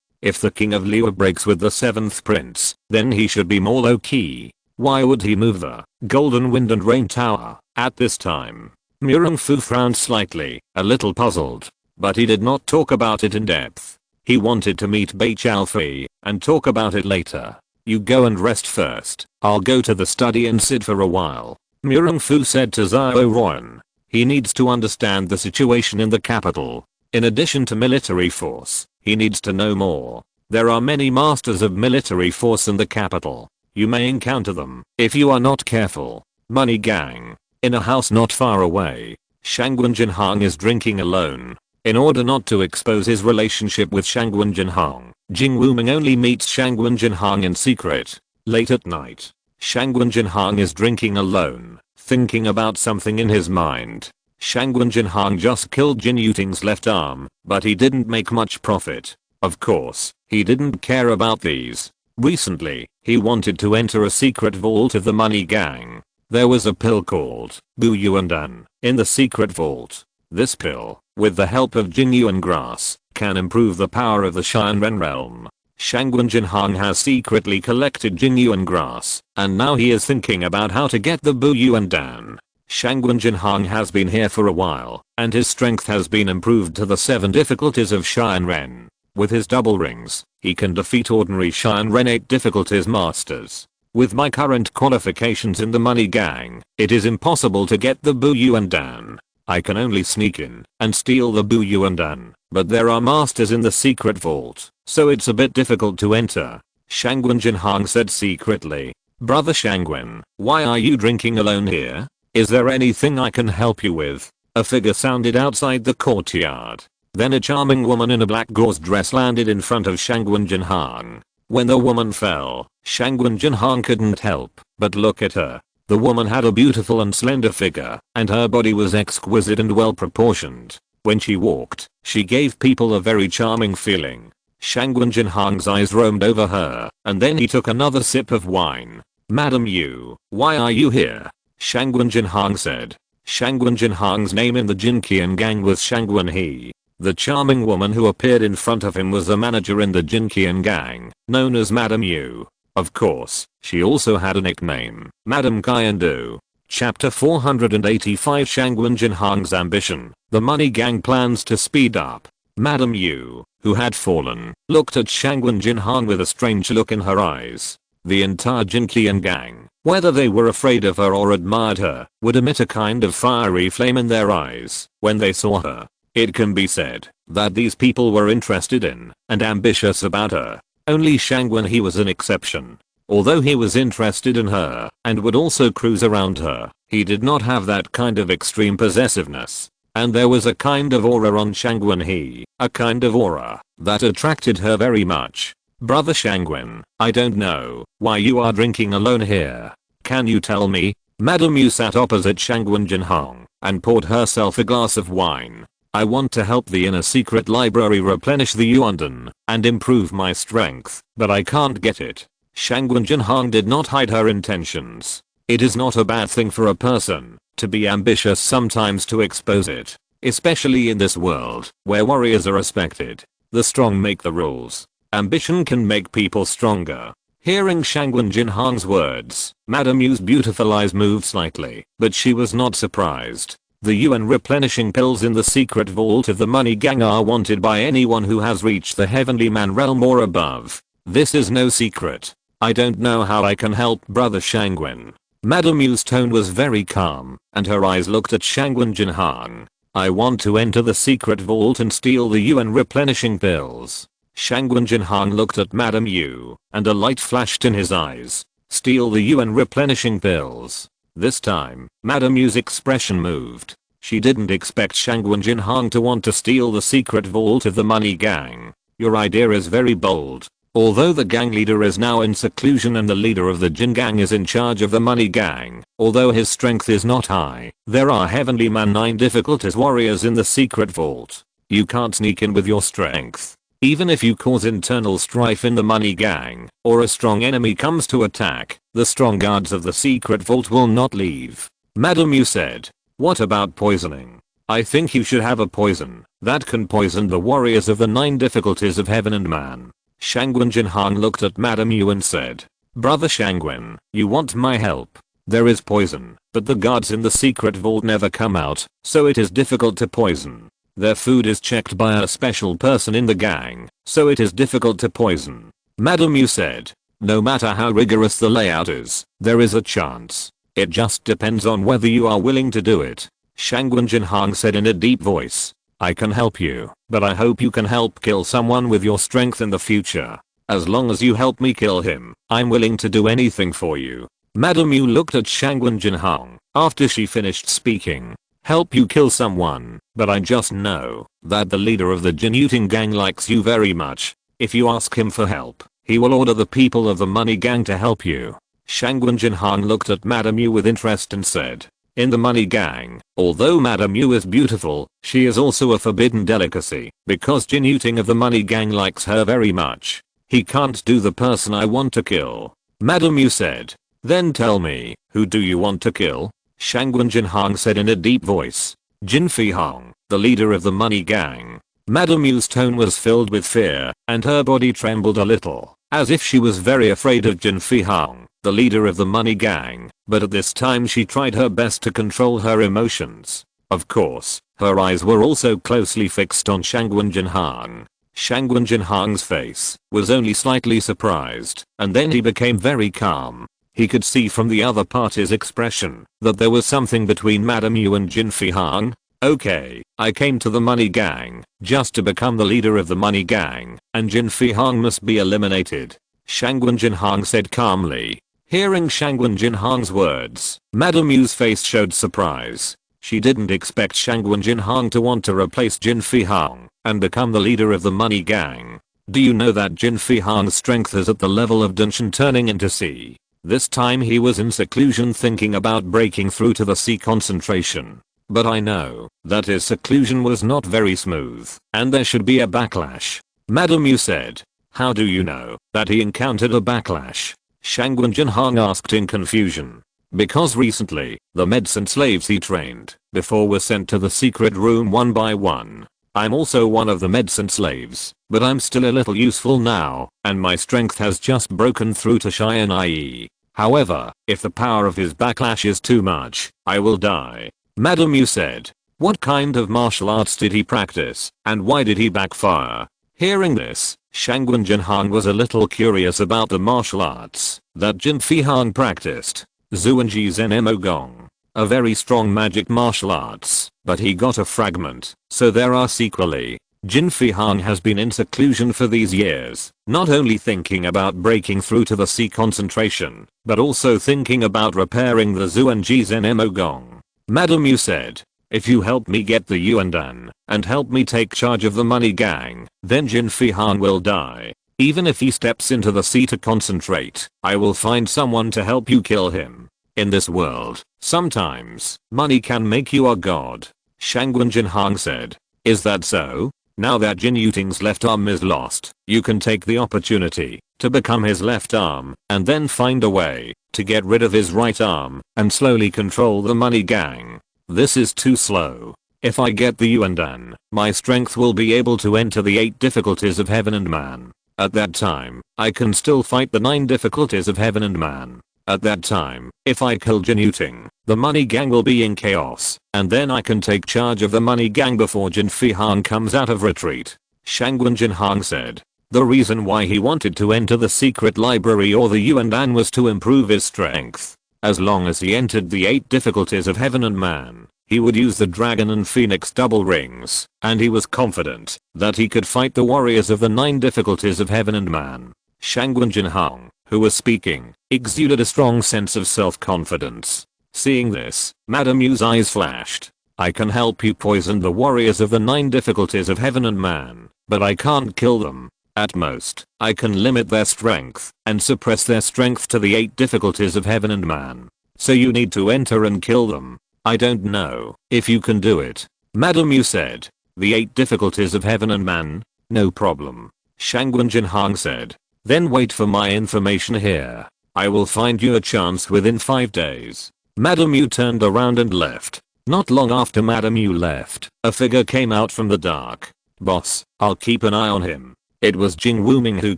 If the King of Liu breaks with the 7th prince, then he should be more low-key. Why would he move the Golden Wind and Rain Tower at this time? Mireng Fu frowned slightly, a little puzzled. But he did not talk about it in depth. He wanted to meet Bei Chao Fei and talk about it later. You go and rest first. I'll go to the study and sit for a while. Mireng Fu said to Xiao Royan. He needs to understand the situation in the capital. In addition to military force, he needs to know more. There are many masters of military force in the capital. You may encounter them if you are not careful. Money gang. In a house not far away, Shangwen Jinhang is drinking alone. In order not to expose his relationship with Shangwen Jinhang, Jing Wuming only meets Shangwen Jinhang in secret. Late at night, Shangwen Jinhang is drinking alone, thinking about something in his mind. Shangwen Jinhang just killed Jin Yuting's left arm, but he didn't make much profit. Of course, he didn't care about these. Recently, he wanted to enter a secret vault of the Money Gang. There was a pill called Bu Yuan Dan in the secret vault. This pill, with the help of Jin Yuan grass, can improve the power of the Shinren realm. Shangwen Jinhang has secretly collected Jin Yuan grass, and now he is thinking about how to get the Bu Yuan Dan. Shangwen Jinhang has been here for a while, and his strength has been improved to the 7 difficulties of Shinren. With his double rings, he can defeat ordinary Shinren 8 difficulties masters. With my current qualifications in the Money Gang, it is impossible to get the Bu Yuan Dan. I can only sneak in and steal the Bu Yuan Dan, but there are masters in the secret vault, so it's a bit difficult to enter. Shangwen Jinhang said secretly. Brother Shangwen, why are you drinking alone here? Is there anything I can help you with? A figure sounded outside the courtyard. Then a charming woman in a black gauze dress landed in front of Shangwen Jinhang. When the woman fell, Shangwen Jinhang couldn't help but look at her. The woman had a beautiful and slender figure, and her body was exquisite and well proportioned. When she walked, she gave people a very charming feeling. Shangwen Jinhang's eyes roamed over her, and then he took another sip of wine. Madam Yu, why are you here? Shangwen Jinhang said. Shangwen Jinhang's name in the Jinqian gang was Shangwen He. The charming woman who appeared in front of him was a manager in the Jinqian gang, known as Madam Yu. Of course, she also had a nickname, Madam Kyandu. Chapter 485 Shangwen Jinhang's ambition. The Money Gang plans to speed up. Madam Yu, who had fallen, looked at Shangwen Jinhang with a strange look in her eyes. The entire Jinqian gang, whether they were afraid of her or admired her, would emit a kind of fiery flame in their eyes when they saw her. It can be said that these people were interested in and ambitious about her. Only Shangwen He was an exception. Although he was interested in her and would also cruise around her, he did not have that kind of extreme possessiveness. And there was a kind of aura on Shangwen He, a kind of aura that attracted her very much. Brother Shangwen, I don't know why you are drinking alone here. Can you tell me? Madam Yu sat opposite Shangwen Jinhang and poured herself a glass of wine. I want to help the inner secret library replenish the Yuandan and improve my strength, but I can't get it. Shangwen Jinhang did not hide her intentions. It is not a bad thing for a person to be ambitious, sometimes to expose it, especially in this world where warriors are respected. The strong make the rules. Ambition can make people stronger. Hearing Shangwen Jinhang's words, Madam Yu's beautiful eyes moved slightly, but she was not surprised. The UN replenishing pills in the secret vault of the Money Gang are wanted by anyone who has reached the Heavenly Man realm or above. This is no secret. I don't know how I can help Brother Shangwen. Madam Yu's tone was very calm, and her eyes looked at Shangwen Jinhang. I want to enter the secret vault and steal the UN replenishing pills. Shangwen Jinhang looked at Madam Yu, and a light flashed in his eyes. Steal the UN replenishing pills. This time, Madam Yu's expression moved. She didn't expect Shangwen Jinhang to want to steal the secret vault of the Money Gang. Your idea is very bold. Although the gang leader is now in seclusion and the leader of the Jin Gang is in charge of the Money Gang, although his strength is not high, there are Heavenly Man 9 difficulties warriors in the secret vault. You can't sneak in with your strength. Even if you cause internal strife in the Money Gang, or a strong enemy comes to attack, the strong guards of the secret vault will not leave. Madam Yu said. What about poisoning? I think you should have a poison that can poison the warriors of the 9 difficulties of heaven and man. Shangwen Jinhang looked at Madam Yu and said. Brother Shangwen, you want my help? There is poison, but the guards in the secret vault never come out, so it is difficult to poison. Their food is checked by a special person in the gang, so it is difficult to poison. Madam Yu said. No matter how rigorous the layout is, there is a chance. It just depends on whether you are willing to do it. Shangwen Jinhang said in a deep voice. I can help you, but I hope you can help kill someone with your strength in the future. As long as you help me kill him, I'm willing to do anything for you. Madam Yu looked at Shangwen Jinhang after she finished speaking. Help you kill someone, but I just know that the leader of the Jin Yuting gang likes you very much. If you ask him for help, he will order the people of the Money Gang to help you. Shangwen Jinhang looked at Madam Yu with interest and said. In the money gang, although Madame Yu is beautiful, she is also a forbidden delicacy because Jin Yuting of the money gang likes her very much. He can't do the person I want to kill. Madame Yu said. Then tell me, who do you want to kill? Shangwen Jinhong said in a deep voice. Jin Fihong, the leader of the money gang. Madame Yu's tone was filled with fear, and her body trembled a little, as if she was very afraid of Jin Fihong, the leader of the money gang, but at this time she tried her best to control her emotions. Of course, her eyes were also closely fixed on Shangwen Jinhong. Shangwen Jinhong's face was only slightly surprised, and then he became very calm. He could see from the other party's expression that there was something between Madame Yu and Jin Fihong. Okay, I came to the money gang just to become the leader of the money gang, and Jin Fihong must be eliminated. Shangwen Jinhong said calmly. Hearing Shangwen Jinhong's words, Madame Yu's face showed surprise. She didn't expect Shangwen Jinhong to want to replace Jin Fihong and become the leader of the money gang. Do you know that Jin Fihong's strength is at the level of Dunshan turning into sea? This time he was in seclusion thinking about breaking through to the sea concentration. But I know that his seclusion was not very smooth, and there should be a backlash. Madame Yu said. How do you know that he encountered a backlash? Shangwen Jinhong asked in confusion. Because recently, the medicine slaves he trained before were sent to the secret room one by one. I'm also one of the medicine slaves, but I'm still a little useful now, and my strength has just broken through to Cheyenne IE. However, if the power of his backlash is too much, I will die. Madame Yu said. What kind of martial arts did he practice, and why did he backfire? Hearing this, Shangwen Jinhong was a little curious about the martial arts that Jin Fihong practiced. Zuanji Zen Gong. A very strong magic martial arts, but he got a fragment, so there are sequelae. Jin Fihong has been in seclusion for these years, not only thinking about breaking through to the sea concentration, but also thinking about repairing the Zuanji Zen Gong. Madame Yu said. If you help me get the Yuandan, and help me take charge of the money gang, then Jin Fihong will die. Even if he steps into the sea to concentrate, I will find someone to help you kill him. In this world, sometimes, money can make you a god. Shangwen Jinhong said. Is that so? Now that Jin Yuting's left arm is lost, you can take the opportunity to become his left arm, and then find a way to get rid of his right arm, and slowly control the money gang. This is too slow. If I get the Yuandan, my strength will be able to enter the 8 difficulties of heaven and man. At that time, I can still fight the 9 difficulties of heaven and man. At that time, if I kill Jin Yuting, the money gang will be in chaos, and then I can take charge of the money gang before Jin Fihong comes out of retreat. Shangwen Jinhong said. The reason why he wanted to enter the secret library or the Yuandan was to improve his strength. As long as he entered the 8 difficulties of heaven and man, he would use the dragon and phoenix double rings, and he was confident that he could fight the warriors of the 9 difficulties of heaven and man. Shangwen Jinhong, who was speaking, exuded a strong sense of self-confidence. Seeing this, Madame Yu's eyes flashed. I can help you poison the warriors of the 9 difficulties of heaven and man, but I can't kill them. At most, I can limit their strength and suppress their strength to the 8 difficulties of heaven and man. So you need to enter and kill them. I don't know if you can do it. Madame Yu said. The 8 difficulties of heaven and man? No problem. Shangwen Jinhong said. Then wait for my information here. I will find you a chance within 5 days. Madame Yu turned around and left. Not long after Madame Yu left, a figure came out from the dark. Boss, I'll keep an eye on him. It was Jing Wuming who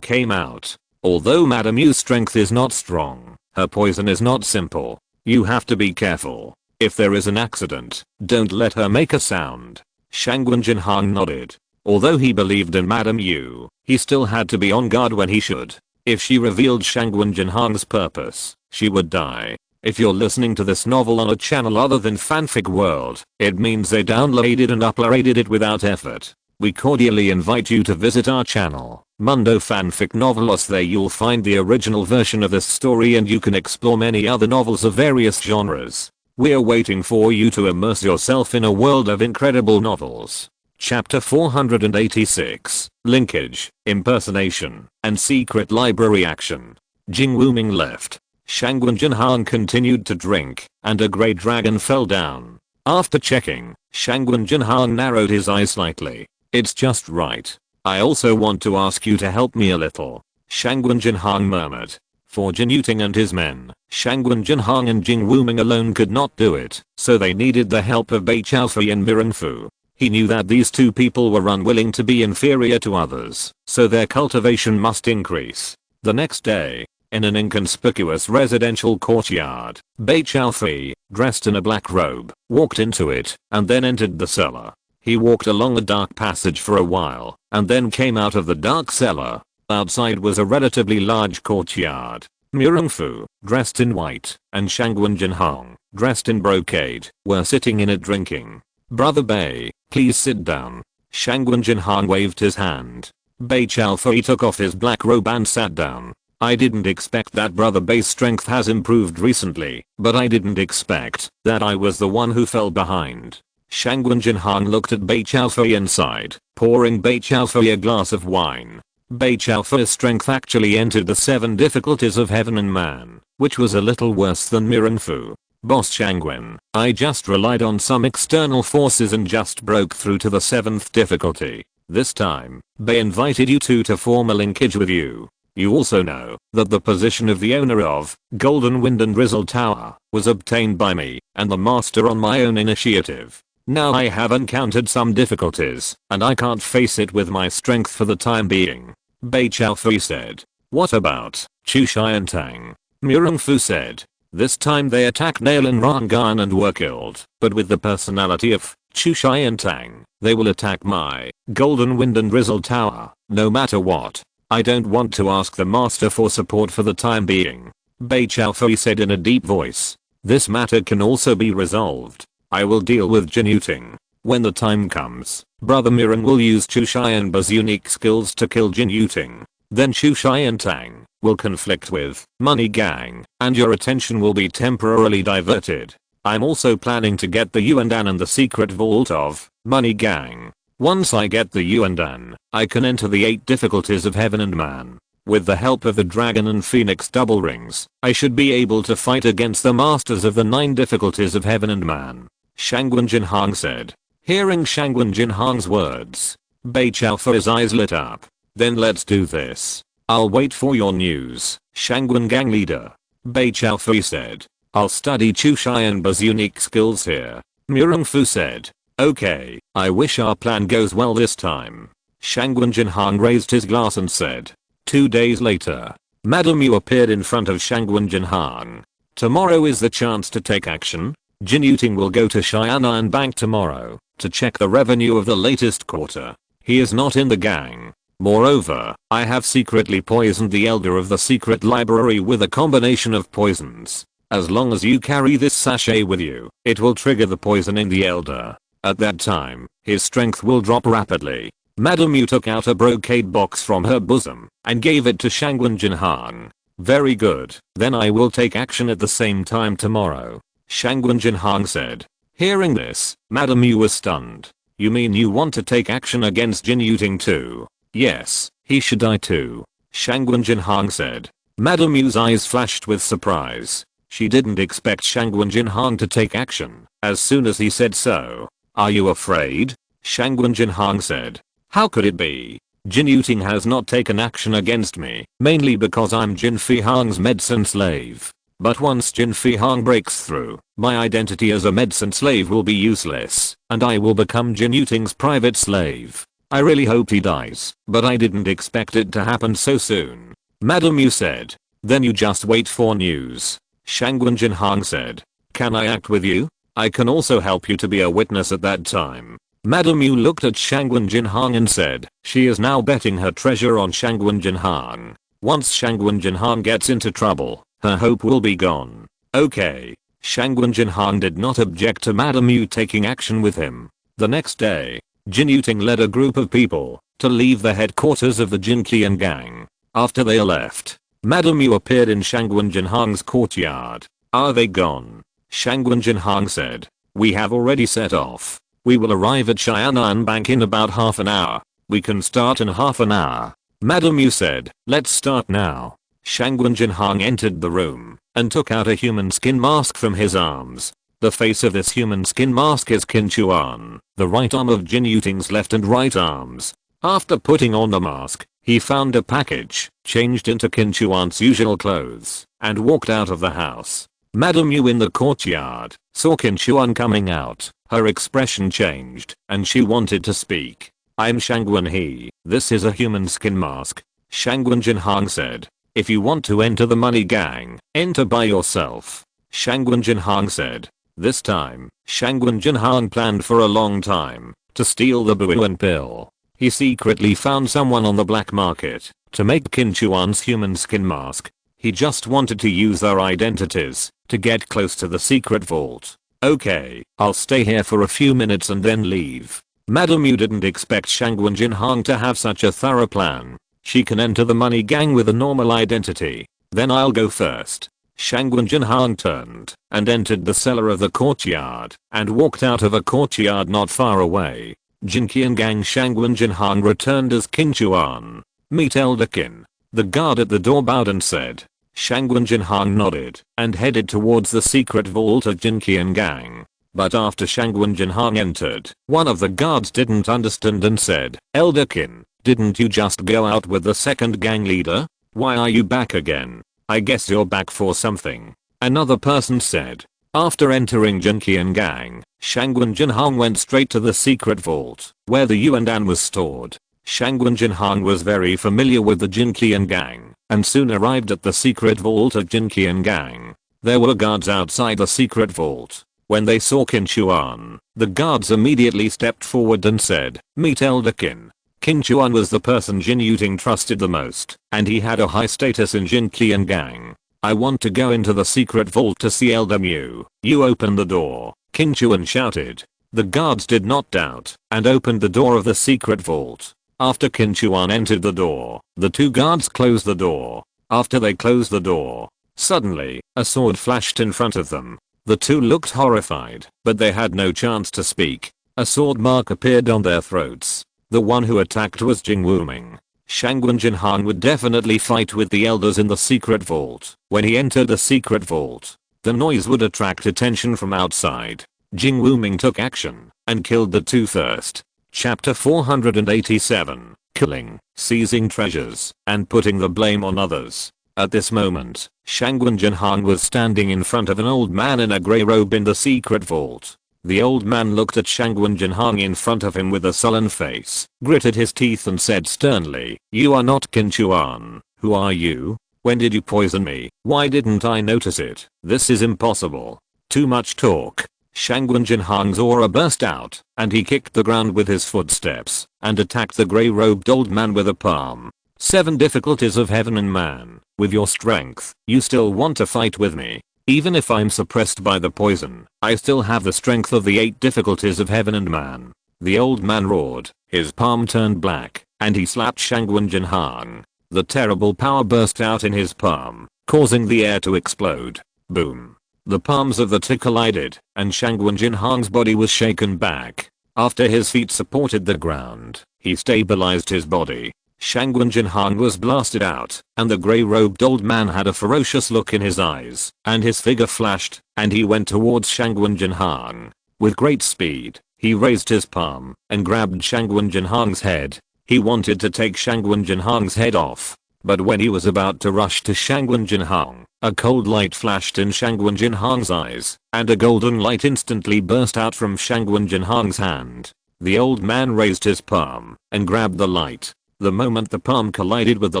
came out. Although Madame Yu's strength is not strong, her poison is not simple. You have to be careful. If there is an accident, don't let her make a sound. Shangwen Jinhong nodded. Although he believed in Madame Yu, he still had to be on guard when he should. If she revealed Shangwen Jinhong's purpose, she would die. If you're listening to this novel on a channel other than Fanfic World, it means they downloaded and uploaded it without effort. We cordially invite you to visit our channel, Mundo Fanfic Novelos. There you'll find the original version of this story and you can explore many other novels of various genres. We're waiting for you to immerse yourself in a world of incredible novels. Chapter 486, Linkage, Impersonation, and Secret Library Action. Jing Wuming left. Shangwen Jinhang continued to drink, and a grey dragon fell down. After checking, Shangwen Jinhang narrowed his eyes slightly. It's just right. I also want to ask you to help me a little. Shangwen Jinhang murmured. For Jin Yuting and his men, Shangwen Jinhang and Jing Wuming alone could not do it, so they needed the help of Bei Chaofei and Mirengfu. He knew that these two people were unwilling to be inferior to others, so their cultivation must increase. The next day, in an inconspicuous residential courtyard, Bei Chaofei, dressed in a black robe, walked into it, and then entered the cellar. He walked along a dark passage for a while, and then came out of the dark cellar. Outside was a relatively large courtyard. Mirengfu, dressed in white, and Shangwen Jinhang, dressed in brocade, were sitting in it drinking. Brother Bei, please sit down. Shangwen Jinhang waved his hand. Bei Chaofei took off his black robe and sat down. I didn't expect that Brother Bei's strength has improved recently, but I didn't expect that I was the one who fell behind. Shangwen Jinhang looked at Bei Chaofei and sighed, pouring Bei Chaofei a glass of wine. Bei Chaofei's strength actually entered the 7 difficulties of heaven and man, which was a little worse than Mirengfu. Boss Shangwen, I just relied on some external forces and just broke through to the 7th difficulty. This time, Bei invited you two to form a linkage with you. You also know that the position of the owner of Golden Wind and Drizzle Tower was obtained by me and the master on my own initiative. Now I have encountered some difficulties, and I can't face it with my strength for the time being. Bei Chaofei said. What about Chu Shai and Tang? Mirengfu said. This time they attacked Nail and Rangan and were killed, but with the personality of Chu Shai and Tang, they will attack my Golden Wind and Drizzle Tower, no matter what. I don't want to ask the master for support for the time being. Bei Chaofei said in a deep voice. This matter can also be resolved. I will deal with Jin Yuting. When the time comes, Brother Mirren will use Chu Shai and Ba's unique skills to kill Jin Yuting. Then Chu Shai and Tang will conflict with Money Gang, and your attention will be temporarily diverted. I'm also planning to get the Yuandan and the secret vault of Money Gang. Once I get the Yuandan, I can enter the 8 difficulties of heaven and man. With the help of the dragon and phoenix double rings, I should be able to fight against the masters of the 9 difficulties of heaven and man. Shangwen Jinhang said. Hearing Shangwen Jinhang's words, Bei Chaofei's eyes lit up. Then let's do this. I'll wait for your news, Shangwen gang leader. Bei Chaofei said. I'll study Chu Shai and Ba's unique skills here. Mirengfu said. Okay, I wish our plan goes well this time. Shangwen Jinhang raised his glass and said. 2 days later, Madame Yu appeared in front of Shangwen Jinhang. Tomorrow is the chance to take action. Jin Yuting will go to Xianan Bank tomorrow to check the revenue of the latest quarter. He is not in the gang. Moreover, I have secretly poisoned the elder of the secret library with a combination of poisons. As long as you carry this sachet with you, it will trigger the poisoning the elder. At that time, his strength will drop rapidly. Madame Yu took out a brocade box from her bosom and gave it to Shangwen Jinhang. Very good, then I will take action at the same time tomorrow. Shangwen Jinhang said. Hearing this, Madame Yu was stunned. You mean you want to take action against Jin Yuting too? Yes, he should die too. Shangwen Jinhang said. Madame Yu's eyes flashed with surprise. She didn't expect Shangwen Jinhang to take action. As soon as he said so. Are you afraid? Shangwen Jinhang said. How could it be? Jin Yuting has not taken action against me, mainly because I'm Jin Fihang's medicine slave. But once Jin Fihang breaks through, my identity as a medicine slave will be useless, and I will become Jin Yuting's private slave. I really hope he dies, but I didn't expect it to happen so soon. Madame Yu said. Then you just wait for news. Shangwen Jinhang said. Can I act with you? I can also help you to be a witness at that time. Madame Yu looked at Shangwen Jinhang and said, she is now betting her treasure on Shangwen Jinhang. Once Shangwen Jinhang gets into trouble, her hope will be gone. Okay. Shangwen Jinhang did not object to Madame Yu taking action with him. The next day, Jin Yuting led a group of people to leave the headquarters of the Jin Qian gang. After they left, Madame Yu appeared in Shangwen Jinhang's courtyard. Are they gone? Shangwen Jinhang said. We have already set off. We will arrive at Xianan Bank in about half an hour. We can start in half an hour. Madame Yu said. Let's start now. Shangwen Jinhang entered the room. and took out a human skin mask from his arms. The face of this human skin mask is Qin Chuan, the right arm of Jin Yuting's left and right arms. After putting on the mask, he found a package, changed into Qin Chuan's usual clothes, and walked out of the house. Madame Yu in the courtyard saw Qin Chuan coming out. Her expression changed, and she wanted to speak. "I'm Shangguan He. This is a human skin mask," Shangguan Jinhang said. "If you want to enter the money gang, enter by yourself," Shangguan Jinhang said. This time, Shangguan Jinhang planned for a long time to steal the Buuan pill. He secretly found someone on the black market to make Qin Chuan's human skin mask. He just wanted to use their identities to get close to the secret vault. "Okay, I'll stay here for a few minutes and then leave." Madame Yu didn't expect Shangguan Jinhang to have such a thorough plan. "She can enter the money gang with a normal identity. Then I'll go first." Shangguan Jinhang turned and entered the cellar of the courtyard and walked out of a courtyard not far away. Jinqian gang Shangguan Jinhang returned as Qin Chuan. "Meet Elder Qin." The guard at the door bowed and said. Shangguan Jinhang nodded and headed towards the secret vault of Jinqian gang. But after Shangguan Jinhang entered, one of the guards didn't understand and said, "Elder Qin, didn't you just go out with the second gang leader? Why are you back again? I guess you're back for something." Another person said. After entering Jinqian gang, Shangguan Jinhang went straight to the secret vault, where the yuandan was stored. Shangguan Jinhang was very familiar with the Jinqian gang, and soon arrived at the secret vault of Jinqian gang. There were guards outside the secret vault. When they saw Qin Chuan, the guards immediately stepped forward and said, "Meet Elder Qin." Qin Chuan was the person Jin Yuting trusted the most, and he had a high status in Jinqian gang. "I want to go into the secret vault to see Elder Mu. You open the door," Qin Chuan shouted. The guards did not doubt and opened the door of the secret vault. After Qin Chuan entered the door, the two guards closed the door. After they closed the door, suddenly, a sword flashed in front of them. The two looked horrified, but they had no chance to speak. A sword mark appeared on their throats. The one who attacked was Jing Wuming. Shangguan Jinhang would definitely fight with the elders in the secret vault. When he entered the secret vault, the noise would attract attention from outside. Jing Wuming took action and killed the two first. Chapter 487, Killing, Seizing Treasures, and Putting the Blame on Others. At this moment, Shangguan Jinhang was standing in front of an old man in a grey robe in the secret vault. The old man looked at Shangguan Jinhang in front of him with a sullen face, gritted his teeth and said sternly, "You are not Qin Chuan. Who are you? When did you poison me? Why didn't I notice it? This is impossible. Too much talk." Shangguan Jinhang's aura burst out, and he kicked the ground with his footsteps, and attacked the grey-robed old man with a palm. 7 difficulties of heaven and man. With your strength, you still want to fight with me. Even if I'm suppressed by the poison, I still have the strength of the 8 difficulties of heaven and man. The old man roared, his palm turned black, and he slapped Shangguan Jinhang. The terrible power burst out in his palm, causing the air to explode. Boom. The palms of the two collided, and Shangguan Jinhang's body was shaken back. After his feet supported the ground, he stabilized his body. Shangguan Jinhang was blasted out, and the grey-robed old man had a ferocious look in his eyes, and his figure flashed, and he went towards Shangguan Jinhang. With great speed, he raised his palm, and grabbed Shangguan Jinhang's head. He wanted to take Shangguan Jinhang's head off. But when he was about to rush to Shangguan Jinhang, a cold light flashed in Shangguan Jinhang's eyes, and a golden light instantly burst out from Shangguan Jinhang's hand. The old man raised his palm, and grabbed the light. The moment the palm collided with the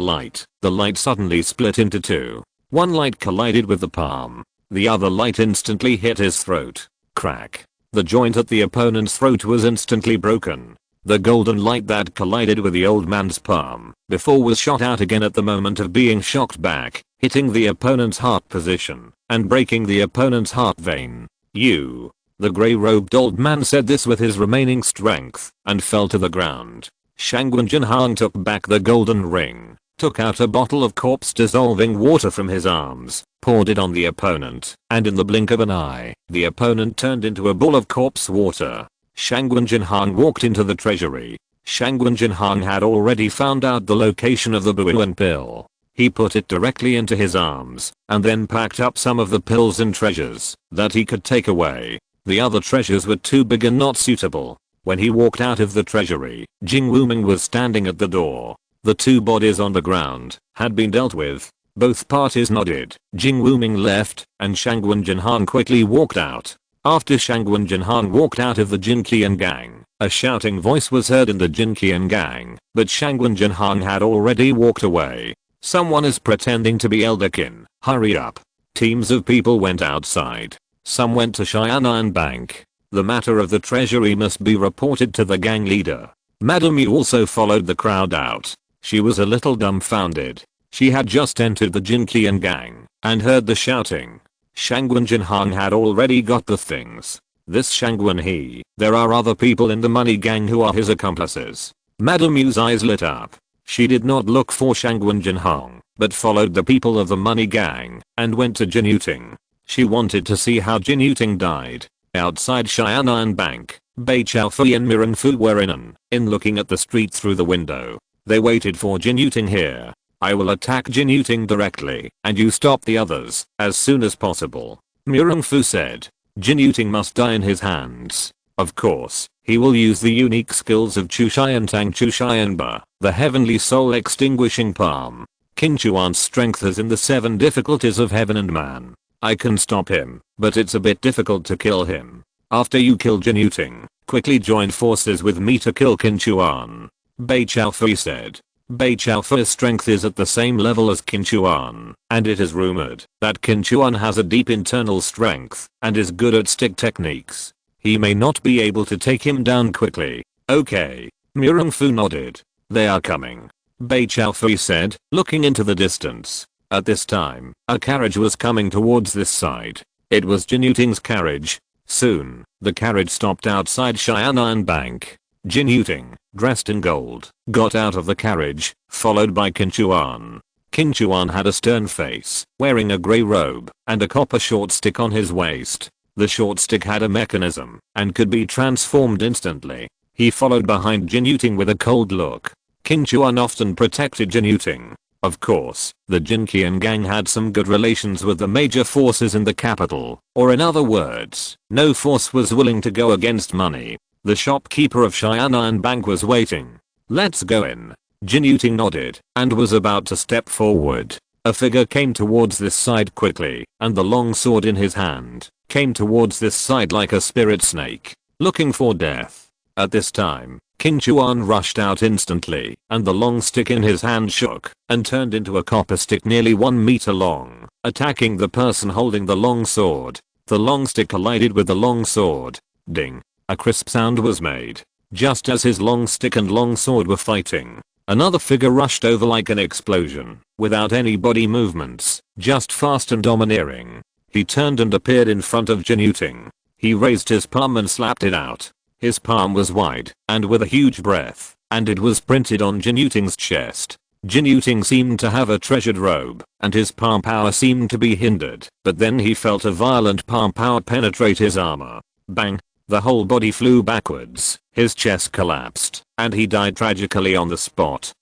light suddenly split into two. One light collided with the palm. The other light instantly hit his throat. Crack. The joint at the opponent's throat was instantly broken. The golden light that collided with the old man's palm before was shot out again at the moment of being shocked back, hitting the opponent's heart position and breaking the opponent's heart vein. "You." The grey-robed old man said this with his remaining strength and fell to the ground. Shangguan Jinhang took back the golden ring, took out a bottle of corpse-dissolving water from his arms, poured it on the opponent, and in the blink of an eye, the opponent turned into a ball of corpse water. Shangguan Jinhang walked into the treasury. Shangguan Jinhang had already found out the location of the Buuan pill. He put it directly into his arms and then packed up some of the pills and treasures that he could take away. The other treasures were too big and not suitable. When he walked out of the treasury, Jing Wuming was standing at the door. The two bodies on the ground had been dealt with. Both parties nodded. Jing Wuming left and Shangwen Jinhan quickly walked out. After Shangwen Jinhan walked out of the Jinqian gang, a shouting voice was heard in the Jinqian gang, but Shangwen Jinhan had already walked away. Someone is pretending to be Elderkin, hurry up. Teams of people went outside. Some went to Xianan Bank. The matter of the treasury must be reported to the gang leader. Madame Yu also followed the crowd out. She was a little dumbfounded. She had just entered the Jinqian gang and heard the shouting. Shangwen Jinhan had already got the things. This Shangwen he, there are other people in the money gang who are his accomplices. Madame Yu's eyes lit up. She did not look for Shangwen Jinhan, but followed the people of the money gang and went to Jin Yuting. She wanted to see how Jin Yuting died. Outside Xianan Bank, Bei Chaofei and Mirren Fu were in looking at the street through the window. They waited for Jin Yuting here. I will attack Jin Yuting directly, and you stop the others as soon as possible. Mirren Fu said. Jin Yuting must die in his hands. Of course, he will use the unique skills of Chushian Tang Chushian Ba, the heavenly soul extinguishing palm. Qin Chuan's strength is in the 7 difficulties of heaven and man. I can stop him, but it's a bit difficult to kill him. After you kill Jin Yuting, quickly join forces with me to kill Qin Chuan. Bei Chaofei said. Bei Chaofei's strength is at the same level as Qin Chuan, and it is rumored that Qin Chuan has a deep internal strength and is good at stick techniques. He may not be able to take him down quickly. Okay. Mirren Fu nodded. They are coming. Bei Chaofei said, looking into the distance. At this time, a carriage was coming towards this side. It was Jin Yuting's carriage. Soon, the carriage stopped outside Xianan Bank. Jin Yuting, dressed in gold, got out of the carriage, followed by Qin Chuan. Qin Chuan had a stern face, wearing a grey robe, and a copper short stick on his waist. The short stick had a mechanism, and could be transformed instantly. He followed behind Jin Yuting with a cold look. Qin Chuan often protected Jin Yuting. Of course, the Jinqian gang had some good relations with the major forces in the capital, or in other words, no force was willing to go against money. The shopkeeper of Xianan Bank was waiting. Let's go in. Jin Yuting nodded and was about to step forward. A figure came towards this side quickly, and the long sword in his hand came towards this side like a spirit snake, looking for death. At this time, Qin Chuan rushed out instantly, and the long stick in his hand shook and turned into a copper stick nearly 1 meter long, attacking the person holding the long sword. The long stick collided with the long sword. Ding. A crisp sound was made. Just as his long stick and long sword were fighting, another figure rushed over like an explosion, without any body movements, just fast and domineering. He turned and appeared in front of Jin Yuting. He raised his palm and slapped it out. His palm was wide and with a huge breath, and it was printed on Jin Yuting's chest. Jin Yuting seemed to have a treasured robe, and his palm power seemed to be hindered, but then he felt a violent palm power penetrate his armor. Bang! The whole body flew backwards, his chest collapsed, and he died tragically on the spot.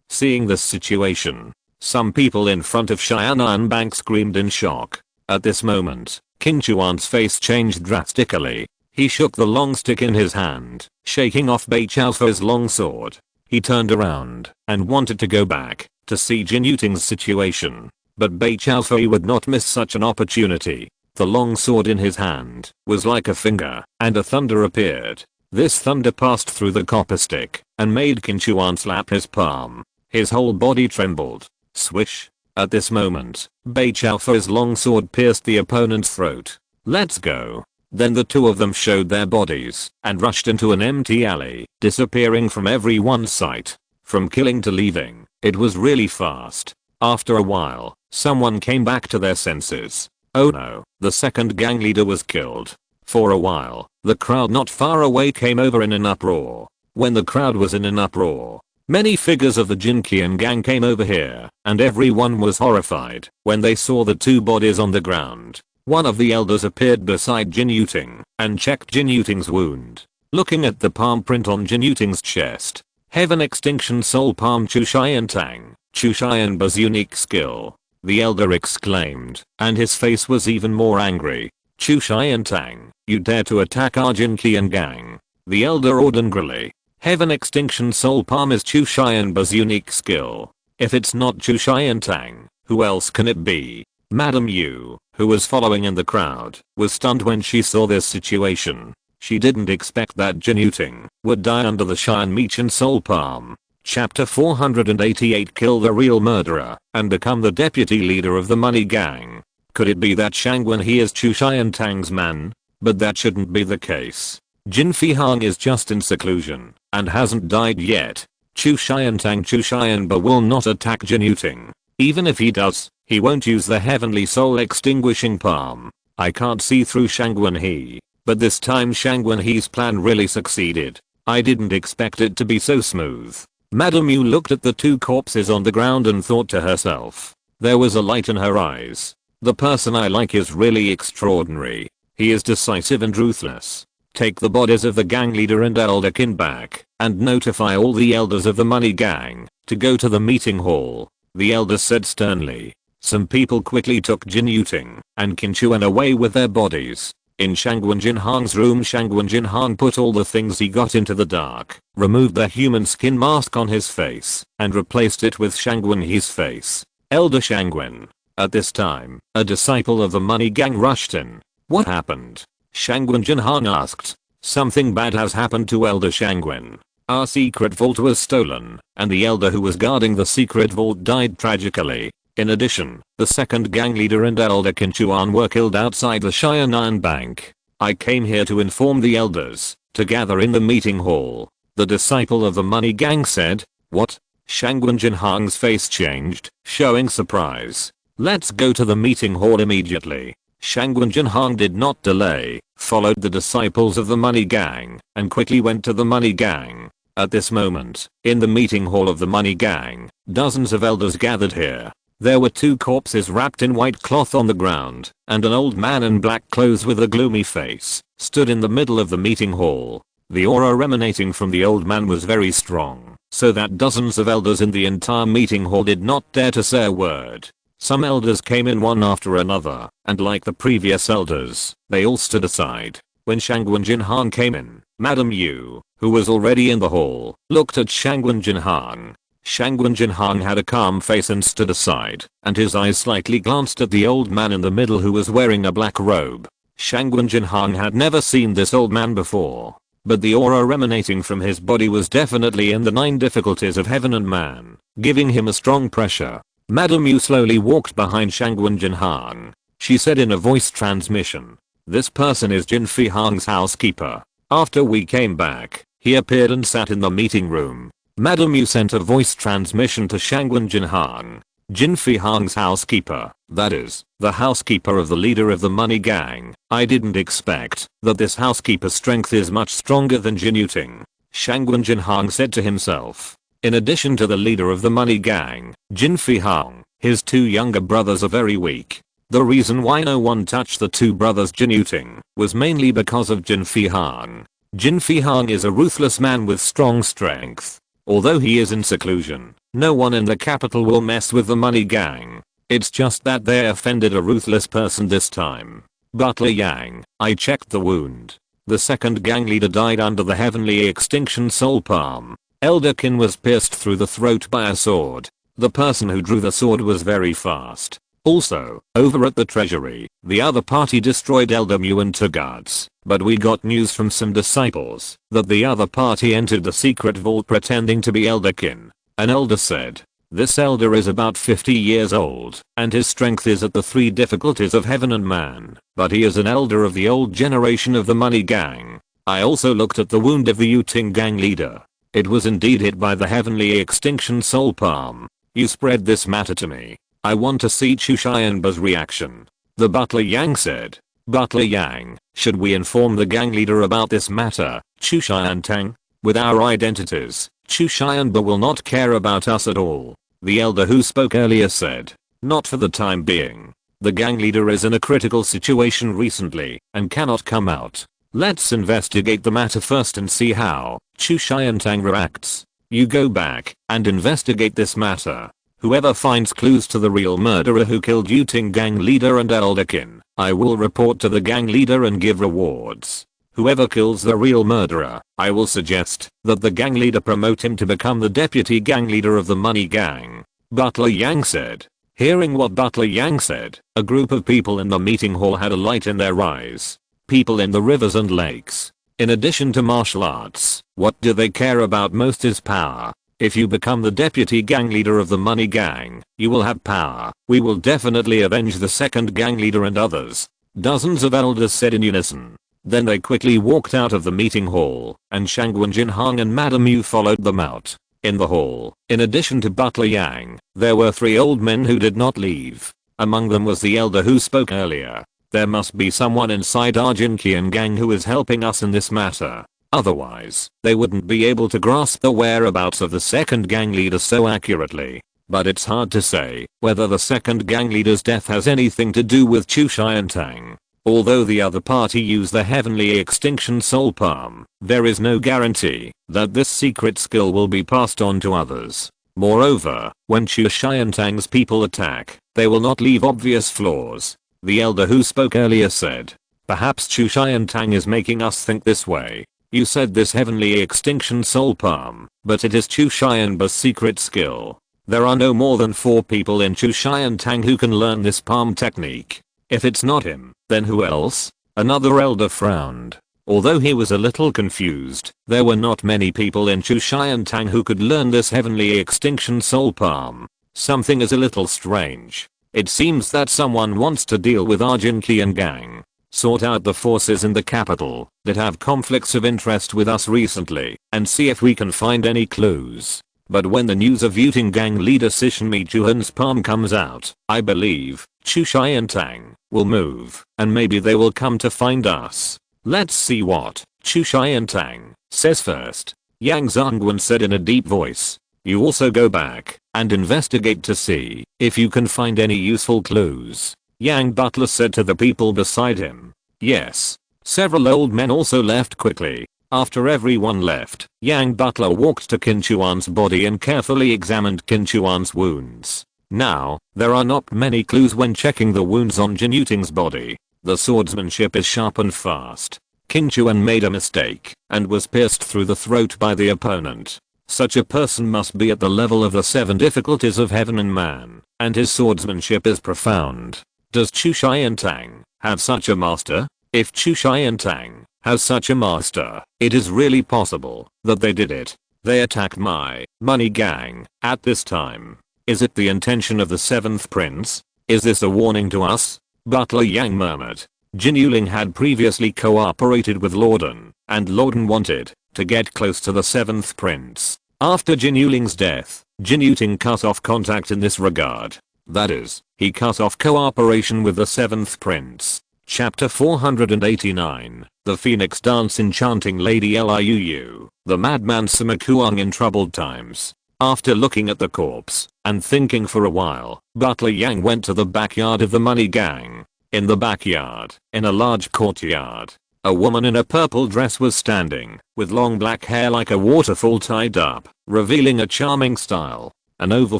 Seeing this situation, some people in front of Xianan Bank screamed in shock. At this moment, Qin Chuan's face changed drastically. He shook the long stick in his hand, shaking off Bei Chaofei's long sword. He turned around and wanted to go back to see Jin Yuting's situation. But Bei Chaofei would not miss such an opportunity. The long sword in his hand was like a finger, and a thunder appeared. This thunder passed through the copper stick and made Qin Chuan slap his palm. His whole body trembled. Swish. At this moment, Bei Chaofei's long sword pierced the opponent's throat. Let's go. Then the two of them showed their bodies and rushed into an empty alley, disappearing from everyone's sight. From killing to leaving, it was really fast. After a while, someone came back to their senses. Oh no, the second gang leader was killed. For a while, the crowd not far away came over in an uproar. When the crowd was in an uproar, many figures of the Jinqian gang came over here, and everyone was horrified when they saw the two bodies on the ground. One of the elders appeared beside Jin Yuting and checked Jin Yuting's wound. Looking at the palm print on Jin Yuting's chest, Heaven Extinction Soul Palm Chushian Tang, Chu Xianba's unique skill, the elder exclaimed, and his face was even more angry. Chu Xiantang, you dare to attack our Jinqian gang. The elder ordered angrily. Heaven Extinction Soul Palm is Chu Xianba's unique skill. If it's not Chu Xiantang, who else can it be? Madame Yu, who was following in the crowd, was stunned when she saw this situation. She didn't expect that Jin Yuting would die under the Xian Michin Soul Palm. Chapter 488 Kill the real murderer and become the deputy leader of the money gang. Could it be that Shangwen he is Chu Xiantang's man? But that shouldn't be the case. Jin Fihang is just in seclusion and hasn't died yet. Chu Xianba will not attack Jin Yuting. Even if he does, he won't use the heavenly soul extinguishing palm. I can't see through Shangwen he. But this time Shangwen he's plan really succeeded. I didn't expect it to be so smooth. Madame Yu looked at the two corpses on the ground and thought to herself. There was a light in her eyes. The person I like is really extraordinary. He is decisive and ruthless. Take the bodies of the gang leader and elder kin back and notify all the elders of the money gang to go to the meeting hall. The elders said sternly. Some people quickly took Jin Yuting and Qin Chuan away with their bodies. In Shangwen Jinhang's room, Shangwen Jinhang put all the things he got into the dark, removed the human skin mask on his face, and replaced it with Shangwen he's face. Elder Shangwen. At this time, a disciple of the money gang rushed in. What happened? Shangwen Jinhang asked. Something bad has happened to Elder Shangwen. Our secret vault was stolen, and the elder who was guarding the secret vault died tragically. In addition, the second gang leader and elder Qin Chuan were killed outside the Xianan Bank. I came here to inform the elders to gather in the meeting hall. The disciple of the money gang said. What? Shangwen Jinhang's face changed, showing surprise. Let's go to the meeting hall immediately. Shangwen Jinhang did not delay, followed the disciples of the money gang, and quickly went to the money gang. At this moment, in the meeting hall of the money gang, dozens of elders gathered here. There were two corpses wrapped in white cloth on the ground, and an old man in black clothes with a gloomy face stood in the middle of the meeting hall. The aura emanating from the old man was very strong, so that dozens of elders in the entire meeting hall did not dare to say a word. Some elders came in one after another, and like the previous elders, they all stood aside. When Shangwen Jinhang came in, Madame Yu, who was already in the hall, looked at Shangwen Jinhang. Shangwen Jinhang had a calm face and stood aside, and his eyes slightly glanced at the old man in the middle who was wearing a black robe. Shangwen Jinhang had never seen this old man before, but the aura emanating from his body was definitely in the 9 difficulties of heaven and man, giving him a strong pressure. Madame Yu slowly walked behind Shangwen Jinhang. She said in a voice transmission, "This person is Jin Fihang's housekeeper. After we came back, he appeared and sat in the meeting room." Madame Yu sent a voice transmission to Shangwen Jinhang. Jin Fihang's housekeeper, that is, the housekeeper of the leader of the money gang. I didn't expect that this housekeeper's strength is much stronger than Jin Yuting. Shangwen Jinhang said to himself. In addition to the leader of the money gang, Jin Fihang, his 2 younger brothers are very weak. The reason why no one touched the 2 brothers Jin Yuting was mainly because of Jin Fihang. Jin Fihang is a ruthless man with strong strength. Although he is in seclusion, no one in the capital will mess with the money gang. It's just that they offended a ruthless person this time. Butler Yang, I checked the wound. The second gang leader died under the heavenly extinction soul palm. Elder Qin was pierced through the throat by a sword. The person who drew the sword was very fast. Also, over at the treasury, the other party destroyed Elder Mu and 2 guards, but we got news from some disciples that the other party entered the secret vault pretending to be Elder Qin. An elder said, "This elder is about 50 years old, and his strength is at the 3 difficulties of heaven and man, but he is an elder of the old generation of the money gang." I also looked at the wound of the Yuting gang leader. It was indeed hit by the heavenly extinction soul palm. You spread this matter to me. I want to see Chu Xianba's reaction. The butler Yang said. Butler Yang, should we inform the gang leader about this matter, Chu Xiantang? With our identities, Chu Xianba will not care about us at all. The elder who spoke earlier said. Not for the time being. The gang leader is in a critical situation recently and cannot come out. Let's investigate the matter first and see how Chu Xiantang reacts. You go back and investigate this matter. Whoever finds clues to the real murderer who killed Yuting gang leader and elderkin, I will report to the gang leader and give rewards. Whoever kills the real murderer, I will suggest that the gang leader promote him to become the deputy gang leader of the money gang. Butler Yang said. Hearing what Butler Yang said, a group of people in the meeting hall had a light in their eyes. People in the rivers and lakes. In addition to martial arts, what do they care about most is power. If you become the deputy gang leader of the money gang, you will have power. We will definitely avenge the second gang leader and others. Dozens of elders said in unison. Then they quickly walked out of the meeting hall, and Shangwen Jinhang and Madame Yu followed them out. In the hall, in addition to Butler Yang, there were 3 old men who did not leave. Among them was the elder who spoke earlier. There must be someone inside our Jinqian gang who is helping us in this matter. Otherwise, they wouldn't be able to grasp the whereabouts of the second gang leader so accurately. But it's hard to say whether the second gang leader's death has anything to do with Chu Xiantang. Although the other party used the heavenly extinction soul palm, there is no guarantee that this secret skill will be passed on to others. Moreover, when Chu Xiantang's people attack, they will not leave obvious flaws. The elder who spoke earlier said, perhaps Chu Xiantang is making us think this way. You said this heavenly extinction soul palm, but it is Chu Xianba's secret skill. There are no more than 4 people in Chu Xiantang who can learn this palm technique. If it's not him, then who else? Another elder frowned. Although he was a little confused, there were not many people in Chu Xiantang who could learn this heavenly extinction soul palm. Something is a little strange. It seems that someone wants to deal with our Jinqian gang. Sort out the forces in the capital that have conflicts of interest with us recently and see if we can find any clues. But when the news of Yuting gang leader Sishin Chuhan's palm comes out, I believe Chu Xiantang will move and maybe they will come to find us. Let's see what Chu Xiantang says first. Yang Zongwen said in a deep voice. You also go back and investigate to see if you can find any useful clues. Yang Butler said to the people beside him. Yes. Several old men also left quickly. After everyone left, Yang Butler walked to Qin Chuan's body and carefully examined Qin Chuan's wounds. Now, there are not many clues when checking the wounds on Jin Yuting's body. The swordsmanship is sharp and fast. Qin Chuan made a mistake and was pierced through the throat by the opponent. Such a person must be at the level of the 7 difficulties of heaven and man, and his swordsmanship is profound. Does Chu Xiantang have such a master? If Chu Xiantang has such a master, it is really possible that they did it. They attacked my money gang at this time. Is it the intention of the 7th prince? Is this a warning to us? Butler Yang murmured. Jin Yuling had previously cooperated with Lorden, and Lorden wanted to get close to the 7th prince. After Jin Yuling's death, Jin Yuting cut off contact in this regard. That is, he cut off cooperation with the 7th prince. Chapter 489, The Phoenix Dance Enchanting Lady Liu. The madman Sima Kuang in troubled times. After looking at the corpse and thinking for a while, Butler Yang went to the backyard of the money gang. In the backyard, in a large courtyard, a woman in a purple dress was standing, with long black hair like a waterfall tied up, revealing a charming style. An oval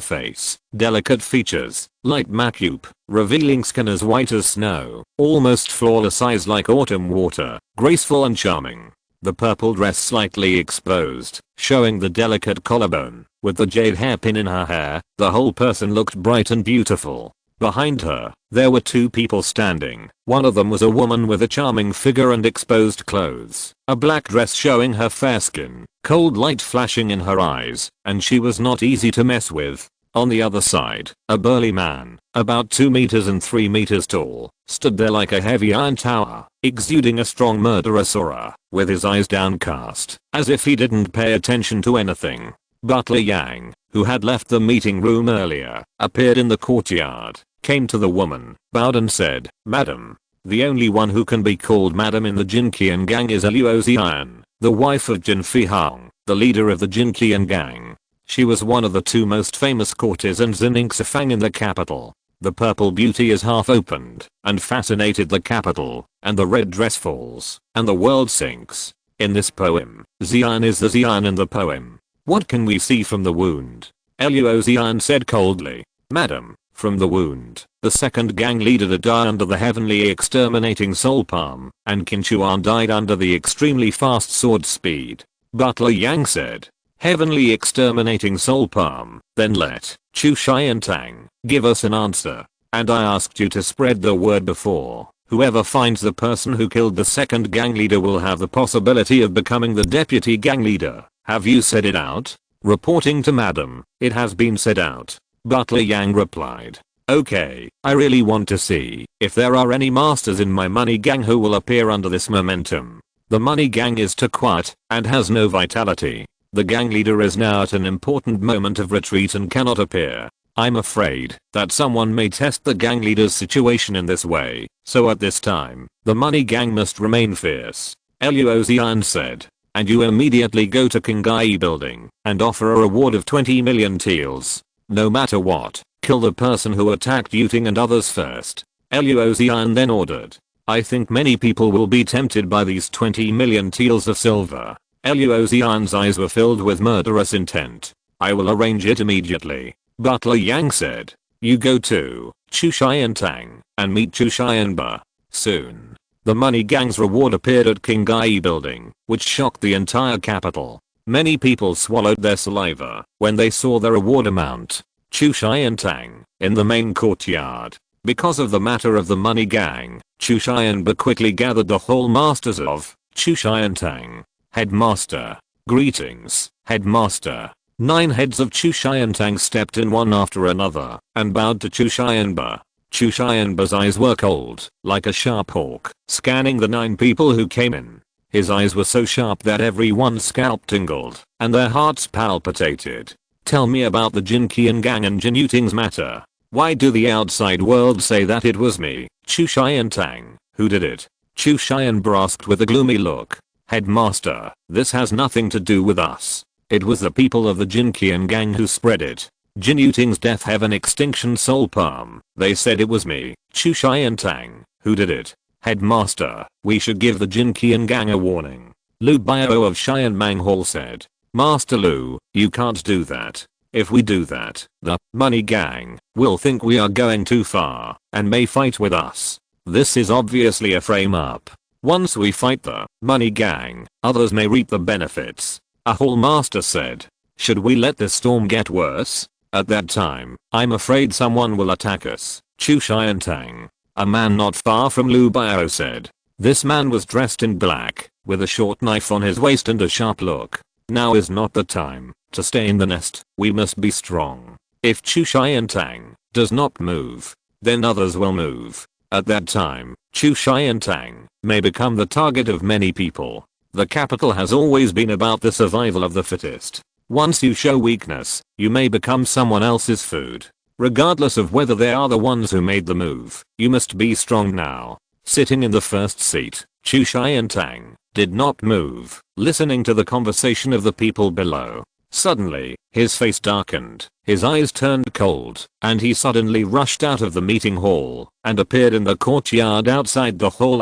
face, delicate features, light makeup, revealing skin as white as snow, almost flawless eyes like autumn water, graceful and charming. The purple dress slightly exposed, showing the delicate collarbone, with the jade hairpin in her hair, the whole person looked bright and beautiful. Behind her, there were 2 people standing. One of them was a woman with a charming figure and exposed clothes, a black dress showing her fair skin, cold light flashing in her eyes, and she was not easy to mess with. On the other side, a burly man, about 2 meters and 3 meters tall, stood there like a heavy iron tower, exuding a strong murderous aura, with his eyes downcast, as if he didn't pay attention to anything. Butler Yang, who had left the meeting room earlier, appeared in the courtyard, came to the woman, bowed and said, Madam. The only one who can be called madam in the Jinqian gang is Liu Xian, the wife of Jin Fihang, the leader of the Jinqian gang. She was one of the 2 most famous courtesans in Xifang in the capital. The purple beauty is half opened and fascinated the capital, and the red dress falls, and the world sinks. In this poem, Xian is the Xian in the poem. What can we see from the wound? Luo Xian said coldly. Madam, from the wound, the second gang leader to die under the heavenly exterminating soul palm, and Qin Chuan died under the extremely fast sword speed. Butler Yang said. Heavenly exterminating soul palm, then let Chu Xiantang give us an answer. And I asked you to spread the word before. Whoever finds the person who killed the second gang leader will have the possibility of becoming the deputy gang leader. Have you said it out? Reporting to Madam, it has been said out. Butler Yang replied. Okay, I really want to see if there are any masters in my money gang who will appear under this momentum. The money gang is too quiet and has no vitality. The gang leader is now at an important moment of retreat and cannot appear. I'm afraid that someone may test the gang leader's situation in this way, so at this time, the money gang must remain fierce. Luo Xian said. And you immediately go to Qinghai building and offer a reward of 20 million taels. No matter what, kill the person who attacked Yuting and others first. Luo Xian then ordered. I think many people will be tempted by these 20 million taels of silver. Luo Xian's eyes were filled with murderous intent. I will arrange it immediately. Butler Yang said. You go to Chu Xiantang and meet Chu Xianba. Soon. The money gang's reward appeared at Qinghai building, which shocked the entire capital. Many people swallowed their saliva when they saw the reward amount. Chu Xiantang, in the main courtyard. Because of the matter of the money gang, Chu Xianba quickly gathered the whole masters of Chu Xiantang. Headmaster. Greetings, Headmaster. 9 heads of Chu Xiantang stepped in one after another and bowed to Chu Xianba. Chu Xianba's eyes were cold, like a sharp hawk, scanning the 9 people who came in. His eyes were so sharp that everyone's scalp tingled, and their hearts palpitated. Tell me about the Jin Qian gang and Jin Yuting's matter. Why do the outside world say that it was me, Chu Xiantang, who did it? Chu Xianba asked with a gloomy look. Headmaster, this has nothing to do with us. It was the people of the Jin Qian gang who spread it. Jin Yuting's death heaven extinction soul palm. They said it was me, Chu Xiantang, who did it. Headmaster, we should give the Jin Qian gang a warning. Lu Biao of Xianmang Hall said. Master Lu, you can't do that. If we do that, the money gang will think we are going too far and may fight with us. This is obviously a frame up. Once we fight the money gang, others may reap the benefits. A hall master said. Should we let this storm get worse? At that time, I'm afraid someone will attack us. Chu Xiantang. A man not far from Lu Biao said. This man was dressed in black, with a short knife on his waist and a sharp look. Now is not the time to stay in the nest. We must be strong. If Chu Xiantang does not move, then others will move. At that time, Chu Xiantang may become the target of many people. The capital has always been about the survival of the fittest. Once you show weakness, you may become someone else's food. Regardless of whether they are the ones who made the move, you must be strong now. Sitting in the first seat, Chu Xiantang did not move, listening to the conversation of the people below. Suddenly, his face darkened, his eyes turned cold, and he suddenly rushed out of the meeting hall and appeared in the courtyard outside the hall.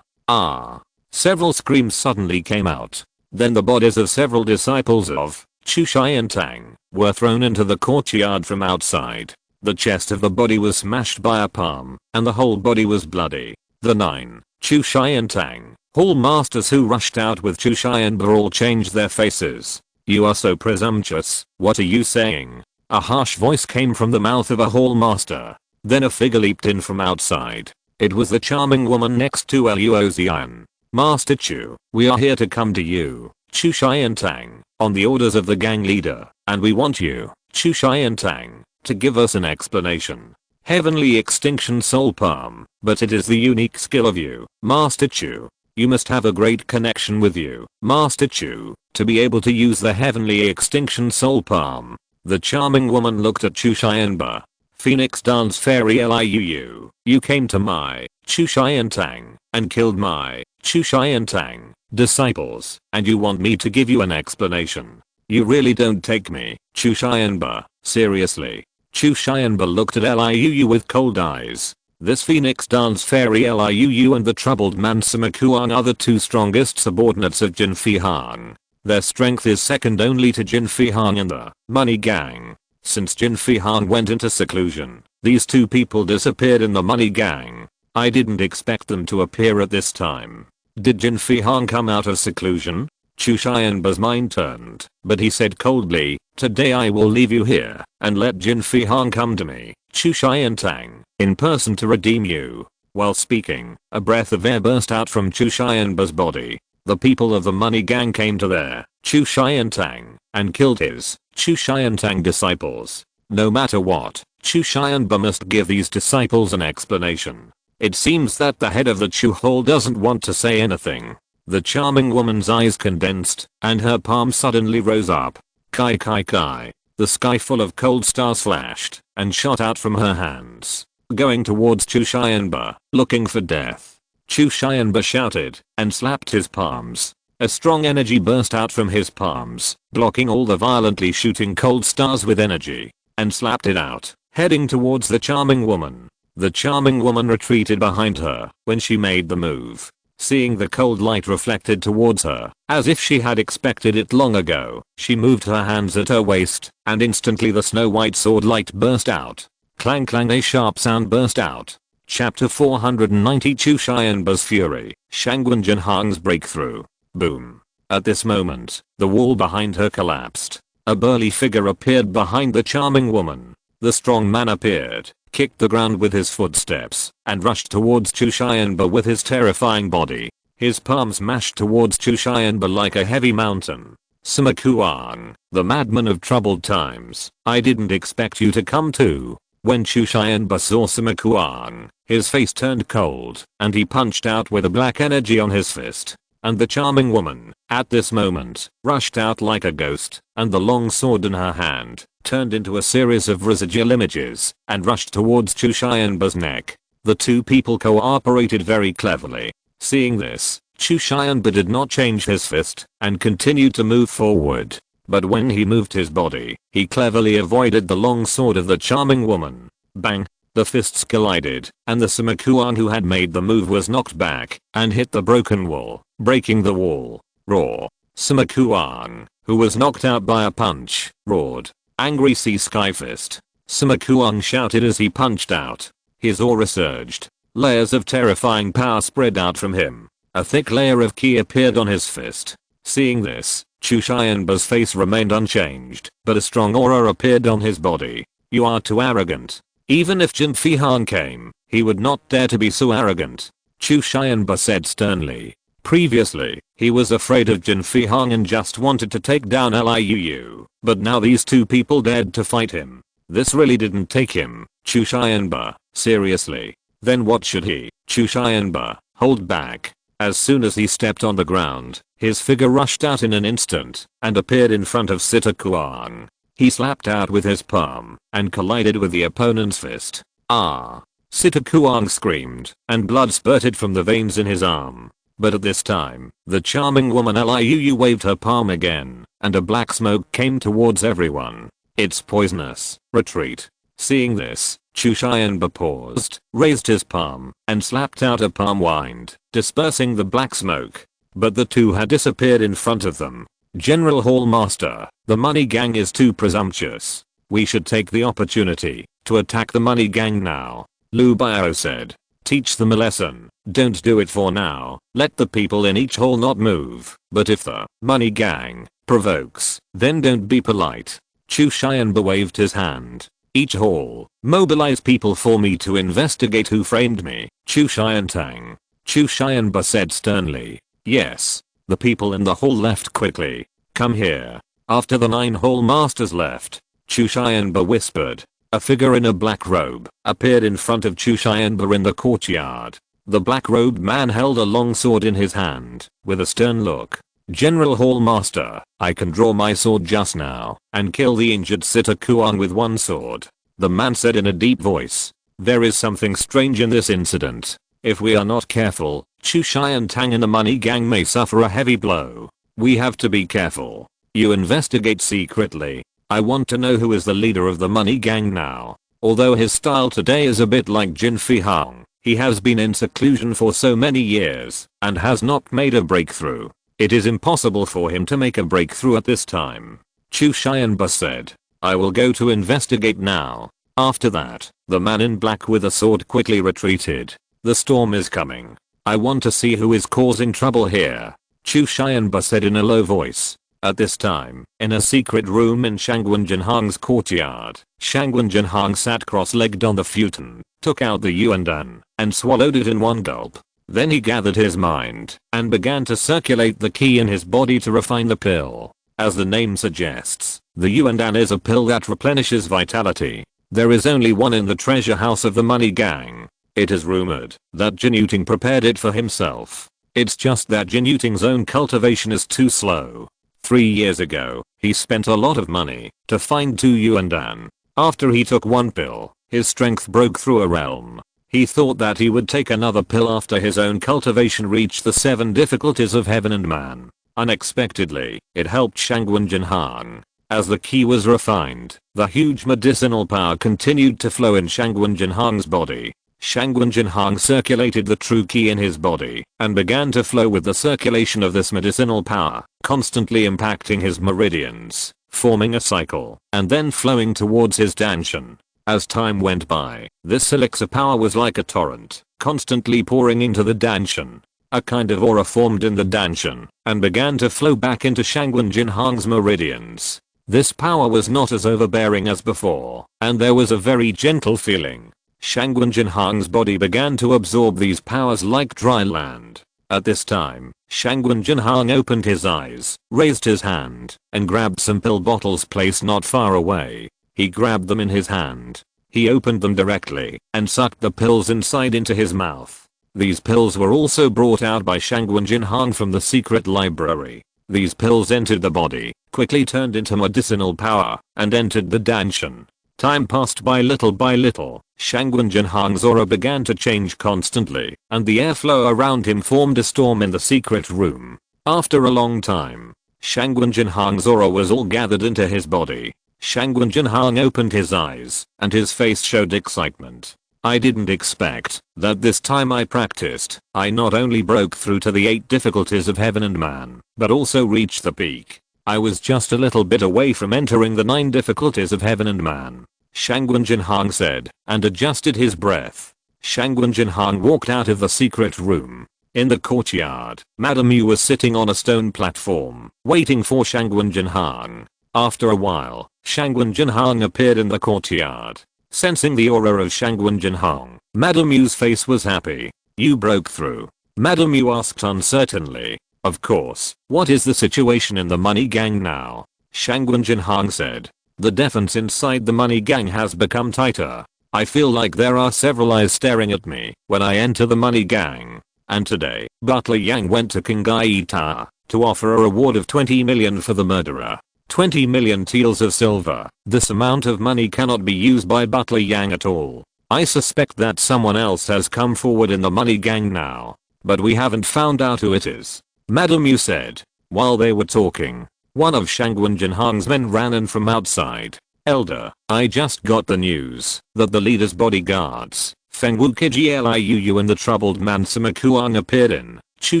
Ah! Several screams suddenly came out. Then the bodies of several disciples of Chu Xiantang were thrown into the courtyard from outside. The chest of the body was smashed by a palm, and the whole body was bloody. The 9 Chu Xiantang hall masters who rushed out with Chu Xianba all changed their faces. You are so presumptuous, what are you saying? A harsh voice came from the mouth of a hall master. Then a figure leaped in from outside. It was the charming woman next to Luo Xian. Master Chu, we are here to come to you, Chu Xiantang, on the orders of the gang leader, and we want you, Chu Xiantang, to give us an explanation. Heavenly extinction soul palm, but it is the unique skill of you, Master Chu. You must have a great connection with you, Master Chu, to be able to use the heavenly extinction soul palm. The charming woman looked at Chu Xianba. Phoenix dance fairy Liu, you came to my Chu Xiantang and killed my Chu Xiantang disciples, and you want me to give you an explanation. You really don't take me, Chu Xianba, seriously. Chu Xianba looked at Liu with cold eyes. This Phoenix dance fairy Liu and the troubled man Sima Kuang are the 2 strongest subordinates of Jin Fihang. Their strength is second only to Jin Fihang and the money gang. Since Jin Fihang went into seclusion, these two people disappeared in the money gang. I didn't expect them to appear at this time. Did Jin Fihang come out of seclusion? Chu Xianba's mind turned, but he said coldly, "Today I will leave you here and let Jin Fihang come to me, Chu Xiantang, in person to redeem you." While speaking, a breath of air burst out from Chu Xianba's body. The people of the money gang came to their Chu Xiantang and killed his Chu Xiantang disciples. No matter what, Chu Xianba must give these disciples an explanation. It seems that the head of the Chu Hall doesn't want to say anything. The charming woman's eyes condensed, and her palm suddenly rose up. Kai kai kai. The sky full of cold stars flashed and shot out from her hands, going towards Chu Xianba, looking for death. Chu Xianba shouted and slapped his palms. A strong energy burst out from his palms, blocking all the violently shooting cold stars with energy, and slapped it out, heading towards the charming woman. The charming woman retreated behind her when she made the move. Seeing the cold light reflected towards her, as if she had expected it long ago, she moved her hands at her waist, and instantly the snow-white sword light burst out. Clang clang, a sharp sound burst out. Chapter 490, Chu Xianba's Fury, Shangguan Jinhang's Breakthrough. Boom. At this moment, the wall behind her collapsed. A burly figure appeared behind the charming woman. The strong man appeared, kicked the ground with his footsteps, and rushed towards Chu Xianba with his terrifying body. His palms mashed towards Chu Xianba like a heavy mountain. "Sima Kuang, the madman of troubled times, I didn't expect you to come too." When Chu Xianba saw Sima Kuang, his face turned cold, and he punched out with a black energy on his fist. And the charming woman, at this moment, rushed out like a ghost, and the long sword in her hand turned into a series of residual images and rushed towards Chu Xianba's neck. The two people cooperated very cleverly. Seeing this, Chu Xianba did not change his fist and continued to move forward. But when he moved his body, he cleverly avoided the long sword of the charming woman. Bang! The fists collided, and the Sima Kuang who had made the move was knocked back and hit the broken wall, breaking the wall. Roar! Sima Kuang, who was knocked out by a punch, roared. Angry Sea Sky Fist. Sima Kuang shouted as he punched out. His aura surged. Layers of terrifying power spread out from him. A thick layer of ki appeared on his fist. Seeing this, Chu Xianba's face remained unchanged, but a strong aura appeared on his body. "You are too arrogant." Even if Jin Fihang came, he would not dare to be so arrogant. Chu Xianba said sternly. Previously, he was afraid of Jin Fihang and just wanted to take down Liu, but now these two people dared to fight him. This really didn't take him, Chu Xianba, seriously. Then what should he, Chu Xianba, hold back? As soon as he stepped on the ground, his figure rushed out in an instant and appeared in front of Sita Kuang. He slapped out with his palm and collided with the opponent's fist. Ah! Sita Kuang screamed, and blood spurted from the veins in his arm. But at this time, the charming woman Liu waved her palm again, and a black smoke came towards everyone. "It's poisonous. Retreat." Seeing this, Chu Xianba paused, raised his palm, and slapped out a palm wind, dispersing the black smoke. But the two had disappeared in front of them. "General Hall Master, the money gang is too presumptuous. We should take the opportunity to attack the money gang now," Lu Bio said. "Teach them a lesson. Don't do it for now. Let the people in each hall not move. But if the money gang provokes, then don't be polite." Chu Xianba waved his hand. "Each hall, mobilize people for me to investigate who framed me, Chu Xiantang." Chu Xianba said sternly. "Yes." The people in the hall left quickly. "Come here." After the 9 hall masters left, Chu Xianba whispered. A figure in a black robe appeared in front of Chu Xianba in the courtyard. The black-robed man held a long sword in his hand, with a stern look. "General Hall Master, I can draw my sword just now and kill the injured Sita Kuang with one sword," the man said in a deep voice. "There is something strange in this incident. If we are not careful, Chu Xiantang and the money gang may suffer a heavy blow. We have to be careful. You investigate secretly. I want to know who is the leader of the money gang now." Although his style today is a bit like Jin Fihang, he has been in seclusion for so many years and has not made a breakthrough. It is impossible for him to make a breakthrough at this time. Chu Xianba said. I will go to investigate now. After that, the man in black with a sword quickly retreated. The storm is coming. I want to see who is causing trouble here, Chu Xianba said in a low voice. At this time, in a secret room in Shangwen Jinhang's courtyard, Shangwen Jinhang sat cross-legged on the futon, took out the yuandan, and swallowed it in one gulp. Then he gathered his mind, and began to circulate the qi in his body to refine the pill. As the name suggests, the yuandan is a pill that replenishes vitality. There is only one in the treasure house of the money gang. It is rumored that Jin Yuting prepared it for himself. It's just that Jin Yuting's own cultivation is too slow. 3 years ago, he spent a lot of money to find 2 yuandan. After he took one pill, his strength broke through a realm. He thought that he would take another pill after his own cultivation reached the 7 difficulties of heaven and man. Unexpectedly, it helped Shangwen Jinhang. As the qi was refined, the huge medicinal power continued to flow in Shangwen Jinhang's body. Shangwen Jinhang circulated the true qi in his body and began to flow with the circulation of this medicinal power, constantly impacting his meridians, forming a cycle, and then flowing towards his danshan. As time went by, this elixir power was like a torrent, constantly pouring into the danshan. A kind of aura formed in the danshan and began to flow back into Shangwen Jinhang's meridians. This power was not as overbearing as before, and there was a very gentle feeling. Shangwen Jinhang's body began to absorb these powers like dry land. At this time, Shangwen Jinhang opened his eyes, raised his hand, and grabbed some pill bottles placed not far away. He grabbed them in his hand. He opened them directly and sucked the pills inside into his mouth. These pills were also brought out by Shangwen Jinhang from the secret library. These pills entered the body, quickly turned into medicinal power, and entered the danshan. Time passed by little. Shangwen Jinhang's aura began to change constantly, and the airflow around him formed a storm in the secret room. After a long time, Shangwen Jinhang's aura was all gathered into his body. Shangwen Jinhang opened his eyes, and his face showed excitement. I didn't expect that this time I practiced. I not only broke through to the 8 difficulties of heaven and man, but also reached the peak. I was just a little bit away from entering the 9 difficulties of heaven and man, Shangwen Jinhang said, and adjusted his breath. Shangwen Jinhang walked out of the secret room. In the courtyard, Madame Yu was sitting on a stone platform, waiting for Shangwen Jinhang. After a while, Shangwen Jinhang appeared in the courtyard. Sensing the aura of Shangwen Jinhang, Madame Yu's face was happy. You broke through? Madame Yu asked uncertainly. Of course. What is the situation in the money gang now? Shangwen Jinhang said. The defense inside the money gang has become tighter. I feel like there are several eyes staring at me when I enter the money gang. And today, Butler Yang went to Kingai Tower to offer a reward of 20 million for the murderer. 20 million taels of silver. This amount of money cannot be used by Butler Yang at all. I suspect that someone else has come forward in the money gang now, but we haven't found out who it is. Madame Yu said. While they were talking, one of Shangwen Jinhang's men ran in from outside. Elder, I just got the news that the leader's bodyguards, Fengwu Kgliu and the troubled man Sima Kuang appeared in Chu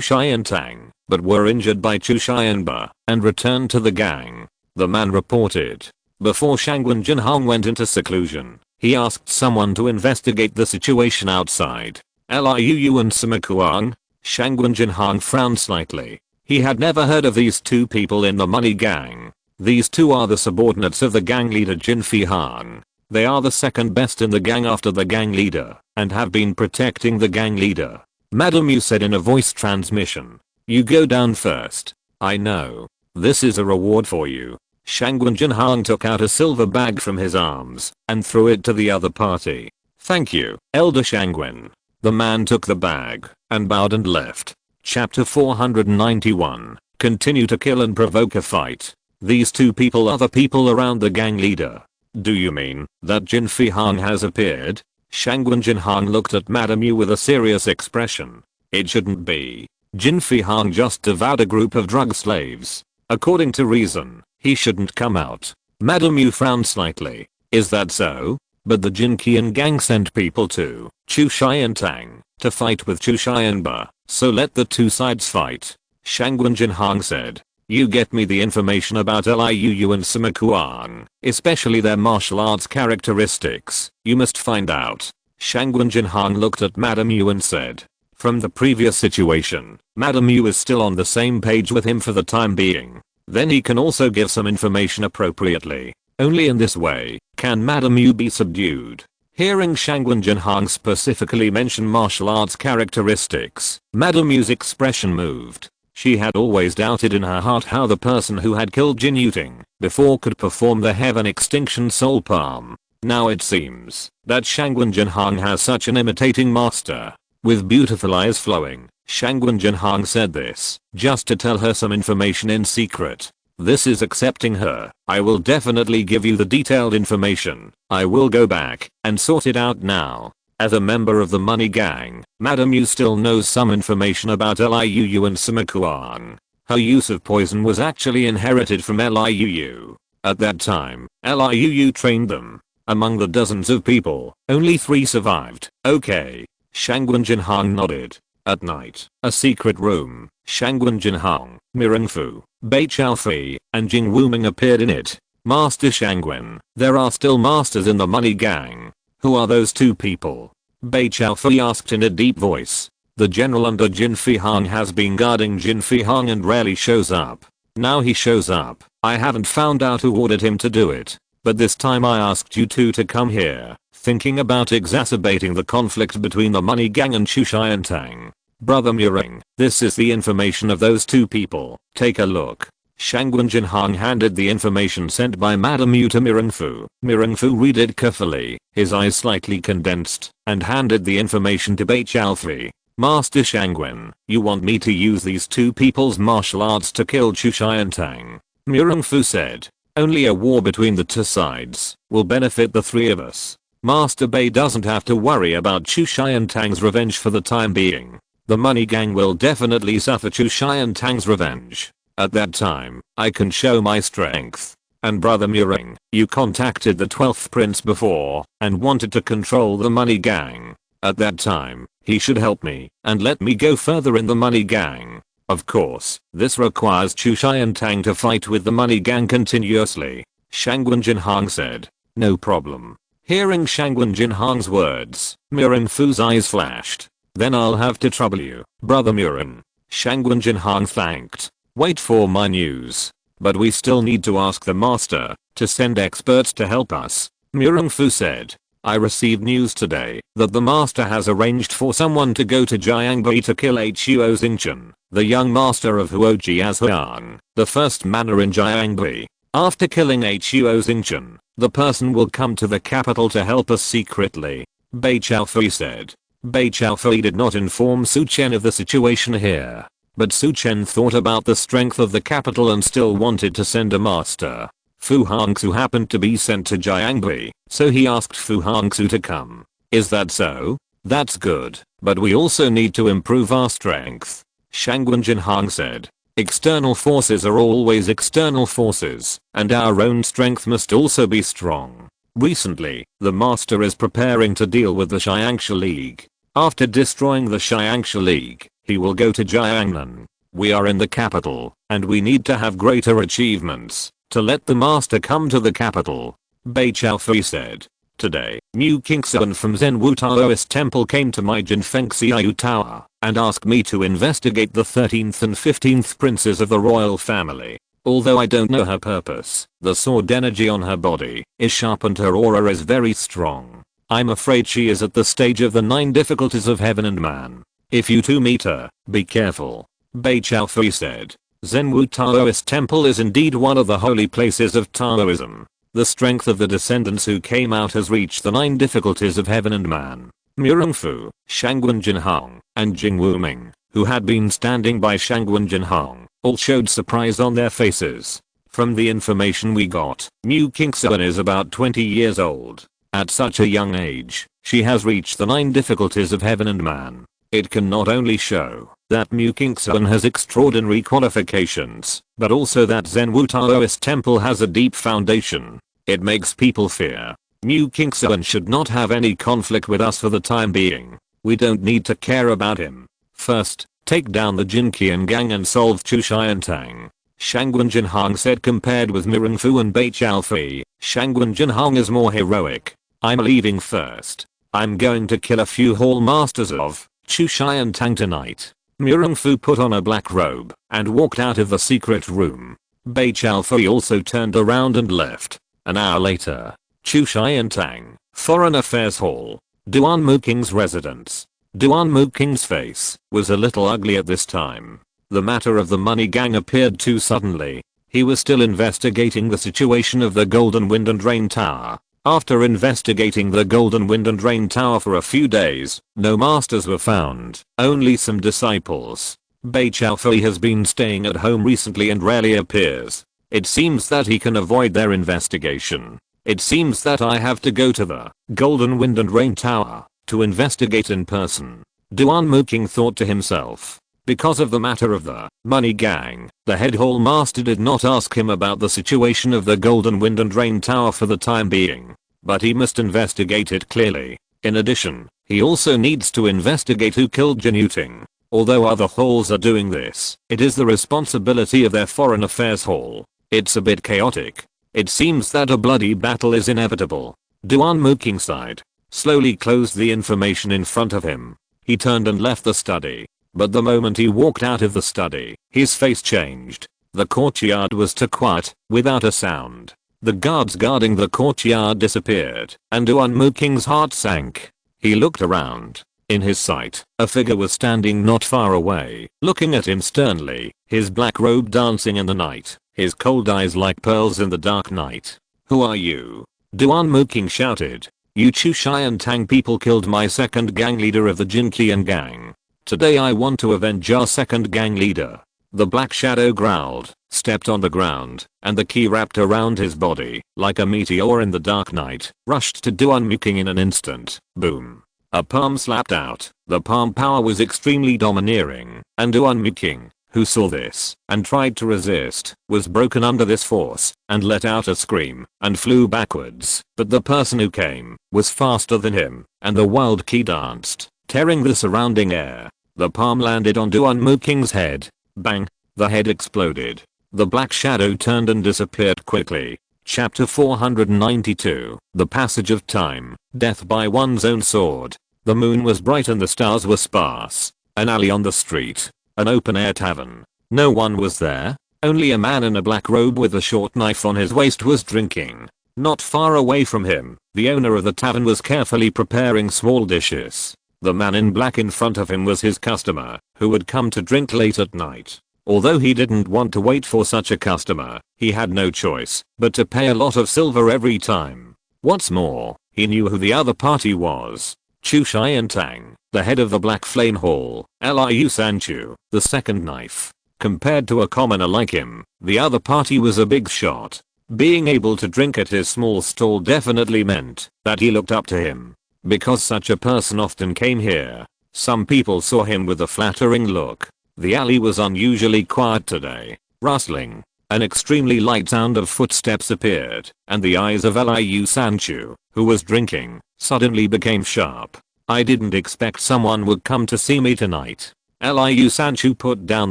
Xiantang, but were injured by Chu Xianba and returned to the gang. The man reported. Before Shangwen Jinhang went into seclusion, he asked someone to investigate the situation outside. Liu and Sima Kuang? Shangwen Jinhang frowned slightly. He had never heard of these 2 people in the money gang. These 2 are the subordinates of the gang leader Jin Fihang. They are the second best in the gang after the gang leader, and have been protecting the gang leader. Madame Yu said in a voice transmission. You go down first. I know. This is a reward for you. Shangwen Jinhang took out a silver bag from his arms and threw it to the other party. Thank you, Elder Shangwen. The man took the bag and bowed and left. Chapter 491. Continue to kill and provoke a fight. These 2 people are the people around the gang leader. Do you mean that Jin Fihang has appeared? Shangwen Jinhang looked at Madame Yu with a serious expression. It shouldn't be. Jin Fihang just devoured a group of drug slaves. According to reason, he shouldn't come out. Madame Yu frowned slightly. Is that so? But the Jin Qian gang sent people to Chu Xiantang to fight with Chu Xianba, so let the 2 sides fight. Shangwen Jinhang said. You get me the information about Liu and Sima Qian, especially their martial arts characteristics. You must find out. Shangwen Jinhang looked at Madame Yu and said. From the previous situation, Madame Yu is still on the same page with him for the time being. Then he can also give some information appropriately. Only in this way can Madame Yu be subdued. Hearing Shangwen Jinhang specifically mention martial arts characteristics, Madame Yu's expression moved. She had always doubted in her heart how the person who had killed Jin Yuting before could perform the Heaven Extinction Soul Palm. Now it seems that Shangwen Jinhang has such an imitating master. With beautiful eyes flowing, Shangwen Jinhang said this just to tell her some information in secret. This is accepting her. I will definitely give you the detailed information. I will go back and sort it out now. As a member of the money gang, Madame Yu still knows some information about Liu and Sima Qian. Her use of poison was actually inherited from Liu. At that time, Liu trained them. Among the dozens of people, only 3 survived. Okay. Shangwen Jinhang nodded. At night, a secret room. Shangwen Jinhang, Mireng Fu, Bei Chaofei, and Jing Wuming appeared in it. Master Shangwen, there are still masters in the money gang. Who are those 2 people? Bei Chaofei asked in a deep voice. The general under Jin Fihang has been guarding Jin Fihang and rarely shows up. Now he shows up. I haven't found out who ordered him to do it. But this time I asked you 2 to come here, thinking about exacerbating the conflict between the money gang and Chu Xiantang. Brother Mireng, this is the information of those 2 people. Take a look. Shangwen Jinhang handed the information sent by Madame Yu to Mireng Fu. Mireng Fu read it carefully, his eyes slightly condensed, and handed the information to Bei Chaofei. Master Shangwen, you want me to use these 2 people's martial arts to kill Chu Xiantang? Mireng Fu said. Only a war between the 2 sides will benefit the 3 of us. Master Bei doesn't have to worry about Chu Xiantang's revenge for the time being. The money gang will definitely suffer Chu Xiantang's revenge. At that time, I can show my strength. And Brother Mireng, you contacted the 12th prince before and wanted to control the money gang. At that time, he should help me and let me go further in the money gang. Of course, this requires Chu Xiantang to fight with the money gang continuously. Shangwen Jinhang said. No problem. Hearing Shangwen Jinhang's words, Mireng Fu's eyes flashed. Then I'll have to trouble you, Brother Mireng. Shangwen Jinhang thanked. Wait for my news. But we still need to ask the master to send experts to help us. Mireng Fu said. I received news today that the master has arranged for someone to go to Jiangbai to kill Huo Xingchen, the young master of Huoji Azhuang, the first manor in Jiangbai. After killing Huo Xingchen, the person will come to the capital to help us secretly. Bei Chaofei said. Bei Chaofei did not inform Su Chen of the situation here. But Su Chen thought about the strength of the capital and still wanted to send a master. Fu Hongxue happened to be sent to Jiangbai, so he asked Fu Hongxue to come. Is that so? That's good, but we also need to improve our strength. Shangwen Jinhang said. External forces are always external forces, and our own strength must also be strong. Recently, the master is preparing to deal with the Xiangsha League. After destroying the Xiangsha League, he will go to Jiangnan. We are in the capital, and we need to have greater achievements to let the master come to the capital. Bei Chaofei said. Today, Mu Qingxuan from Zenwu Taoist Temple came to my Jinfeng Xiaoyu Tower and asked me to investigate the 13th and 15th princes of the royal family. Although I don't know her purpose, the sword energy on her body is sharp and her aura is very strong. I'm afraid she is at the stage of the 9 difficulties of heaven and man. If you 2 meet her, be careful. Bei Chaofei said. Zenwu Taoist Temple is indeed one of the holy places of Taoism. The strength of the descendants who came out has reached the 9 difficulties of heaven and man. Mireng Fu, Shangwen Jinhang, and Jing Wuming, who had been standing by Shangwen Jinhang, all showed surprise on their faces. From the information we got, Mu Qingxuan is about 20 years old. At such a young age, she has reached the 9 difficulties of heaven and man. It can not only show that Mu Qingxuan has extraordinary qualifications, but also that Zenwu Taoist Temple has a deep foundation. It makes people fear. Mu Qingxuan should not have any conflict with us for the time being. We don't need to care about him. First, take down the Jinqian gang and solve Chu Xiantang. Shangguan Jinhong said. Compared with Mirren Fu and Bai Chaofi, Shangguan Jinhong is more heroic. I'm leaving first. I'm going to kill a few hall masters of Chu Shai and Tang tonight. Mirren Fu put on a black robe and walked out of the secret room. Bai Chaofi also turned around and left. An hour later, Chu Shai and Tang, Foreign Affairs Hall, Duan Muking's residence. Duan Muking's face was a little ugly at this time. The matter of the money gang appeared too suddenly. He was still investigating the situation of the Golden Wind and Rain Tower. After investigating the Golden Wind and Rain Tower for a few days, no masters were found, only some disciples. Bai Chaofi has been staying at home recently and rarely appears. It seems that he can avoid their investigation. It seems that I have to go to the Golden Wind and Rain Tower to investigate in person. Duan Muking thought to himself. Because of the matter of the money gang, the head hall master did not ask him about the situation of the Golden Wind and Rain Tower for the time being. But he must investigate it clearly. In addition, he also needs to investigate who killed Jin Yuting. Although other halls are doing this, it is the responsibility of their Foreign Affairs Hall. It's a bit chaotic. It seems that a bloody battle is inevitable. Duan Muking sighed, slowly closed the information in front of him. He turned and left the study. But the moment he walked out of the study, his face changed. The courtyard was too quiet, without a sound. The guards guarding the courtyard disappeared, and Duan Muking's heart sank. He looked around. In his sight, a figure was standing not far away, looking at him sternly, his black robe dancing in the night, his cold eyes like pearls in the dark night. "Who are you?" Duan Muking shouted. "You Chu Shai and Tang people killed my second gang leader of the Jinqian gang. Today I want to avenge our second gang leader." The black shadow growled, stepped on the ground, and the key wrapped around his body, like a meteor in the dark night, rushed to Duan Muking in an instant. Boom. A palm slapped out. The palm power was extremely domineering, and Duan Muking, who saw this and tried to resist, was broken under this force and let out a scream and flew backwards. But the person who came was faster than him, and the wild key danced, tearing the surrounding air. The palm landed on Duan Muking's head. Bang! The head exploded. The black shadow turned and disappeared quickly. Chapter 492. The Passage of Time. Death by One's Own Sword. The moon was bright and the stars were sparse. An alley on the street. An open-air tavern. No one was there. Only a man in a black robe with a short knife on his waist was drinking. Not far away from him, the owner of the tavern was carefully preparing small dishes. The man in black in front of him was his customer, who would come to drink late at night. Although he didn't want to wait for such a customer, he had no choice but to pay a lot of silver every time. What's more, he knew who the other party was. Chu Shai and Tang, the head of the Black Flame Hall, Liu Sanchu, the second knife. Compared to a commoner like him, the other party was a big shot. Being able to drink at his small stall definitely meant that he looked up to him. Because such a person often came here, some people saw him with a flattering look. The alley was unusually quiet today. Rustling. An extremely light sound of footsteps appeared, and the eyes of Liu Sanchu, who was drinking, suddenly became sharp. "I didn't expect someone would come to see me tonight." Liu Sanchu put down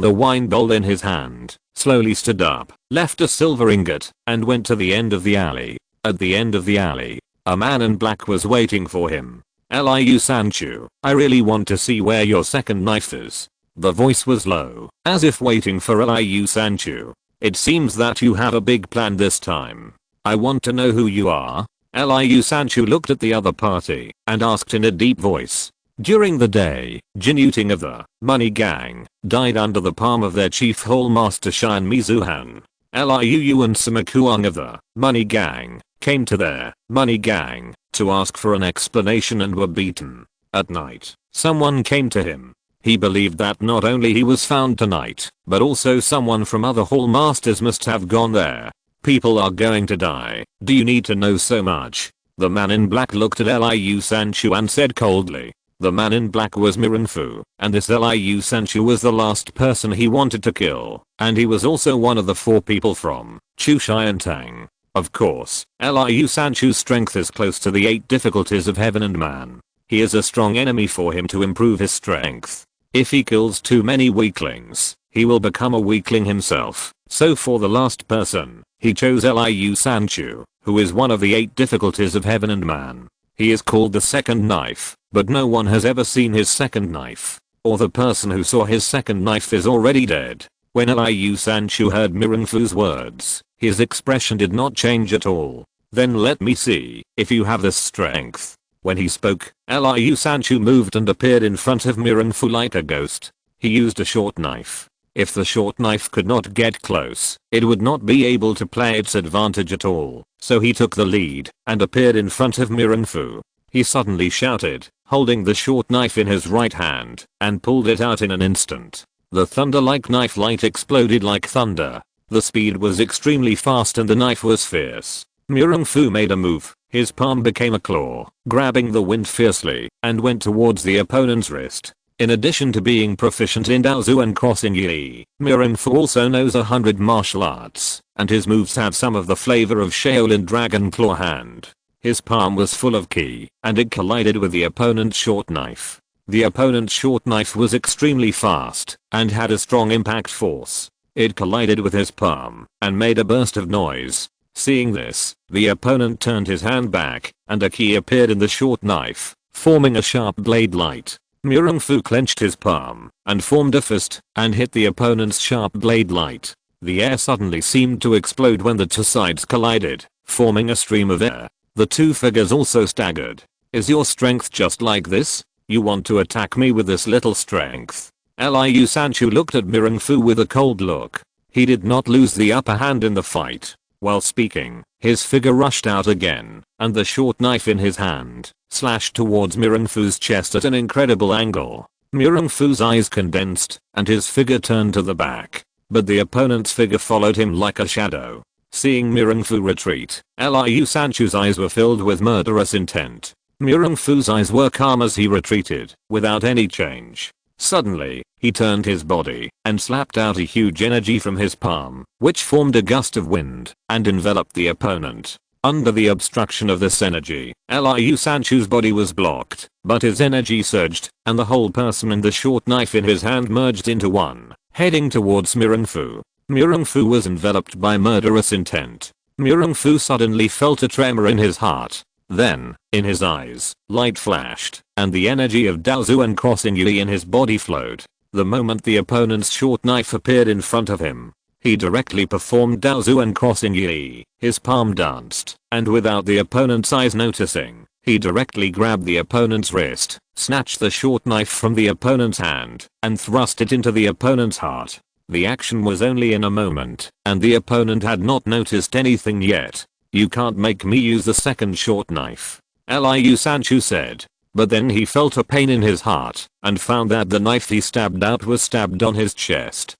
the wine bowl in his hand, slowly stood up, left a silver ingot, and went to the end of the alley. At the end of the alley, a man in black was waiting for him. "Liu Sanchu, I really want to see where your second knife is." The voice was low, as if waiting for Liu Sanchu. "It seems that you have a big plan this time. I want to know who you are." Liu Sanchu looked at the other party and asked in a deep voice. During the day, Jin Yuting of the Money Gang died under the palm of their chief hall master Shan Mizuhan. Liu Yu and Sima of the Money Gang came to their Money Gang to ask for an explanation and were beaten. At night, someone came to him. He believed that not only he was found tonight, but also someone from other hall masters must have gone there. "People are going to die. Do you need to know so much?" The man in black looked at Liu Sanchu and said coldly. The man in black was Mirren Fu, and this Liu Sanchu was the last person he wanted to kill, and he was also one of the 4 people from Chu Shai and Tang. Of course, Liu Sanchu's strength is close to the 8 difficulties of heaven and man. He is a strong enemy for him to improve his strength. If he kills too many weaklings, he will become a weakling himself, So for the last person, he chose Liu Sanchu, who is one of the 8 difficulties of heaven and man. He is called the second knife, but no one has ever seen his second knife. Or the person who saw his second knife is already dead. When Liu Sanchu heard Mirengfu's words, his expression did not change at all. Then let me see if you have this strength. When he spoke, Liu Sanchu moved and appeared in front of Mirengfu like a ghost. He used a short knife. If the short knife could not get close, it would not be able to play its advantage at all. So he took the lead and appeared in front of Mirengfu. He suddenly shouted, holding the short knife in his right hand, and pulled it out in an instant. The thunder-like knife light exploded like thunder. The speed was extremely fast and the knife was fierce. Mirengfu made a move. His palm became a claw, grabbing the wind fiercely, and went towards the opponent's wrist. In addition to being proficient in Daozu and crossing Yi, Mirengfu also knows 100 martial arts, and his moves have some of the flavor of Shaolin Dragon Claw Hand. His palm was full of ki, and it collided with the opponent's short knife. The opponent's short knife was extremely fast, and had a strong impact force. It collided with his palm, and made a burst of noise. Seeing this, the opponent turned his hand back, and a ki appeared in the short knife, forming a sharp blade light. Mirengfu clenched his palm, and formed a fist, and hit the opponent's sharp blade light. The air suddenly seemed to explode when the 2 sides collided, forming a stream of air. The 2 figures also staggered. Is your strength just like this? You want to attack me with this little strength? Liu Sanchu looked at Mirengfu with a cold look. He did not lose the upper hand in the fight. While speaking, his figure rushed out again, and the short knife in his hand slashed towards Mirengfu's chest at an incredible angle. Mirengfu's eyes condensed, and his figure turned to the back. But the opponent's figure followed him like a shadow. Seeing Mirengfu retreat, Liu Sanchu's eyes were filled with murderous intent. Mirengfu's eyes were calm as he retreated, without any change. Suddenly, he turned his body, and slapped out a huge energy from his palm, which formed a gust of wind, and enveloped the opponent. Under the obstruction of this energy, Liu Sanchu's body was blocked, but his energy surged, and the whole person and the short knife in his hand merged into one, heading towards Mirengfu. Mirengfu was enveloped by murderous intent. Mirengfu suddenly felt a tremor in his heart. Then, in his eyes, light flashed, and the energy of Daozu and crossing Yi in his body flowed. The moment the opponent's short knife appeared in front of him, he directly performed Daozu and crossing Yi. His palm danced, and without the opponent's eyes noticing, he directly grabbed the opponent's wrist, snatched the short knife from the opponent's hand, and thrust it into the opponent's heart. The action was only in a moment, and the opponent had not noticed anything yet. You can't make me use the second short knife, Liu Sanchu said. But then he felt a pain in his heart, and found that the knife he stabbed out was stabbed on his chest.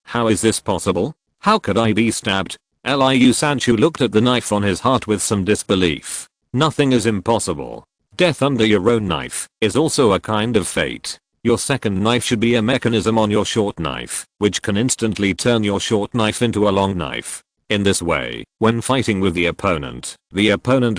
How is this possible? How could I be stabbed? Liu Sanchu looked at the knife on his heart with some disbelief. Nothing is impossible. Death under your own knife is also a kind of fate. Your second knife should be a mechanism on your short knife, which can instantly turn your short knife into a long knife. In this way, when fighting with the opponent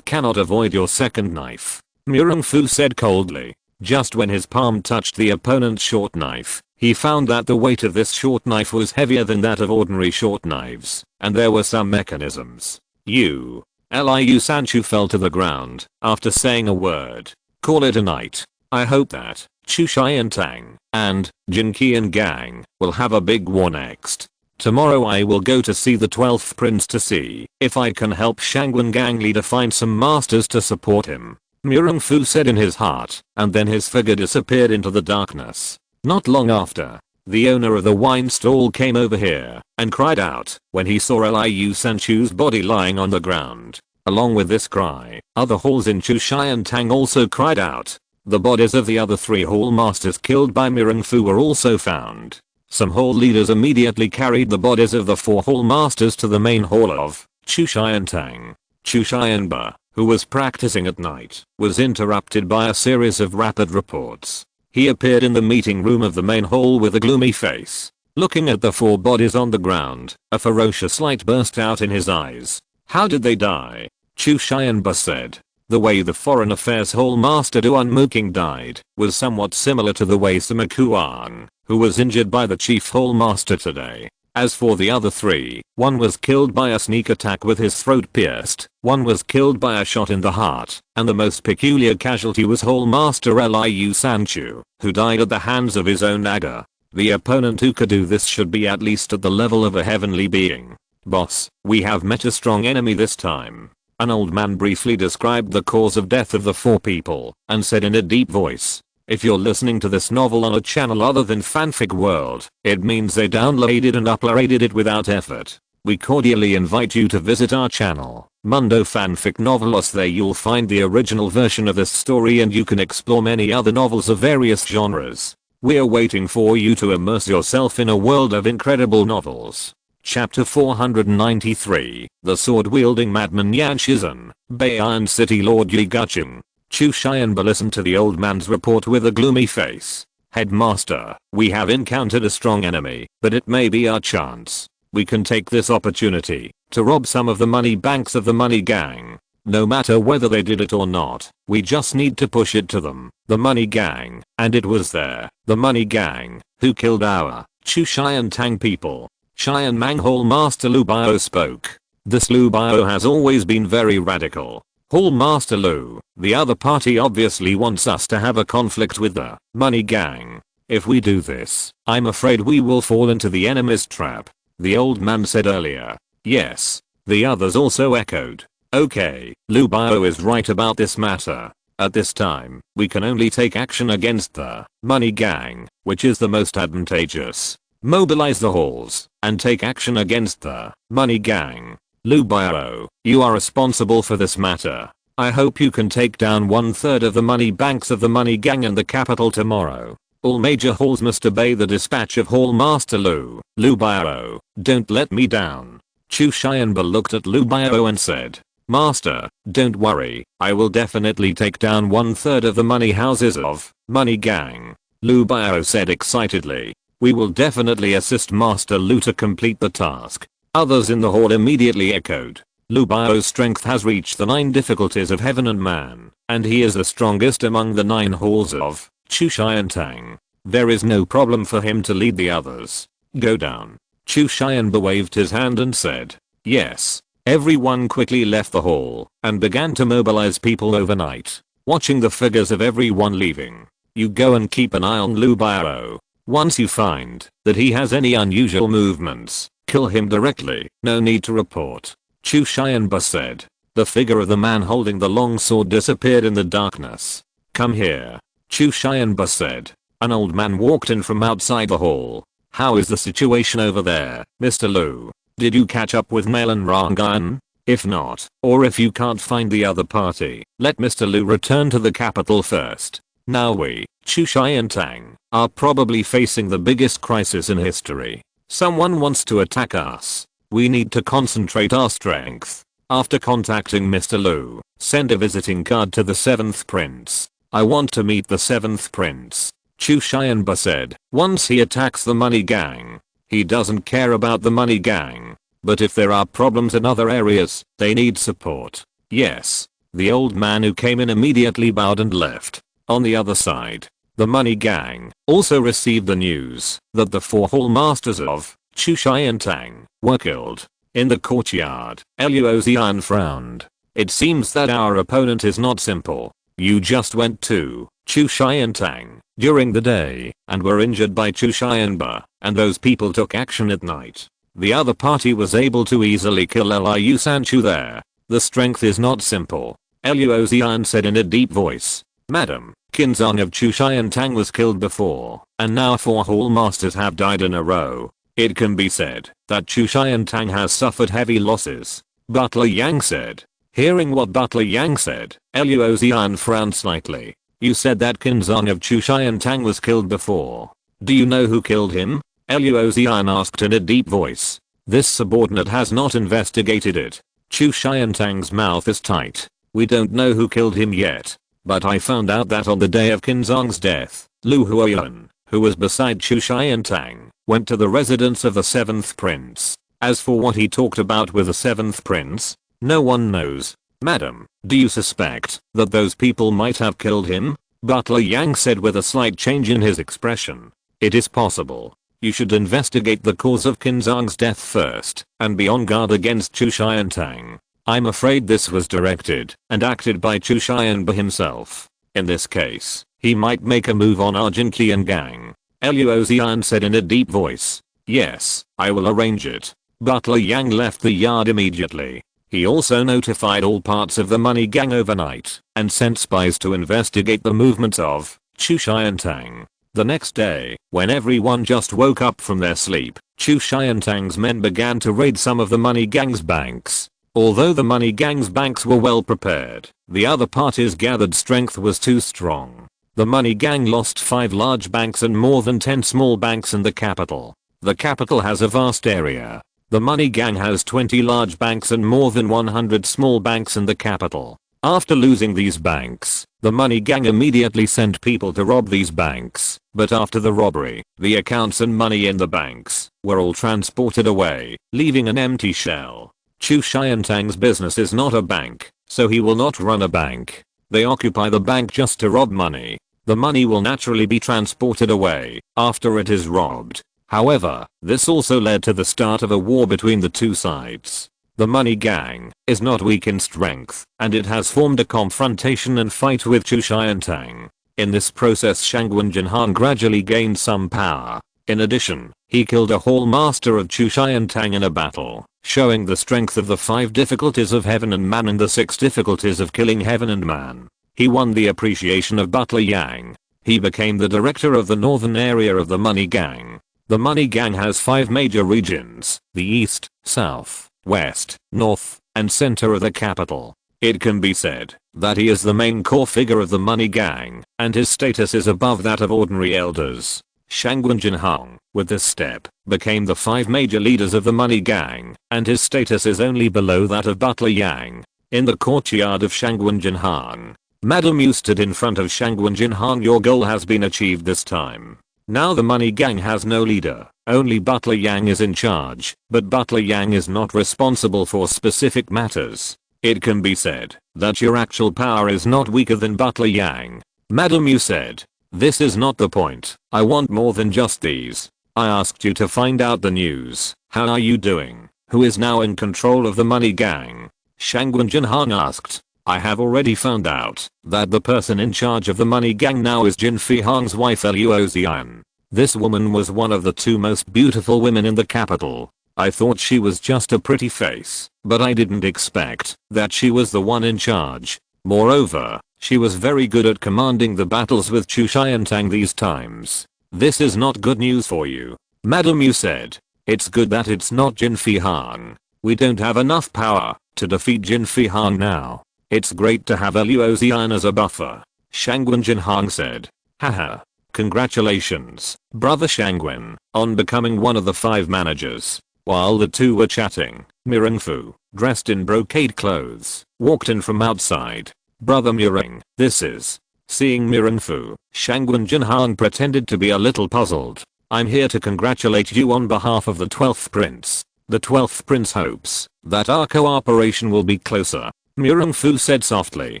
cannot avoid your second knife. Mirengfu said coldly. Just when his palm touched the opponent's short knife, he found that the weight of this short knife was heavier than that of ordinary short knives, and there were some mechanisms. Liu Sanchu fell to the ground, after saying a word. Call it a night. I hope that Chu Xiantang and Jin Qian Gang will have a big war next. Tomorrow I will go to see the 12th prince to see if I can help Shangwen Gang leader find some masters to support him. Mirengfu said in his heart, and then his figure disappeared into the darkness. Not long after, the owner of the wine stall came over here and cried out when he saw Liu Sanchu's body lying on the ground. Along with this cry, other halls in Chu Xiantang also cried out. The bodies of the other 3 hall masters killed by Mirengfu were also found. Some hall leaders immediately carried the bodies of the 4 hall masters to the main hall of Chu Xiantang. Chu Xianba, who was practicing at night, was interrupted by a series of rapid reports. He appeared in the meeting room of the main hall with a gloomy face. Looking at the 4 bodies on the ground, a ferocious light burst out in his eyes. How did they die? Chu Xianba said. The way the Foreign Affairs Hall Master Duan Muking died was somewhat similar to the way Sima Kuan, who was injured by the Chief Hall Master today. As for the other 3, one was killed by a sneak attack with his throat pierced, one was killed by a shot in the heart, and the most peculiar casualty was Hall Master Liu Sanchu, who died at the hands of his own Naga. The opponent who could do this should be at least at the level of a heavenly being. Boss, we have met a strong enemy this time. An old man briefly described the cause of death of the 4 people, and said in a deep voice, if you're listening to this novel on a channel other than Fanfic World, it means they downloaded and uploaded it without effort. We cordially invite you to visit our channel, Mundo Fanfic Novelos. There you'll find the original version of this story and you can explore many other novels of various genres. We're waiting for you to immerse yourself in a world of incredible novels. Chapter 493, The Sword-Wielding Madman Yan Shizun, Bei Iron City Lord Yi Gucheng. Chu Xianba listened to the old man's report with a gloomy face. Headmaster, we have encountered a strong enemy, but it may be our chance. We can take this opportunity to rob some of the money banks of the money gang. No matter whether they did it or not, we just need to push it to them, the money gang, and it was there, the money gang, who killed our Chu Xiantang people. Xianmang Hall Master Lu Bio spoke. This Lu Bio has always been very radical. Hall Master Lu, the other party obviously wants us to have a conflict with the money gang. If we do this, I'm afraid we will fall into the enemy's trap, the old man said earlier. Yes, the others also echoed. Okay, Lu Bio is right about this matter. At this time, we can only take action against the money gang, which is the most advantageous. Mobilize the halls, and take action against the money gang. Lu Bio, you are responsible for this matter. I hope you can take down 1/3 of the money banks of the money gang in the capital tomorrow. All major halls must obey the dispatch of Hall Master Lu. Lu Bio, don't let me down. Chu Xianba looked at Lu Bio and said, Master, don't worry, I will definitely take down 1/3 of the money houses of money gang. Lu Bio said excitedly. We will definitely assist Master Lu to complete the task. Others in the hall immediately echoed. Lu Bio's strength has reached the 9 difficulties of heaven and man, and he is the strongest among the 9 halls of Chu Xiantang. There is no problem for him to lead the others. Go down. Chu Xianba waved his hand and said, yes. Everyone quickly left the hall and began to mobilize people overnight, watching the figures of everyone leaving. You go and keep an eye on Lu Bio. Once you find that he has any unusual movements, kill him directly, no need to report. Chu Xianba said. The figure of the man holding the long sword disappeared in the darkness. Come here. Chu Xianba said. An old man walked in from outside the hall. How is the situation over there, Mr. Lu? Did you catch up with Mail and Rangan? If not, or if you can't find the other party, let Mr. Lu return to the capital first. Now we, Chu Xiantang, are probably facing the biggest crisis in history. Someone wants to attack us. We need to concentrate our strength. After contacting Mr. Lu, send a visiting card to the 7th prince. I want to meet the 7th prince. Chu Xianba said. Once he attacks the money gang, he doesn't care about the money gang. But if there are problems in other areas, they need support. Yes. The old man who came in immediately bowed and left. On the other side, the money gang also received the news that the 4 hall masters of Chu Xiantang were killed. In the courtyard, Luozian frowned. It seems that our opponent is not simple. You just went to Chu Xiantang during the day and were injured by Chu Xianba, and those people took action at night. The other party was able to easily kill Liu Sanchu there. The strength is not simple. Luozian said in a deep voice. Madam, Kinzong of Chu Xiantang was killed before, and now 4 hall masters have died in a row. It can be said that Chu Xiantang has suffered heavy losses. Butler Yang said. Hearing what Butler Yang said, Luozian frowned slightly. You said that Kinzong of Chu Xiantang was killed before. Do you know who killed him? Luozian asked in a deep voice. This subordinate has not investigated it. Chu Xiantang's mouth is tight. We don't know who killed him yet. But I found out that on the day of Kinzong's death, Lu Huoyuan, who was beside Chu Xiantang, went to the residence of the 7th prince. As for what he talked about with the 7th prince, no one knows. Madam, do you suspect that those people might have killed him? Butler Yang said with a slight change in his expression. It is possible. You should investigate the cause of Qin Zhang's death first and be on guard against Chu Xiantang. I'm afraid this was directed and acted by Chu Xianba himself. In this case, he might make a move on our Jin Qian gang. Luo Xian said in a deep voice. Yes, I will arrange it. Butler Yang left the yard immediately. He also notified all parts of the money gang overnight and sent spies to investigate the movements of Chu Xiantang. The next day, when everyone just woke up from their sleep, Chu Xiantang's men began to raid some of the money gang's banks. Although the money gang's banks were well prepared, the other party's gathered strength was too strong. The money gang lost 5 large banks and more than 10 small banks in the capital. The capital has a vast area. The money gang has 20 large banks and more than 100 small banks in the capital. After losing these banks, the money gang immediately sent people to rob these banks, but after the robbery, the accounts and money in the banks were all transported away, leaving an empty shell. Chu Xiantang's business is not a bank, so he will not run a bank. They occupy the bank just to rob money. The money will naturally be transported away after it is robbed. However, this also led to the start of a war between the two sides. The money gang is not weak in strength, and it has formed a confrontation and fight with Chu Xiantang. In this process, Shangwen Jinhan gradually gained some power. In addition, he killed a hall master of Chu Xiantang in a battle, showing the strength of the 5 difficulties of heaven and man and the 6 difficulties of killing heaven and man. He won the appreciation of Butler Yang. He became the director of the northern area of the money gang. The money gang has 5 major regions: the east, south, west, north, and center of the capital. It can be said that he is the main core figure of the money gang, and his status is above that of ordinary elders. Shangwen Jinhang, with this step, became the 5 major leaders of the money gang, and his status is only below that of Butler Yang. In the courtyard of Shangwen Jinhang, Madam Yu stood in front of Shangwen Jinhang. Your goal has been achieved this time. Now the money gang has no leader, only Butler Yang is in charge, but Butler Yang is not responsible for specific matters. It can be said that your actual power is not weaker than Butler Yang. Madam Yu said. This is not the point. I want more than just these. I asked you to find out the news. How are you doing? Who is now in control of the money gang? Shangwen Jinhan asked. I have already found out that the person in charge of the money gang now is Jin Fihang's wife Luo Xian. This woman was one of the 2 most beautiful women in the capital. I thought she was just a pretty face, but I didn't expect that she was the one in charge. Moreover, she was very good at commanding the battles with Chu Xiantang these times. This is not good news for you. Madam Yu said. It's good that it's not Jin Fihang. We don't have enough power to defeat Jin Fihang now. It's great to have Luo Xian as a buffer. Shangwen Jinhang said. Haha. Congratulations, brother Shangwen, on becoming one of the 5 managers. While the 2 were chatting, Mirengfu, dressed in brocade clothes, walked in from outside. Brother Mireng, this is. Seeing Mirengfu, Shangwen Jinhang pretended to be a little puzzled. I'm here to congratulate you on behalf of the 12th prince. The 12th prince hopes that our cooperation will be closer. Mirengfu said softly.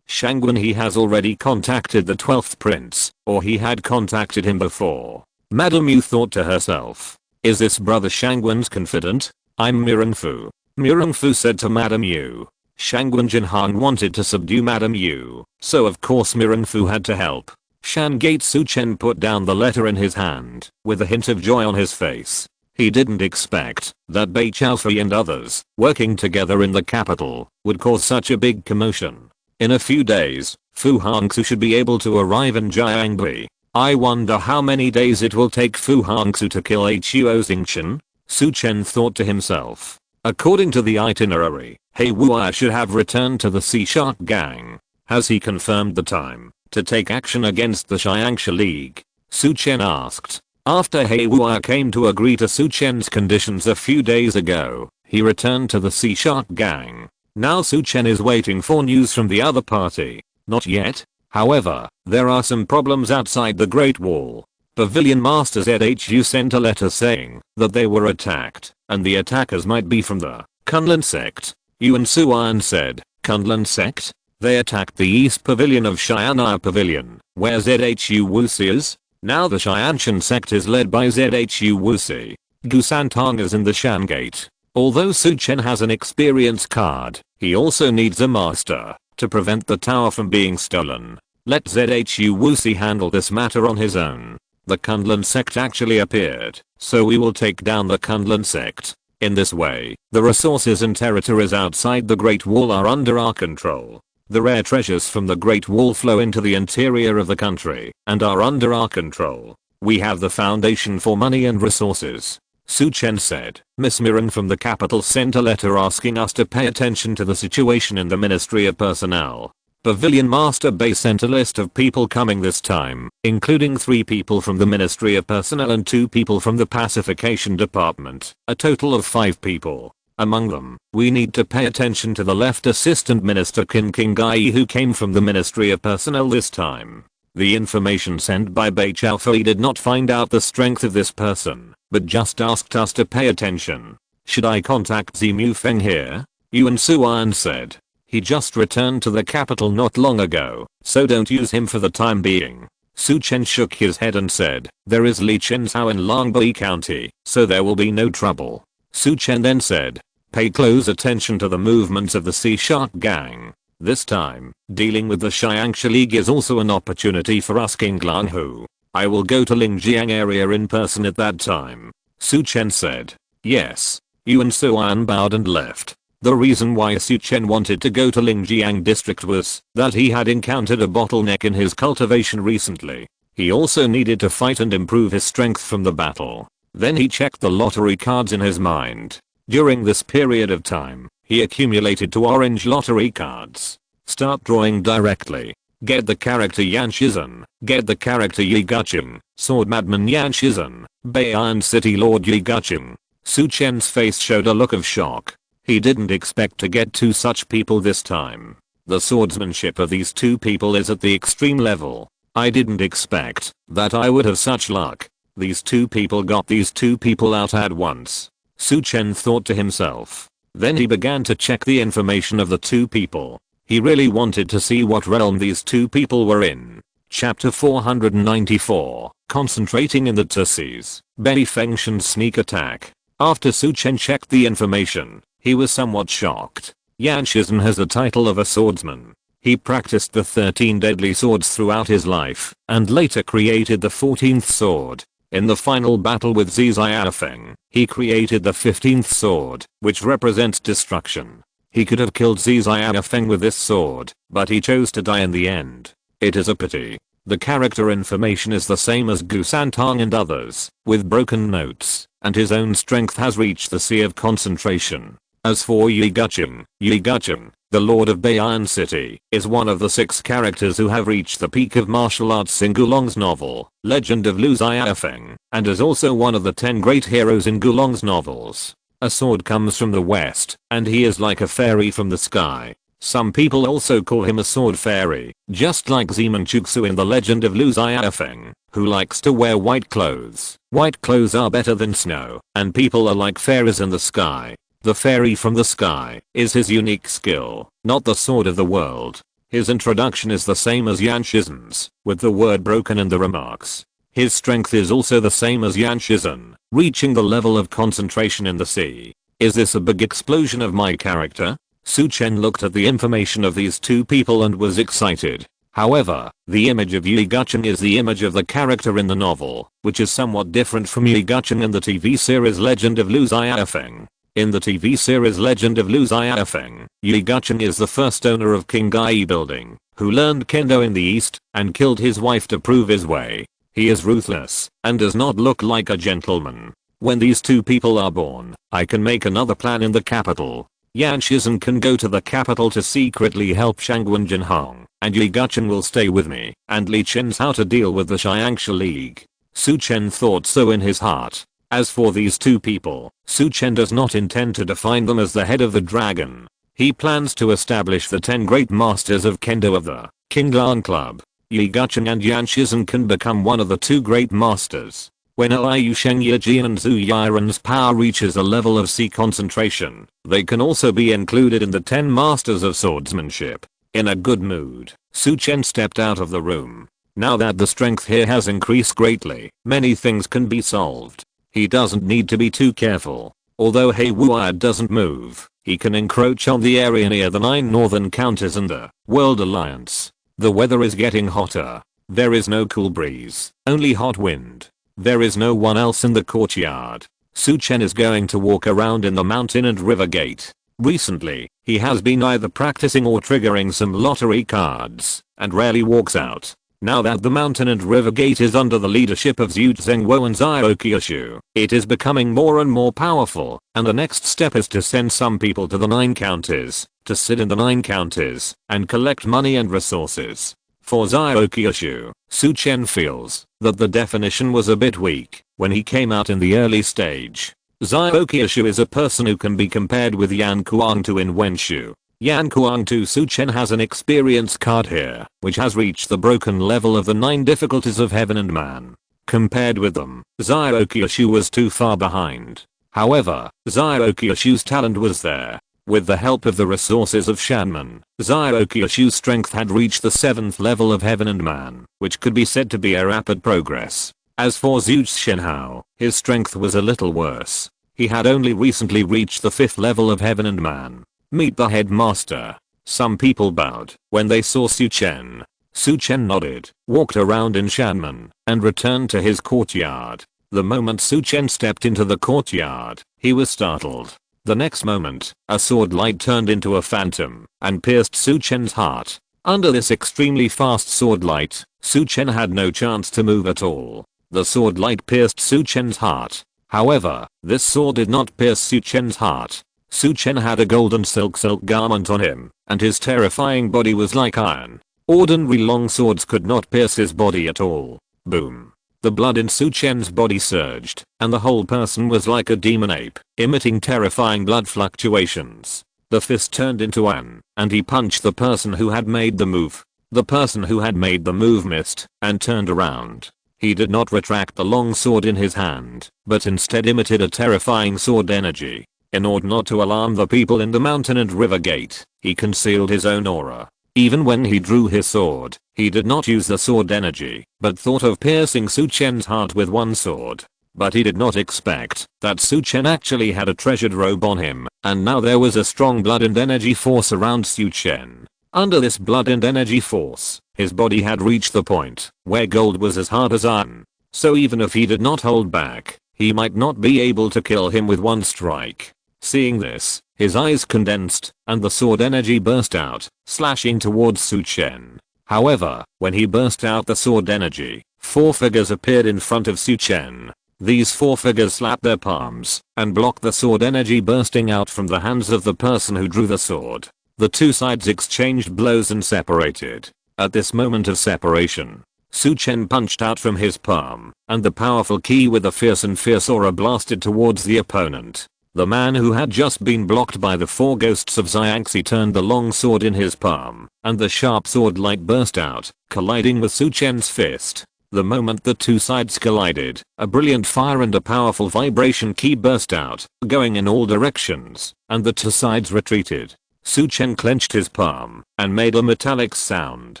Shangwen, he has already contacted the 12th prince, or he had contacted him before. Madam Yu thought to herself. Is this brother Shangwen's confidant? I'm Mirengfu. Mirengfu said to Madam Yu. Shangwen Jinhang wanted to subdue Madam Yu, so of course Mirengfu had to help. Shangatsu Chen put down the letter in his hand, with a hint of joy on his face. He didn't expect that Bei Chaofei and others, working together in the capital, would cause such a big commotion. In a few days, Fu Hongxue should be able to arrive in Jiangbi. I wonder how many days it will take Fu Hongxue to kill Huo Xingchen? Su Chen thought to himself. According to the itinerary, He Wuai should have returned to the Sea Shark gang. Has he confirmed the time to take action against the Xiangsha League? Su Chen asked. After He Wuai came to agree to Su Chen's conditions a few days ago, he returned to the Sea Shark gang. Now Su Chen is waiting for news from the other party. Not yet. However, there are some problems outside the Great Wall. Pavilion Master ZHU sent a letter saying that they were attacked, and the attackers might be from the Kunlun sect. Yuan Suan said, Kunlun sect? They attacked the East Pavilion of Xian'an Pavilion, where ZHU Wuxi is? Now the Xiantian sect is led by Zhu Wuxi. Gu Santong is in the Shan Gate. Although Su Chen has an experience card, he also needs a master to prevent the tower from being stolen. Let Zhu Wuxi handle this matter on his own. The Kunlun sect actually appeared, so we will take down the Kunlun sect. In this way, the resources and territories outside the Great Wall are under our control. The rare treasures from the Great Wall flow into the interior of the country and are under our control. We have the foundation for money and resources. Su Chen said. Miss Mirren from the capital sent a letter asking us to pay attention to the situation in the Ministry of Personnel. Pavilion Master Bay sent a list of people coming this time, including 3 people from the Ministry of Personnel and 2 people from the Pacification Department, a total of 5 people. Among them, we need to pay attention to the left Assistant Minister Qin Qingai who came from the Ministry of Personnel this time. The information sent by Bei Chaofei did not find out the strength of this person, but just asked us to pay attention. Should I contact Zimu Feng here? Yuan Suan said. He just returned to the capital not long ago, so don't use him for the time being. Su Chen shook his head and said, there is Li Chenshao in Longbei County, so there will be no trouble. Su Chen then said, pay close attention to the movements of the Sea Shark gang. This time, dealing with the Xiangxia League is also an opportunity for us King Lang Hu. I will go to Lingjiang area in person at that time. Su Chen said. Yes. Yuan Suan bowed and left. The reason why Su Chen wanted to go to Lingjiang district was that he had encountered a bottleneck in his cultivation recently. He also needed to fight and improve his strength from the battle. Then he checked the lottery cards in his mind. During this period of time, he accumulated 2 orange lottery cards. Start drawing directly. Get the character Yan Shizhen. Get the character Yi Guqing. Sword Madman Yan Shizhen. Bei'an City Lord Yi Guqing. Su Chen's face showed a look of shock. He didn't expect to get 2 such people this time. The swordsmanship of these 2 people is at the extreme level. I didn't expect that I would have such luck. These 2 people got these 2 people out at once. Su Chen thought to himself. Then he began to check the information of the 2 people. He really wanted to see what realm these 2 people were in. Chapter 494, Concentrating in the Tsusis, Bei Fengshen's sneak attack. After Su Chen checked the information, he was somewhat shocked. Yan Shizhen has the title of a swordsman. He practiced the 13 deadly swords throughout his life, and later created the 14th sword. In the final battle with Zi Xiaofeng, he created the 15th sword, which represents destruction. He could have killed Zi Xiaofeng with this sword, but he chose to die in the end. It is a pity. The character information is the same as Gu Santong and others, with broken notes, and his own strength has reached the sea of concentration. As for Yi Guqing, the Lord of Bei'an City, is one of the 6 characters who have reached the peak of martial arts in Gulong's novel, Legend of Lu Xiaofeng, and is also one of the 10 great heroes in Gulong's novels. A sword comes from the west, and he is like a fairy from the sky. Some people also call him a sword fairy, just like Zeman Chuksu in the Legend of Lu Xiaofeng, who likes to wear white clothes. White clothes are better than snow, and people are like fairies in the sky. The fairy from the sky is his unique skill, not the sword of the world. His introduction is the same as Yan Shizhen's, with the word broken in the remarks. His strength is also the same as Yan Shizhen, reaching the level of concentration in the sea. Is this a big explosion of my character? Su Chen looked at the information of these 2 people and was excited. However, the image of Yi Guqing is the image of the character in the novel, which is somewhat different from Yi Guqing in the TV series Legend of Lu Xiaofeng. In the TV series Legend of Lu Xiaofeng, Yi Guqing is the first owner of Qinghai Building, who learned kendo in the east and killed his wife to prove his way. He is ruthless and does not look like a gentleman. When these 2 people are born, I can make another plan in the capital. Yan Shizhen can go to the capital to secretly help Shangwen Jinhong, and Yi Guqing will stay with me and Li Chenshao to deal with the Xiangxia League. Su Chen thought so in his heart. As for these 2 people, Su Chen does not intend to define them as the head of the dragon. He plans to establish the 10 great masters of kendo of the Qinglan Club. Yi Guqing and Yan Shizhen can become one of the 2 great masters. When Liu Shengyaji and Zhu Yiren's power reaches a level of sea concentration, they can also be included in the 10 masters of swordsmanship. In a good mood, Su Chen stepped out of the room. Now that the strength here has increased greatly, many things can be solved. He doesn't need to be too careful. Although Hayward doesn't move, he can encroach on the area near the 9 northern counties and the World Alliance. The weather is getting hotter. There is no cool breeze, only hot wind. There is no one else in the courtyard. Chen is going to walk around in the mountain and river gate. Recently, he has been either practicing or triggering some lottery cards, and rarely walks out. Now that the mountain and river gate is under the leadership of Zhu Zhengwo and Zhao, it is becoming more and more powerful, and the next step is to send some people to the 9 counties, to sit in the 9 counties, and collect money and resources. For Zhao, Chen feels that the definition was a bit weak when he came out in the early stage. Zhao is a person who can be compared with Yan Kuang-tu in Wenshu. Yan Kuang-tu Chen has an experience card here, which has reached the broken level of the 9 difficulties of heaven and man. Compared with them, Zhao was too far behind. However, Zhao talent was there. With the help of the resources of Shanman, Zhao strength had reached the 7th level of heaven and man, which could be said to be a rapid progress. As for Zhu Shenhao, his strength was a little worse. He had only recently reached the 5th level of heaven and man. Meet the headmaster. Some people bowed when they saw Chen. Chen nodded, walked around in Shanman, and returned to his courtyard. The moment Chen stepped into the courtyard, he was startled. The next moment, a sword light turned into a phantom and pierced Chen's heart. Under this extremely fast sword light, Chen had no chance to move at all. The sword light pierced Chen's heart. However, this sword did not pierce Chen's heart. Chen had a golden silk garment on him, and his terrifying body was like iron. Ordinary long swords could not pierce his body at all. Boom. The blood in Chen's body surged, and the whole person was like a demon ape, emitting terrifying blood fluctuations. The fist turned into an, and he punched the person who had made the move. The person who had made the move missed, and turned around. He did not retract the long sword in his hand, but instead emitted a terrifying sword energy. In order not to alarm the people in the mountain and river gate, he concealed his own aura. Even when he drew his sword, he did not use the sword energy, but thought of piercing Chen's heart with one sword. But he did not expect that Chen actually had a treasured robe on him, and now there was a strong blood and energy force around Chen. Under this blood and energy force, his body had reached the point where gold was as hard as iron. So even if he did not hold back, he might not be able to kill him with one strike. Seeing this, his eyes condensed, and the sword energy burst out, slashing towards Chen. However, when he burst out the sword energy, 4 figures appeared in front of Chen. These 4 figures slapped their palms, and blocked the sword energy bursting out from the hands of the person who drew the sword. The 2 sides exchanged blows and separated. At this moment of separation, Chen punched out from his palm, and the powerful ki with a fierce aura blasted towards the opponent. The man who had just been blocked by the 4 ghosts of Xiangxi turned the long sword in his palm, and the sharp sword light burst out, colliding with Chen's fist. The moment the 2 sides collided, a brilliant fire and a powerful vibration ki burst out, going in all directions, and the 2 sides retreated. Chen clenched his palm, and made a metallic sound.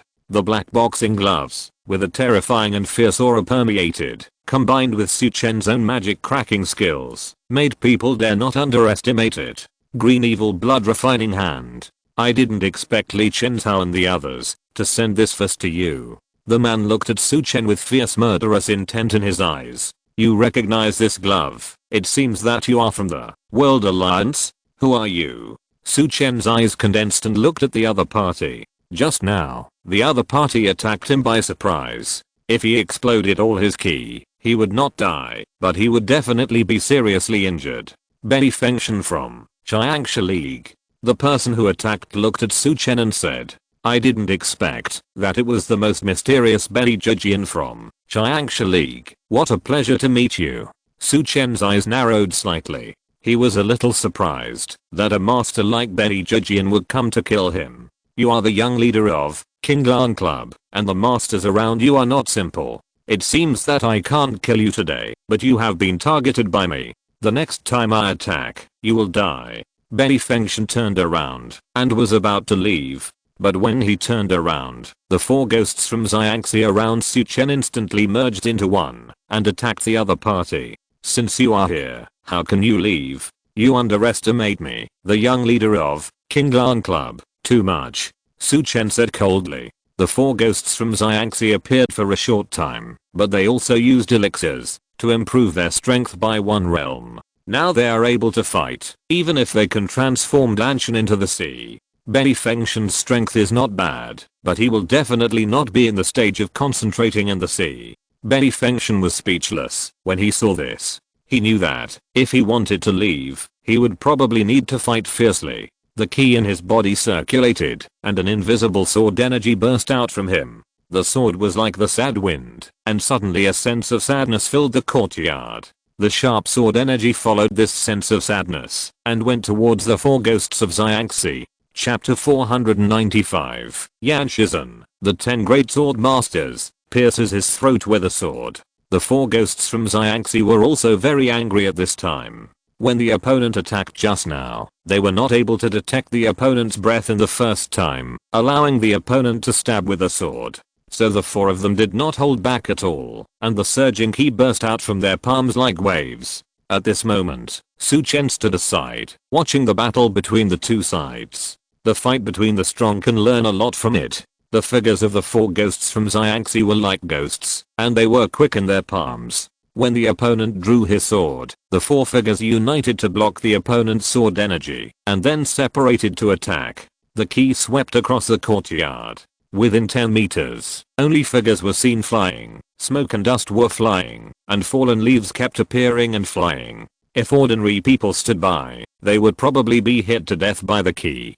The black boxing gloves, with a terrifying and fierce aura permeated, combined with Chen's own magic cracking skills, made people dare not underestimate it. Green evil blood refining hand. I didn't expect Li Chenzhao and the others to send this fist to you. The man looked at Chen with fierce murderous intent in his eyes. You recognize this glove? It seems that you are from the World Alliance. Who are you? Chen's eyes condensed and looked at the other party. Just now, the other party attacked him by surprise. If he exploded all his ki, he would not die, but he would definitely be seriously injured. Benny Fengshan from Xiangxi League. The person who attacked looked at Chen and said, I didn't expect that it was the most mysterious Benny Zhejian from Xiangxi League. What a pleasure to meet you. Chen's eyes narrowed slightly. He was a little surprised that a master like Benny Zhejian would come to kill him. You are the young leader of Qinglan Club, and the masters around you are not simple. It seems that I can't kill you today, but you have been targeted by me. The next time I attack, you will die. Benny Fengshan turned around and was about to leave. But when he turned around, the four ghosts from Xiangxi around Su Chen instantly merged into one and attacked the other party. Since you are here, how can you leave? You underestimate me, the young leader of King Lan Club, too much. Su Chen said coldly. The four ghosts from Xiangxi appeared for a short time, but they also used elixirs to improve their strength by 1 realm. Now they are able to fight, even if they can transform Danshan into the sea. Bei Fengshen's strength is not bad, but he will definitely not be in the stage of concentrating in the sea. Bei Fengshen was speechless when he saw this. He knew that, if he wanted to leave, he would probably need to fight fiercely. The ki in his body circulated, and an invisible sword energy burst out from him. The sword was like the sad wind, and suddenly a sense of sadness filled the courtyard. The sharp sword energy followed this sense of sadness, and went towards the four ghosts of Xiangxi. Chapter 495. Yan Shizhen, the 10 great sword masters, pierces his throat with a sword. The four ghosts from Xiangxi were also very angry at this time. When the opponent attacked just now, they were not able to detect the opponent's breath in the first time, allowing the opponent to stab with a sword. So the four of them did not hold back at all, and the surging ki burst out from their palms like waves. At this moment, Su Chen stood aside, watching the battle between the two sides. The fight between the strong can learn a lot from it. The figures of the four ghosts from Xiangxi were like ghosts, and they were quick in their palms. When the opponent drew his sword, the four figures united to block the opponent's sword energy, and then separated to attack. The ki swept across the courtyard. Within 10 meters, only figures were seen flying, smoke and dust were flying, and fallen leaves kept appearing and flying. If ordinary people stood by, they would probably be hit to death by the ki.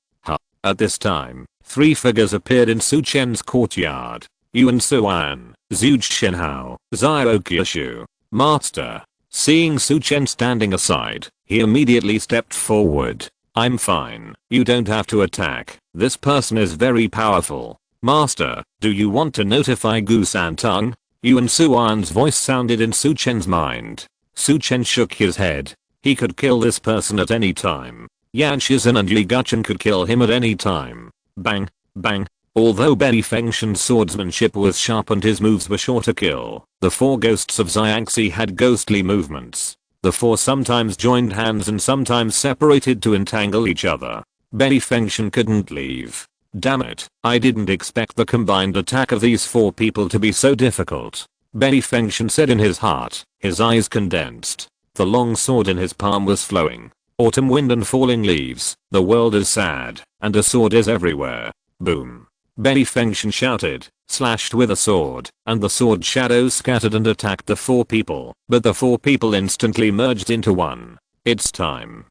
At this time, 3 figures appeared in Su Chen's courtyard. Yuan Suan, Zhuge Shenhao, Xiao Qiushu. Master. Seeing Su Chen standing aside, he immediately stepped forward. I'm fine, you don't have to attack, this person is very powerful. Master, do you want to notify Gu Santang? Yuan Suan's voice sounded in Su Chen's mind. Su Chen shook his head. He could kill this person at any time. Yan Shizhen and Yi Guchen could kill him at any time. Bang, bang. Although Bei Fengshen's swordsmanship was sharp and his moves were sure to kill, the four ghosts of Xiangxi had ghostly movements. The four sometimes joined hands and sometimes separated to entangle each other. Bei Fengshen couldn't leave. Damn it, I didn't expect the combined attack of these four people to be so difficult. Bei Fengshen said in his heart, his eyes condensed. The long sword in his palm was flowing. Autumn wind and falling leaves, the world is sad, and a sword is everywhere. Boom. Bei Fengshen shouted, slashed with a sword, and the sword shadows scattered and attacked the four people, but the four people instantly merged into one. It's time.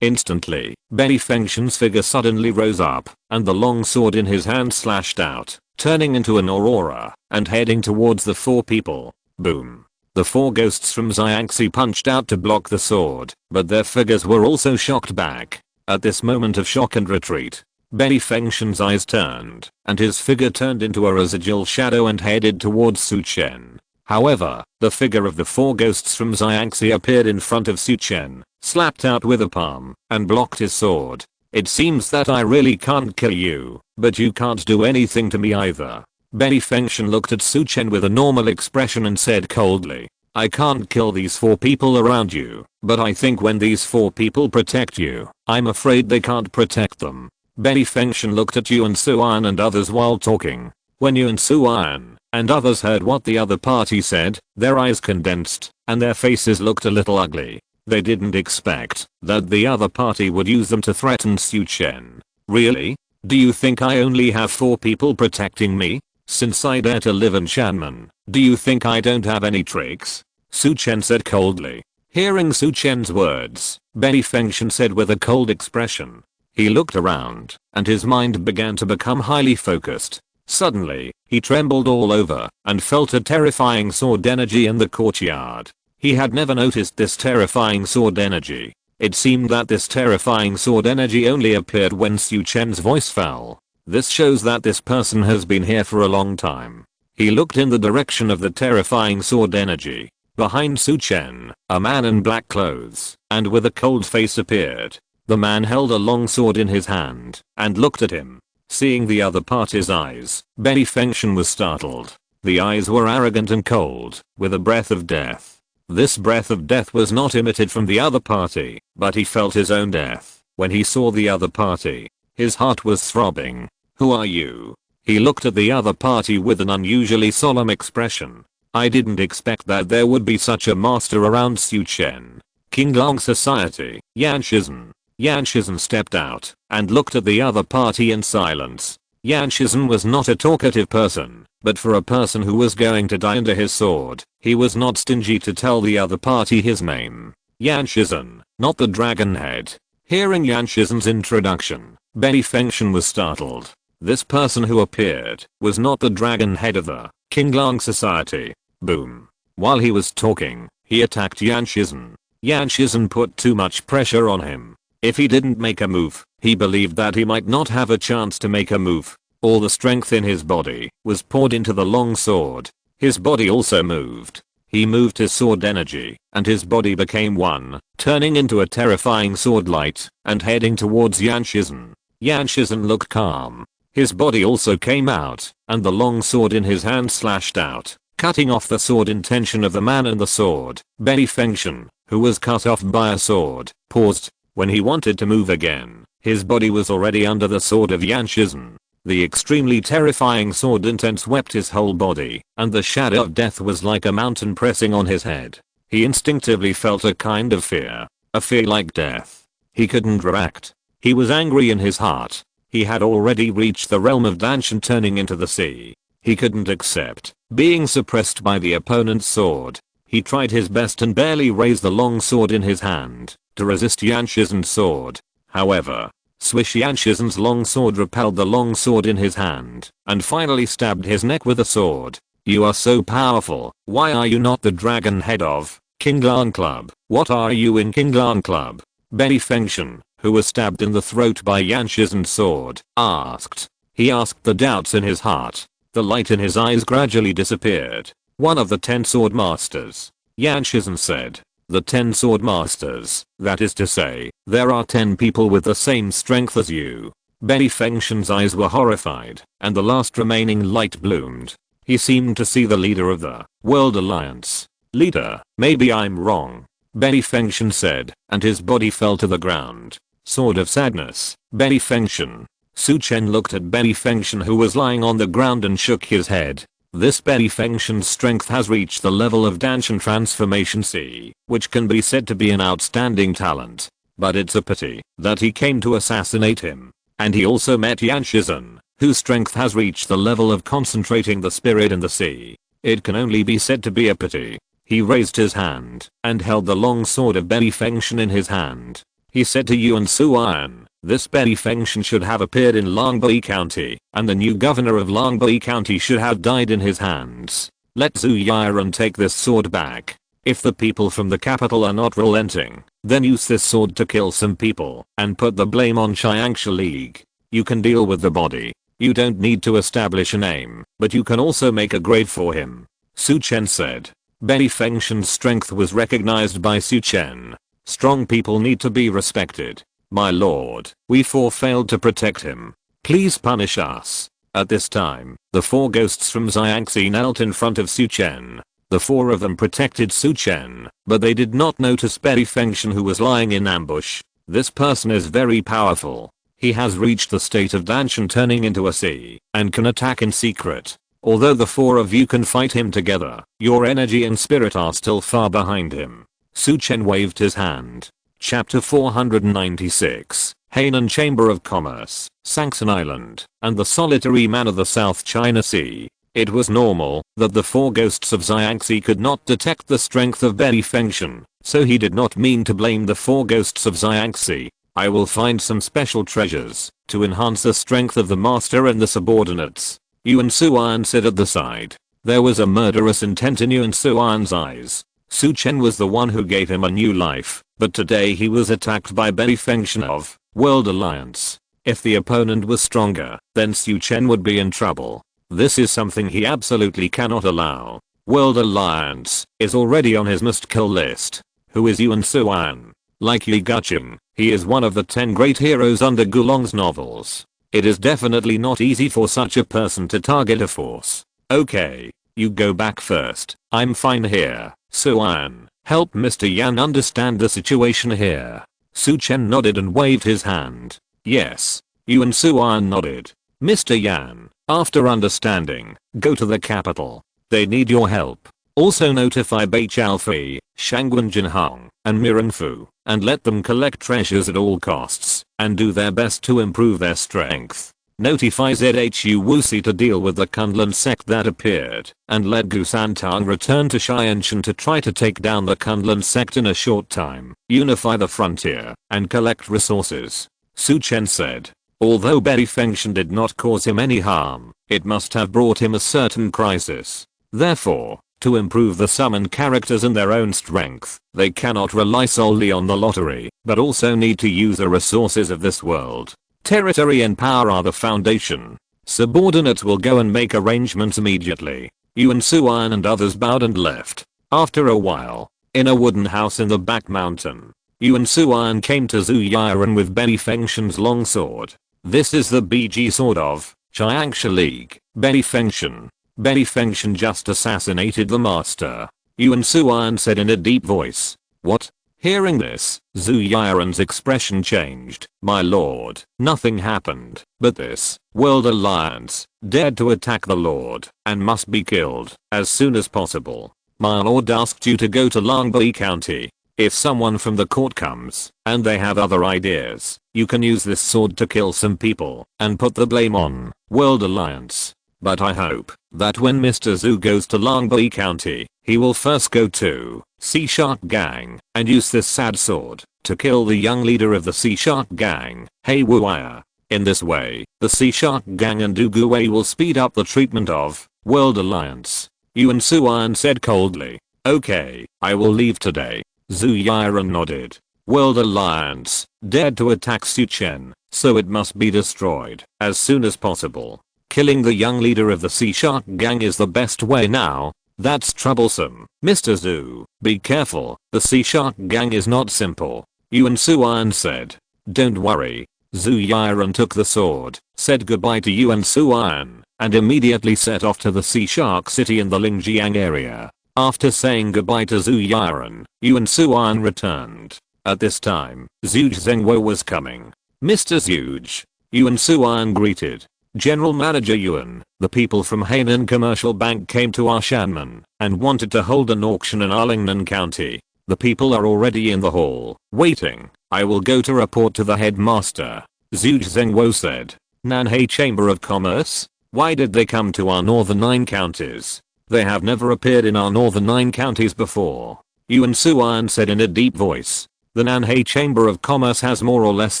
Instantly, Bei Fengshen's figure suddenly rose up, and the long sword in his hand slashed out, turning into an aurora, and heading towards the four people. Boom. The four ghosts from Xiangxi punched out to block the sword, but their figures were also shocked back. At this moment of shock and retreat, Bei Fengshen's eyes turned, and his figure turned into a residual shadow and headed towards Su Chen. However, the figure of the four ghosts from Xiangxi appeared in front of Su Chen, slapped out with a palm, and blocked his sword. It seems that I really can't kill you, but you can't do anything to me either. Bei Fengshen looked at Su Chen with a normal expression and said coldly, I can't kill these four people around you, but I think when these four people protect you, I'm afraid they can't protect them. Bei Fengshen looked at Yuan Suan and others while talking. When Yuan Suan and others heard what the other party said, their eyes condensed, and their faces looked a little ugly. They didn't expect that the other party would use them to threaten Su Chen. Really? Do you think I only have 4 people protecting me? Since I dare to live in Shanman, do you think I don't have any tricks? Su Chen said coldly. Hearing Su Chen's words, Bei Fengshen said with a cold expression. He looked around, and his mind began to become highly focused. Suddenly, he trembled all over, and felt a terrifying sword energy in the courtyard. He had never noticed this terrifying sword energy. It seemed that this terrifying sword energy only appeared when Su Chen's voice fell. This shows that this person has been here for a long time. He looked in the direction of the terrifying sword energy. Behind Su Chen, a man in black clothes, and with a cold face appeared. The man held a long sword in his hand, and looked at him. Seeing the other party's eyes, Betty Fengshen was startled. The eyes were arrogant and cold, with a breath of death. This breath of death was not emitted from the other party, but he felt his own death when he saw the other party. His heart was throbbing. "Who are you?" He looked at the other party with an unusually solemn expression. "I didn't expect that there would be such a master around Su Chen. Qinglong Society, Yan Shizhen." Yan Shizhen stepped out and looked at the other party in silence. Yan Shizhen was not a talkative person, but for a person who was going to die under his sword, he was not stingy to tell the other party his name. Yan Shizhen, not the dragon head. Hearing Yan Shizhen's introduction, Betty Fengshen was startled. This person who appeared was not the dragon head of the Qinglong Society. Boom. While he was talking, he attacked Yan Shizhen. Yan Shizhen put too much pressure on him. If he didn't make a move, he believed that he might not have a chance to make a move. All the strength in his body was poured into the long sword. His body also moved. He moved his sword energy, and his body became one, turning into a terrifying sword light and heading towards Yan Shizhen. Yan Shizhen looked calm. His body also came out, and the long sword in his hand slashed out, cutting off the sword intention of the man and the sword. Betty Fengshen, who was cut off by a sword, paused. When he wanted to move again, his body was already under the sword of Yan Shizhen. The extremely terrifying sword intent swept his whole body, and the shadow of death was like a mountain pressing on his head. He instinctively felt a kind of fear, a fear like death. He couldn't react. He was angry in his heart. He had already reached the realm of Danshan turning into the sea. He couldn't accept being suppressed by the opponent's sword. He tried his best and barely raised the long sword in his hand to resist Yan Shizhen's sword. However, swish, Yan Shizhen's long sword repelled the long sword in his hand and finally stabbed his neck with the sword. "You are so powerful. Why are you not the dragon head of Qinglong Club? What are you in Qinglong Club?" Betty Fengshen, who was stabbed in the throat by Yan Shizhen's sword, asked. He asked the doubts in his heart. The light in his eyes gradually disappeared. "One of the 10 sword masters," Yan Shizhen said. "The 10 sword masters, that is to say, there are 10 people with the same strength as you." Betty Fengshen's eyes were horrified, and the last remaining light bloomed. He seemed to see the leader of the World Alliance. "Leader, maybe I'm wrong," Betty Fengshen said, and his body fell to the ground. Sword of Sadness, Betty Fengshen. Su Chen looked at Betty Fengshen, who was lying on the ground, and shook his head. This Betty Fengshen's strength has reached the level of Danshan Transformation C, which can be said to be an outstanding talent. But it's a pity that he came to assassinate him. And he also met Yan Shizhen, whose strength has reached the level of concentrating the spirit in the sea. It can only be said to be a pity. He raised his hand and held the long sword of Betty Fengshen in his hand. He said to Yuan Suan, "This Betty Fengshen should have appeared in Longbei County, and the new governor of Longbei County should have died in his hands. Let Zhu Yiren take this sword back. If the people from the capital are not relenting, then use this sword to kill some people and put the blame on Chiangsha League. You can deal with the body. You don't need to establish a name, but you can also make a grave for him," Su Chen said. Betty Fengshen's strength was recognized by Su Chen. Strong people need to be respected. "My lord, we 4 failed to protect him. Please punish us." At this time, the 4 ghosts from Xiangxi knelt in front of Su Chen. The 4 of them protected Su Chen, but they did not notice Betty Fengshen, who was lying in ambush. This person is very powerful. He has reached the state of Danshan turning into a sea and can attack in secret. Although the 4 of you can fight him together, your energy and spirit are still far behind him. Su Chen waved his hand. Chapter 496, Hainan Chamber of Commerce, Sanxin Island, and the solitary man of the South China Sea. It was normal that the 4 ghosts of Xiangxi could not detect the strength of Betty Fengshen, so he did not mean to blame the 4 ghosts of Xiangxi. "I will find some special treasures to enhance the strength of the master and the subordinates," Yuan Suan said at the side. There was a murderous intent in Yuan Suan's eyes. Su Chen was the one who gave him a new life, but today he was attacked by Betty Fengshen of World Alliance. If the opponent was stronger, then Su Chen would be in trouble. This is something he absolutely cannot allow. World Alliance is already on his must-kill list. Who is Yuan Suan? Like Yi Guqing, he is one of the 10 great heroes under Gulong's novels. It is definitely not easy for such a person to target a force. Okay, you go back first. I'm fine here. Su-an, help Mr. Yan understand the situation here. Su-chen nodded and waved his hand. Yes. Yuan Su-an nodded. Mr. Yan, after understanding, go to the capital. They need your help. Also notify Bai Chaofei, Shangwen Jinhong, and Miranfu, and let them collect treasures at all costs, and do their best to improve their strength. Notify Zhu Wuxi to deal with the Kunlun sect that appeared, and let Gu Santang return to Xianshan to try to take down the Kunlun sect in a short time, unify the frontier, and collect resources. Su Chen said. Although Betty Fengshan did not cause him any harm, it must have brought him a certain crisis. Therefore, to improve the summoned characters and their own strength, they cannot rely solely on the lottery, but also need to use the resources of this world. Territory and power are the foundation. Subordinates will go and make arrangements immediately. Yuan Su-an and others bowed and left. After a while, in a wooden house in the back mountain, Yuan Su-an came to Zhu Yiren with Betty Fengshan's long sword. This is the BG sword of Chiangsha League, Betty Fengshan. Betty Fengshan just assassinated the master. Yuan Su-an said in a deep voice. What? Hearing this, Zhu Yiren's expression changed. My lord, nothing happened, but this World Alliance dared to attack the lord and must be killed as soon as possible. My lord asked you to go to Longbei County. If someone from the court comes and they have other ideas, you can use this sword to kill some people and put the blame on World Alliance. But I hope that when Mr. Zhu goes to Longbei County, he will first go to Sea Shark Gang and use this sad sword to kill the young leader of the Sea Shark Gang, Hei Wuya. In this way, the Sea Shark Gang and Du Guwei will speed up the treatment of World Alliance. Yuan Su-an said coldly. Okay, I will leave today. Zhu Yiren nodded. World Alliance dared to attack Su Chen, so it must be destroyed as soon as possible. Killing the young leader of the Sea Shark Gang is the best way now. That's troublesome. Mr. Zhu, be careful. The Sea Shark Gang is not simple. Yuan Su-an said. Don't worry. Zhu Yiren took the sword, said goodbye to Yuan Su-an, and immediately set off to the Sea Shark City in the Lingjiang area. After saying goodbye to Zhu Yiren, Yuan Su-an returned. At this time, Zhu Zhengwo was coming. Mr. Zhu. Yuan Su-an greeted. General Manager Yuan, the people from Hainan Commercial Bank came to our Shanmen and wanted to hold an auction in Arlingnan County. The people are already in the hall, waiting. I will go to report to the headmaster. Zhu Zhengwo said. Nanhei Chamber of Commerce? Why did they come to our northern 9 counties? They have never appeared in our northern 9 counties before. Yuan Su-an said in a deep voice. The Nanhei Chamber of Commerce has more or less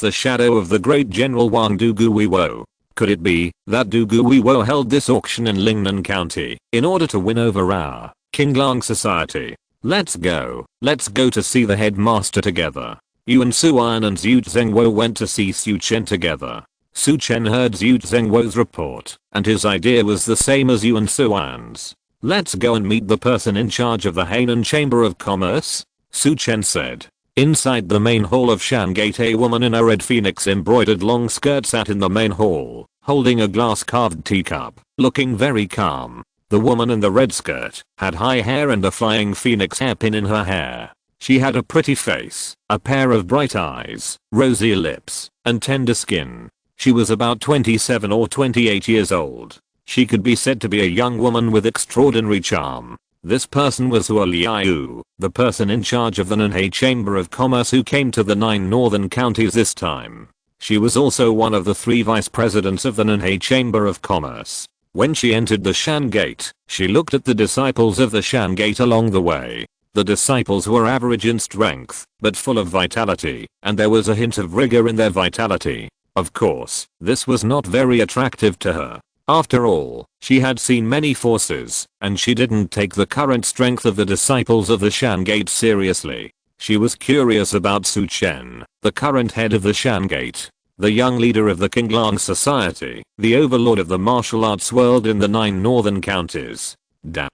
the shadow of the great General Wang Duguiwo. Could it be that Duguiwo held this auction in Lingnan County in order to win over our Qinglang society? Let's go to see the headmaster together. Yuan Su-an and Zhu Zhengwo went to see Su Chen together. Su Chen heard Zhu Zhengwo's report, and his idea was the same as Yuan Su-an's. Let's go and meet the person in charge of the Hainan Chamber of Commerce, Su Chen said. Inside the main hall of Shangate, a woman in a red phoenix embroidered long skirt sat in the main hall, holding a glass carved teacup, looking very calm. The woman in the red skirt had high hair and a flying phoenix hairpin in her hair. She had a pretty face, a pair of bright eyes, rosy lips, and tender skin. She was about 27 or 28 years old. She could be said to be a young woman with extraordinary charm. This person was Hua Liu, the person in charge of the Nanhei Chamber of Commerce who came to the 9 northern counties this time. She was also one of the 3 vice presidents of the Nanhei Chamber of Commerce. When she entered the Shan Gate, she looked at the disciples of the Shan Gate along the way. The disciples were average in strength, but full of vitality, and there was a hint of rigor in their vitality. Of course, this was not very attractive to her. After all, she had seen many forces, and she didn't take the current strength of the disciples of the Shan Gate seriously. She was curious about Su Chen, the current head of the Shan Gate, the young leader of the Qinglang Society, the overlord of the martial arts world in the 9 northern counties. Damn.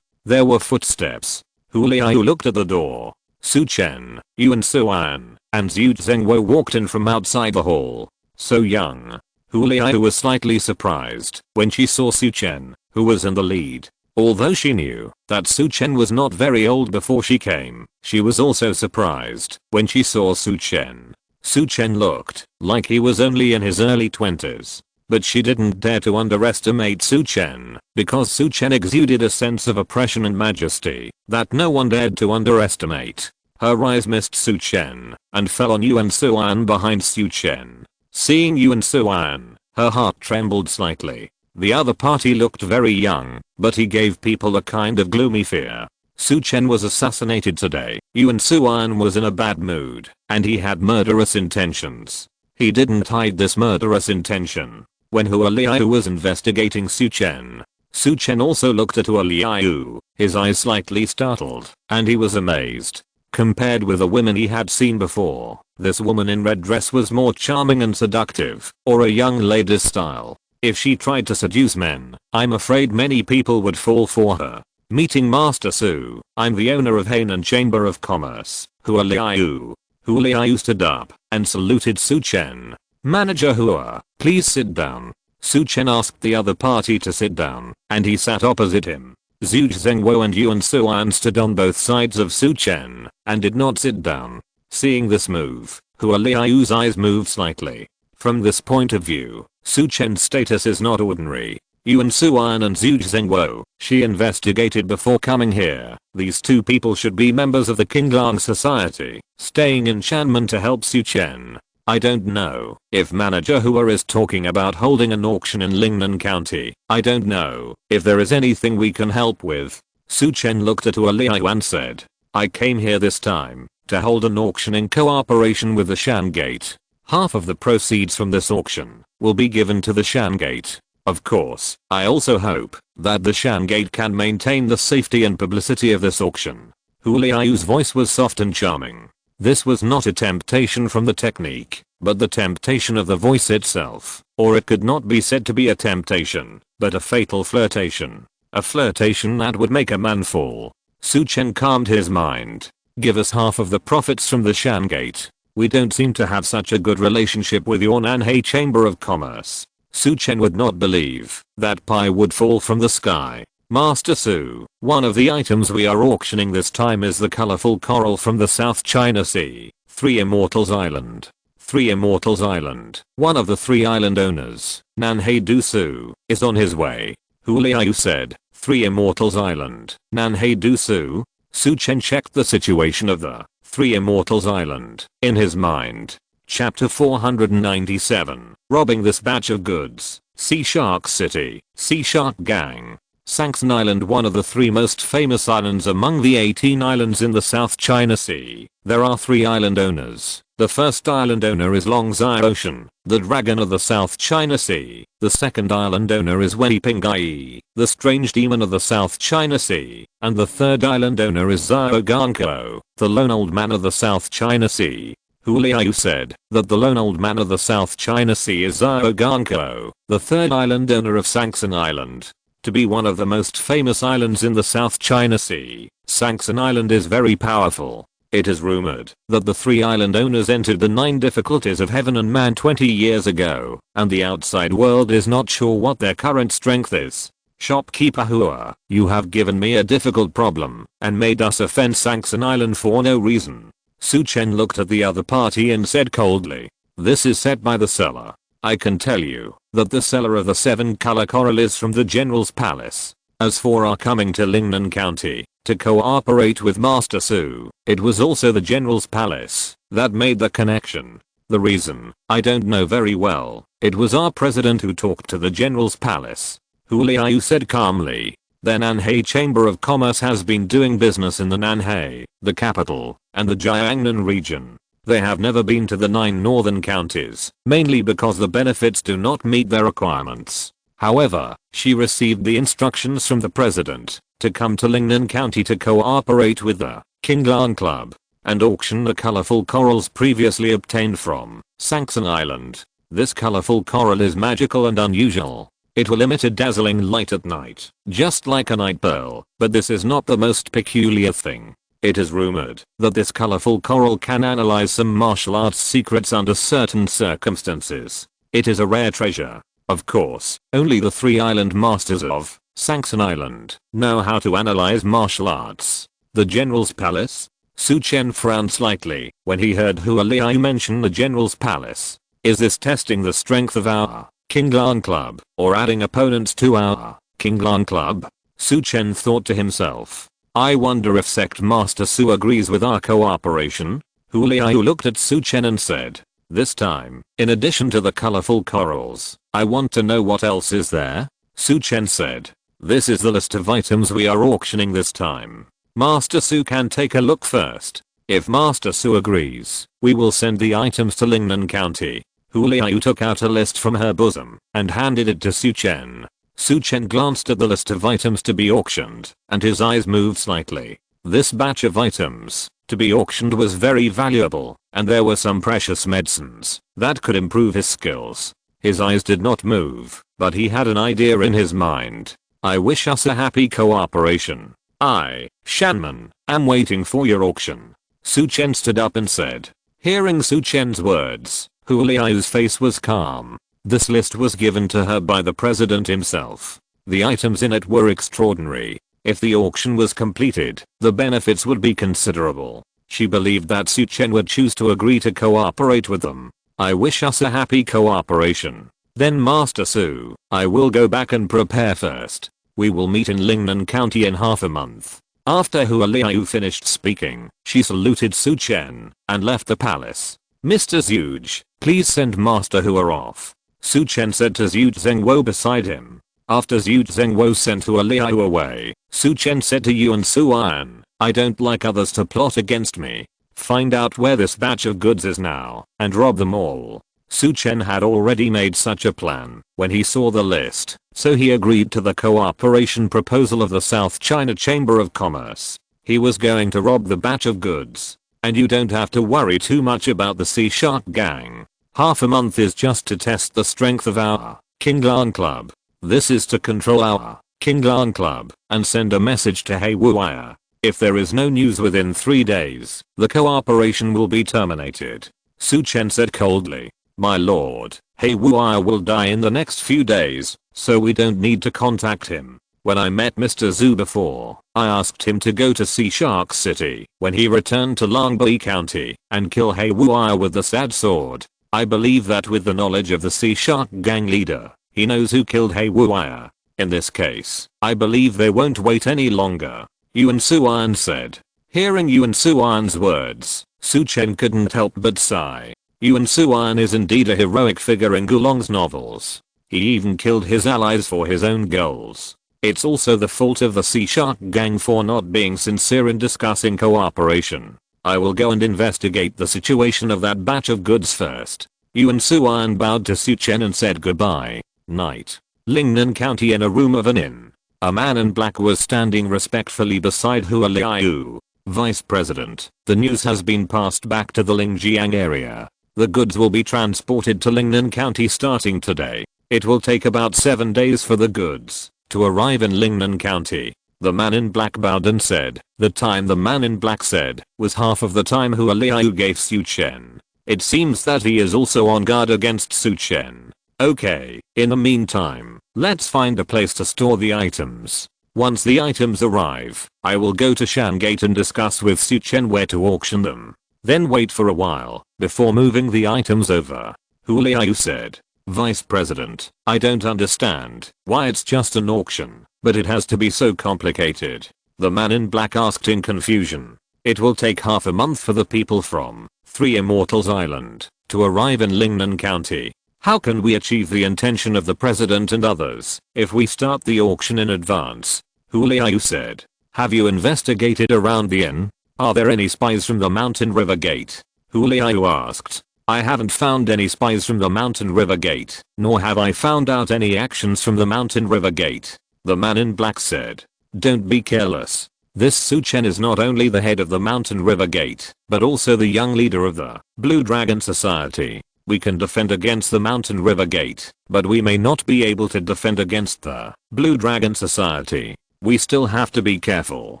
There were footsteps. Hu Liu looked at the door. Su Chen, Yuan Su-an, and Zhu Zhengwo walked in from outside the hall. So young. Hu Liu was slightly surprised when she saw Su Chen, who was in the lead. Although she knew that Su Chen was not very old before she came, she was also surprised when she saw Su Chen. Su Chen looked like he was only in his early 20s. But she didn't dare to underestimate Su Chen, because Su Chen exuded a sense of oppression and majesty that no one dared to underestimate. Her eyes missed Su Chen and fell on Yuan Suan behind Su Chen. Seeing Yuan Suan, her heart trembled slightly. The other party looked very young, but he gave people a kind of gloomy fear. Su Chen was assassinated today. Yuan Suan was in a bad mood, and he had murderous intentions. He didn't hide this murderous intention. When Hu Liu was investigating Su Chen also looked at Hu Liu, his eyes slightly startled, and he was amazed. Compared with the women he had seen before, this woman in red dress was more charming and seductive, or a young lady's style. If she tried to seduce men, I'm afraid many people would fall for her. Meeting Master Su, I'm the owner of Hainan Chamber of Commerce, Hu Liu. Hu Liu stood up and saluted Su Chen. Manager Hua, please sit down. Su Chen asked the other party to sit down, and he sat opposite him. Zhu Zhengwo and Yuan Suan stood on both sides of Su Chen and did not sit down. Seeing this move, Hu Liu's eyes moved slightly. From this point of view, Su Chen's status is not ordinary. Yuan Suan and Zhu Zhengwo, she investigated before coming here. These two people should be members of the Qinglang Society, staying in Shanmen to help Su Chen. I don't know if Manager Hua is talking about holding an auction in Lingnan County. I don't know if there is anything we can help with. Su Chen looked at Hu Liu and said, I came here this time to hold an auction in cooperation with the Shan Gate. Half of the proceeds from this auction will be given to the Shan Gate. Of course, I also hope that the Shan Gate can maintain the safety and publicity of this auction. Hu Liu's voice was soft and charming. This was not a temptation from the technique, but the temptation of the voice itself. Or it could not be said to be a temptation, but a fatal flirtation. A flirtation that would make a man fall. Su Chen calmed his mind. Give us half of the profits from the Shan Gate. We don't seem to have such a good relationship with your Nanhai Chamber of Commerce. Su Chen would not believe that pie would fall from the sky. Master Su, one of the items we are auctioning this time is the colorful coral from the South China Sea, 3 Immortals Island. 3 Immortals Island, one of the 3 island owners, Nanhai Du Su, is on his way. Hu Liu said, 3 Immortals Island, Nanhai Du Su. Su Chen checked the situation of the 3 Immortals Island in his mind. Chapter 497, robbing this batch of goods. Sea Shark City, Sea Shark Gang. Sanxin Island, one of the 3 most famous islands among the 18 islands in the South China Sea. There are 3 island owners. The first island owner is Longzai Ocean, the dragon of the South China Sea. The second island owner is Wen Pingai, the strange demon of the South China Sea. And the third island owner is Zhao Ganko, the lone old man of the South China Sea. Hu Liu said that the lone old man of the South China Sea is Zhao Ganko, the third island owner of Sanxin Island. To be one of the most famous islands in the South China Sea, Sanxin Island is very powerful. It is rumored that the 3 island owners entered the 9 difficulties of heaven and man 20 years ago, and the outside world is not sure what their current strength is. Shopkeeper Hua, you have given me a difficult problem, and made us offend Sanxin Island for no reason. Su Chen looked at the other party and said coldly, this is set by the seller. I can tell you that the seller of the 7-color coral is from the General's Palace. As for our coming to Lingnan County to cooperate with Master Su, it was also the General's Palace that made the connection. The reason, I don't know very well. It was our president who talked to the General's Palace. Hu Liu said calmly. The Nanhai Chamber of Commerce has been doing business in the Nanhai, the capital, and the Jiangnan region. They have never been to the 9 northern counties, mainly because the benefits do not meet their requirements. However, she received the instructions from the president to come to Lingnan County to cooperate with the Qinglang Club and auction the colorful corals previously obtained from Sanxin Island. This colorful coral is magical and unusual. It will emit a dazzling light at night, just like a night pearl, but this is not the most peculiar thing. It is rumored that this colorful coral can analyze some martial arts secrets under certain circumstances. It is a rare treasure. Of course, only the 3 island masters of Sanxon Island know how to analyze martial arts. The general's palace? Su Chen frowned slightly when he heard Hua Liu mention the general's palace. Is this testing the strength of our Kinglan Club or adding opponents to our Kinglan Club? Su Chen thought to himself. I wonder if Sect Master Su agrees with our cooperation? Hua Liu looked at Su Chen and said, this time, in addition to the colorful corals, I want to know what else is there? Su Chen said, this is the list of items we are auctioning this time. Master Su can take a look first. If Master Su agrees, we will send the items to Lingnan County. Hua Liu took out a list from her bosom and handed it to Su Chen. Su Chen glanced at the list of items to be auctioned, and his eyes moved slightly. This batch of items to be auctioned was very valuable, and there were some precious medicines that could improve his skills. His eyes did not move, but he had an idea in his mind. I wish us a happy cooperation. I, Shanman, am waiting for your auction. Su Chen stood up and said. Hearing Su Chen's words, Hua Liu's face was calm. This list was given to her by the president himself. The items in it were extraordinary. If the auction was completed, the benefits would be considerable. She believed that Su Chen would choose to agree to cooperate with them. I wish us a happy cooperation. Then Master Su, I will go back and prepare first. We will meet in Lingnan County in half a month. After Hua Liu finished speaking, she saluted Su Chen and left the palace. Mr. Zhuge, please send Master Hua off. Su Chen said to Zhu Zhengwo beside him. After Zhu Zhengwo sent Hua Liu away, Su Chen said to Yuan Suan, I don't like others to plot against me. Find out where this batch of goods is now, and rob them all. Su Chen had already made such a plan when he saw the list, so he agreed to the cooperation proposal of the South China Chamber of Commerce. He was going to rob the batch of goods. And you don't have to worry too much about the Sea Shark gang. Half a month is just to test the strength of our Kinglan Club. This is to control our Kinglan Club and send a message to He Wuya. If there is no news within 3 days, the cooperation will be terminated. Su Chen said coldly. My lord, He Wuya will die in the next few days, so we don't need to contact him. When I met Mr. Zhu before, I asked him to go to Sea Shark City when he returned to Longbei County and kill He Wuya with the sad sword. I believe that with the knowledge of the Sea Shark gang leader, he knows who killed He Wuya. In this case, I believe they won't wait any longer. Yuan Suan said. Hearing Yuan Suan's words, Su Chen couldn't help but sigh. Yuan Suan is indeed a heroic figure in Gulong's novels. He even killed his allies for his own goals. It's also the fault of the Sea Shark gang for not being sincere in discussing cooperation. I will go and investigate the situation of that batch of goods first. Yuan Suan bowed to Su Chen and said goodbye. Night. Lingnan County in a room of an inn. A man in black was standing respectfully beside Hua Liu. Vice President, the news has been passed back to the Lingjiang area. The goods will be transported to Lingnan County starting today. It will take about 7 days for the goods to arrive in Lingnan County. The man in black bowed and said, the time the man in black said was half of the time Hua Liu gave Su Chen. It seems that he is also on guard against Su Chen. Okay, in the meantime, let's find a place to store the items. Once the items arrive, I will go to Shan Gate and discuss with Su Chen where to auction them. Then wait for a while before moving the items over. Hua Liu said. Vice President, I don't understand why it's just an auction, but it has to be so complicated. The man in black asked in confusion. It will take half a month for the people from 3 Immortals Island to arrive in Lingnan County. How can we achieve the intention of the president and others if we start the auction in advance? Hua Liu said. Have you investigated around the inn? Are there any spies from the Mountain River Gate? Hua Liu asked. I haven't found any spies from the Mountain River Gate, nor have I found out any actions from the Mountain River Gate. The man in black said. Don't be careless. This Su Chen is not only the head of the Mountain River Gate, but also the young leader of the Blue Dragon Society. We can defend against the Mountain River Gate, but we may not be able to defend against the Blue Dragon Society. We still have to be careful.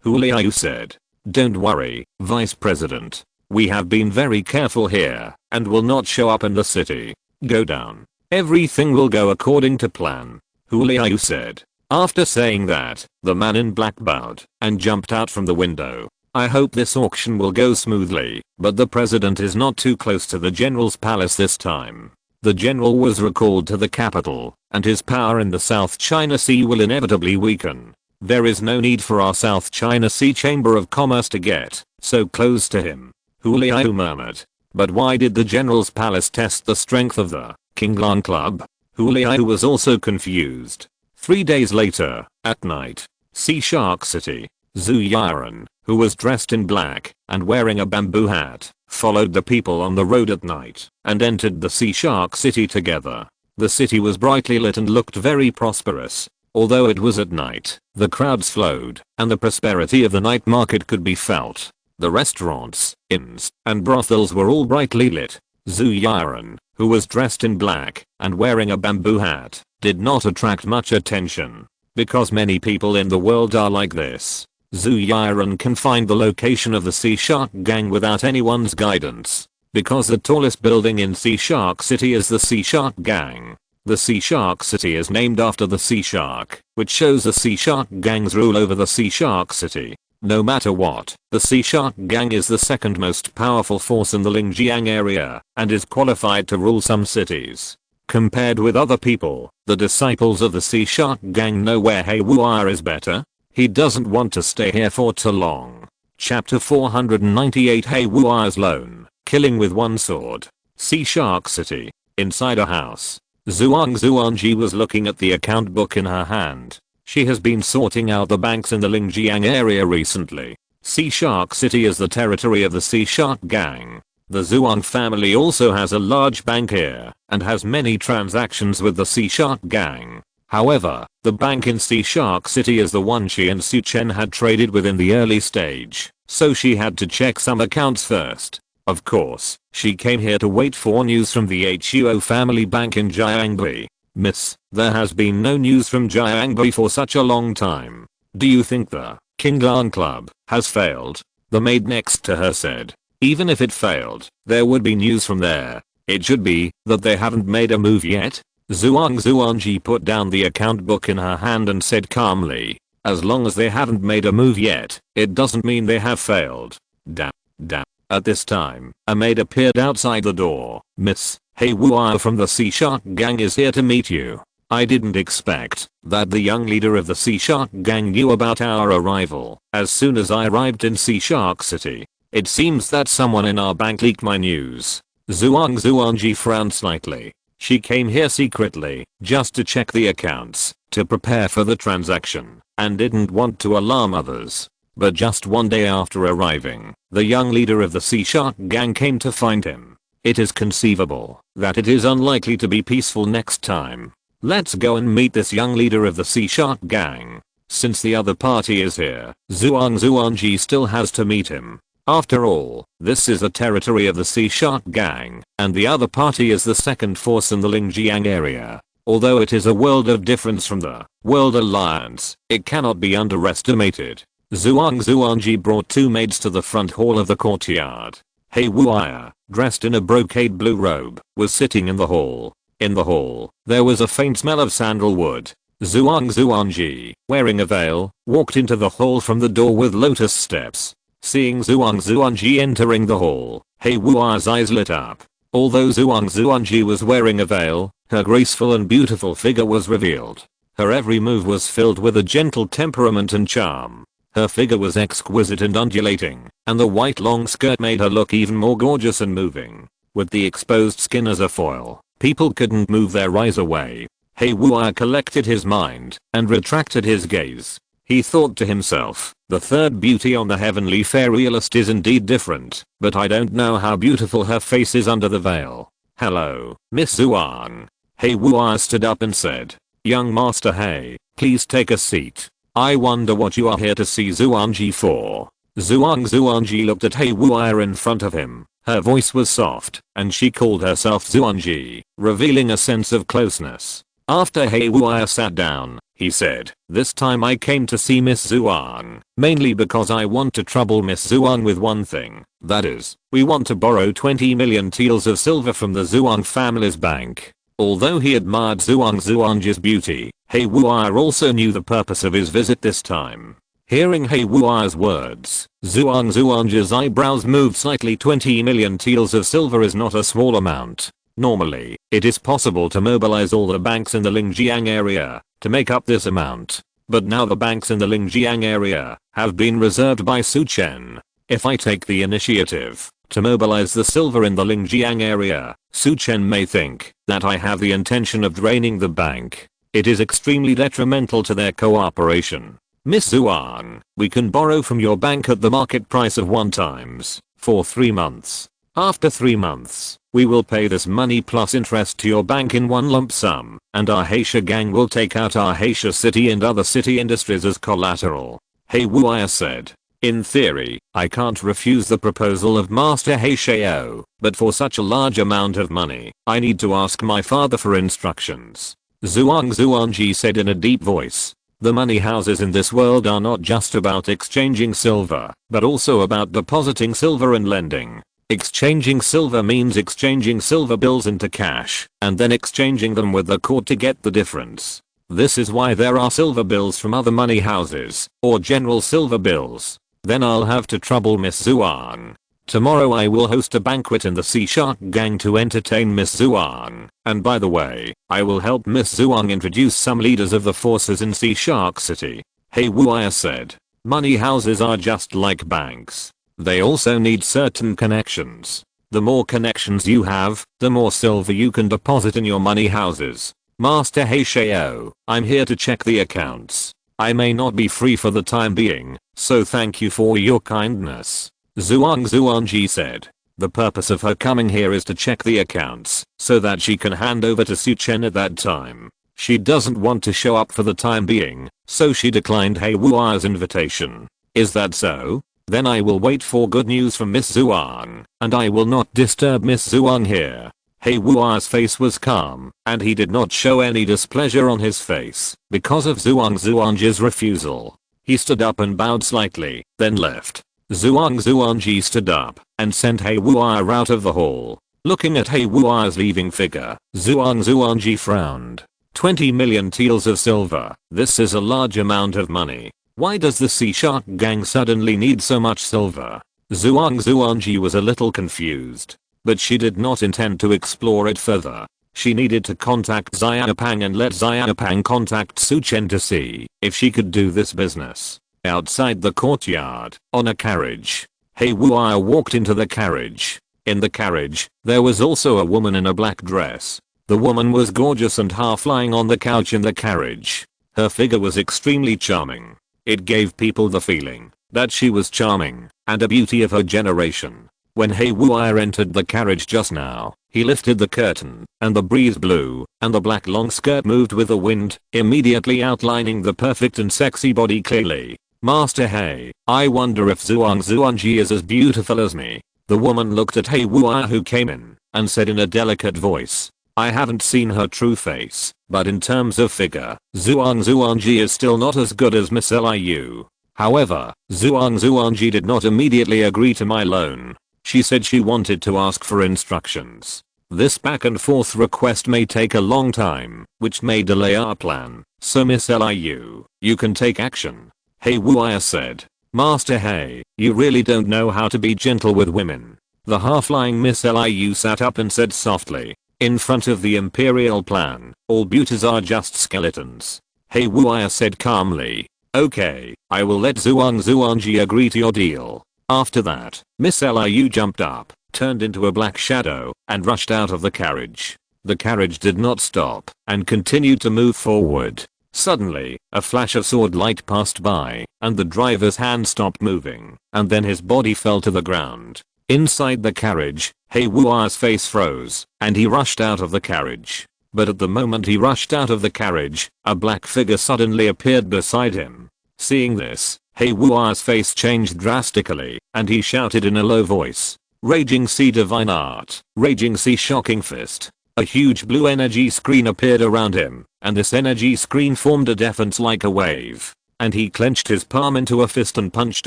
Hua Liu said. Don't worry, Vice President. We have been very careful here, and will not show up in the city. Go down. Everything will go according to plan. Hu Liu said. After saying that, the man in black bowed and jumped out from the window. I hope this auction will go smoothly, but the president is not too close to the general's palace this time. The general was recalled to the capital, and his power in the South China Sea will inevitably weaken. There is no need for our South China Sea Chamber of Commerce to get so close to him. Hu Liu murmured. But why did the general's palace test the strength of the Kinglan Club? Hu Liu was also confused. 3 days later, at night, Sea Shark City, Zhu Yiren, who was dressed in black and wearing a bamboo hat, followed the people on the road at night and entered the Sea Shark City together. The city was brightly lit and looked very prosperous. Although it was at night, the crowds flowed and the prosperity of the night market could be felt. The restaurants, inns, and brothels were all brightly lit. Zhu Yiren, who was dressed in black and wearing a bamboo hat, did not attract much attention. Because many people in the world are like this. Zhu Yiren can find the location of the Sea Shark Gang without anyone's guidance. Because the tallest building in Sea Shark City is the Sea Shark Gang. The Sea Shark City is named after the sea shark, which shows the Sea Shark Gang's rule over the Sea Shark City. No matter what, the Sea Shark Gang is the second most powerful force in the Lingjiang area and is qualified to rule some cities. Compared with other people, the disciples of the Sea Shark Gang know where He Wu'er is better. He doesn't want to stay here for too long. Chapter 498 He Wu'er's Loan, Killing with One Sword. Sea Shark City. Inside a house. Zuangji was looking at the account book in her hand. She has been sorting out the banks in the Lingjiang area recently. Sea Shark City is the territory of the Sea Shark Gang. The Zhuang family also has a large bank here and has many transactions with the Sea Shark Gang. However, the bank in Sea Shark City is the one she and Su Chen had traded with in the early stage, so she had to check some accounts first. Of course, she came here to wait for news from the Huo family bank in Jiangbi. Miss, there has been no news from Jiangbi for such a long time. Do you think the Kinglan Club has failed? The maid next to her said. Even if it failed, there would be news from there. It should be that they haven't made a move yet. Zuangji put down the account book in her hand and said calmly, as long as they haven't made a move yet, it doesn't mean they have failed. Damn. At this time, a maid appeared outside the door. Miss, He Wu'er from the Sea Shark Gang is here to meet you. I didn't expect that the young leader of the Sea Shark Gang knew about our arrival. As soon as I arrived in Sea Shark City, it seems that someone in our bank leaked my news. Zuangji frowned slightly. She came here secretly, just to check the accounts, to prepare for the transaction, and didn't want to alarm others. But just one day after arriving, the young leader of the Sea Shark Gang came to find him. It is conceivable that it is unlikely to be peaceful next time. Let's go and meet this young leader of the Sea Shark Gang. Since the other party is here, Zuangji still has to meet him. After all, this is the territory of the Sea Shark Gang, and the other party is the second force in the Lingjiang area. Although it is a world of difference from the World Alliance, it cannot be underestimated. Zuangji brought two maids to the front hall of the courtyard. He Wu'er, dressed in a brocade blue robe, was sitting in the hall. In the hall, there was a faint smell of sandalwood. Zuangji, wearing a veil, walked into the hall from the door with lotus steps. Seeing Zuangji entering the hall, He Wu'er's eyes lit up. Although Zuangji was wearing a veil, her graceful and beautiful figure was revealed. Her every move was filled with a gentle temperament and charm. Her figure was exquisite and undulating, and the white long skirt made her look even more gorgeous and moving. With the exposed skin as a foil, people couldn't move their eyes away. He Wu'er collected his mind and retracted his gaze. He thought to himself, the third beauty on the heavenly fairy list is indeed different, but I don't know how beautiful her face is under the veil. Hello, Miss Zuang. He Wu'er stood up and said, young master He, please take a seat. I wonder what you are here to see Zuangji for. Zuangji looked at He Wu'er in front of him. Her voice was soft, and she called herself Zuangji, revealing a sense of closeness. After He Wuai sat down, he said, "This time I came to see Miss Zhuang, mainly because I want to trouble Miss Zhuang with one thing. That is, we want to borrow 20 million taels of silver from the Zhuang family's bank." Although he admired Zhuang's beauty, He Wuai also knew the purpose of his visit this time. Hearing He Wuai's words, Zhuang's eyebrows moved slightly. 20 million taels of silver is not a small amount. Normally, it is possible to mobilize all the banks in the Lingjiang area to make up this amount. But now the banks in the Lingjiang area have been reserved by Chen. If I take the initiative to mobilize the silver in the Lingjiang area, Chen may think that I have the intention of draining the bank. It is extremely detrimental to their cooperation. Miss Zhuang, we can borrow from your bank at the market price of 1 times for 3 months. After 3 months, we will pay this money plus interest to your bank in one lump sum, and our Heisha gang will take out our Heisha city and other city industries as collateral. He Wuai said. In theory, I can't refuse the proposal of Master Heishao, but for such a large amount of money, I need to ask my father for instructions. Zhuangji said in a deep voice. The money houses in this world are not just about exchanging silver, but also about depositing silver and lending. Exchanging silver means exchanging silver bills into cash, and then exchanging them with the court to get the difference. This is why there are silver bills from other money houses, or general silver bills. Then I'll have to trouble Miss Zhuang. Tomorrow I will host a banquet in the Sea Shark gang to entertain Miss Zhuang, and by the way, I will help Miss Zhuang introduce some leaders of the forces in Sea Shark City. He Wuai said. Money houses are just like banks. They also need certain connections. The more connections you have, the more silver you can deposit in your money houses. Master Heishao, I'm here to check the accounts. I may not be free for the time being, so thank you for your kindness. Zhuangji said. The purpose of her coming here is to check the accounts, so that she can hand over to Chen at that time. She doesn't want to show up for the time being, so she declined He Wuai's invitation. Is that so? Then I will wait for good news from Miss Zhuang, and I will not disturb Miss Zhuang here. He Wuai's face was calm, and he did not show any displeasure on his face because of Zhuangji's refusal. He stood up and bowed slightly, then left. Zhuangji stood up and sent He Wuai out of the hall. Looking at He Wuai's leaving figure, Zhuangji frowned. 20 million taels of silver. This is a large amount of money. Why does the Sea Shark gang suddenly need so much silver? Zhuangji was a little confused, but she did not intend to explore it further. She needed to contact Xiaopang and let Xiaopang contact Chen to see if she could do this business. Outside the courtyard, on a carriage, He Wuai walked into the carriage. In the carriage, there was also a woman in a black dress. The woman was gorgeous and half lying on the couch in the carriage. Her figure was extremely charming. It gave people the feeling that she was charming and a beauty of her generation. When He Wuai entered the carriage just now, he lifted the curtain, and the breeze blew, and the black long skirt moved with the wind, immediately outlining the perfect and sexy body clearly. Master He, I wonder if Zhuangji is as beautiful as me. The woman looked at He Wuai who came in, and said in a delicate voice. I haven't seen her true face, but in terms of figure, Zhuangji is still not as good as Miss Liu. However, Zhuangji did not immediately agree to my loan. She said she wanted to ask for instructions. This back and forth request may take a long time, which may delay our plan, so Miss Liu, you can take action. He Wuai said. Master He, you really don't know how to be gentle with women. The half-lying Miss Liu sat up and said softly. In front of the imperial plan, all beauties are just skeletons. He Wuai said calmly. Okay, I will let Zhuangji agree to your deal. After that, Miss Liu jumped up, turned into a black shadow, and rushed out of the carriage. The carriage did not stop, and continued to move forward. Suddenly, a flash of sword light passed by, and the driver's hand stopped moving, and then his body fell to the ground. Inside the carriage, He Wuai's face froze, and he rushed out of the carriage. But at the moment he rushed out of the carriage, a black figure suddenly appeared beside him. Seeing this, He Wuai's face changed drastically, and he shouted in a low voice. Raging Sea Divine Art, Raging Sea Shocking Fist. A huge blue energy screen appeared around him, and this energy screen formed a defense like a wave. And he clenched his palm into a fist and punched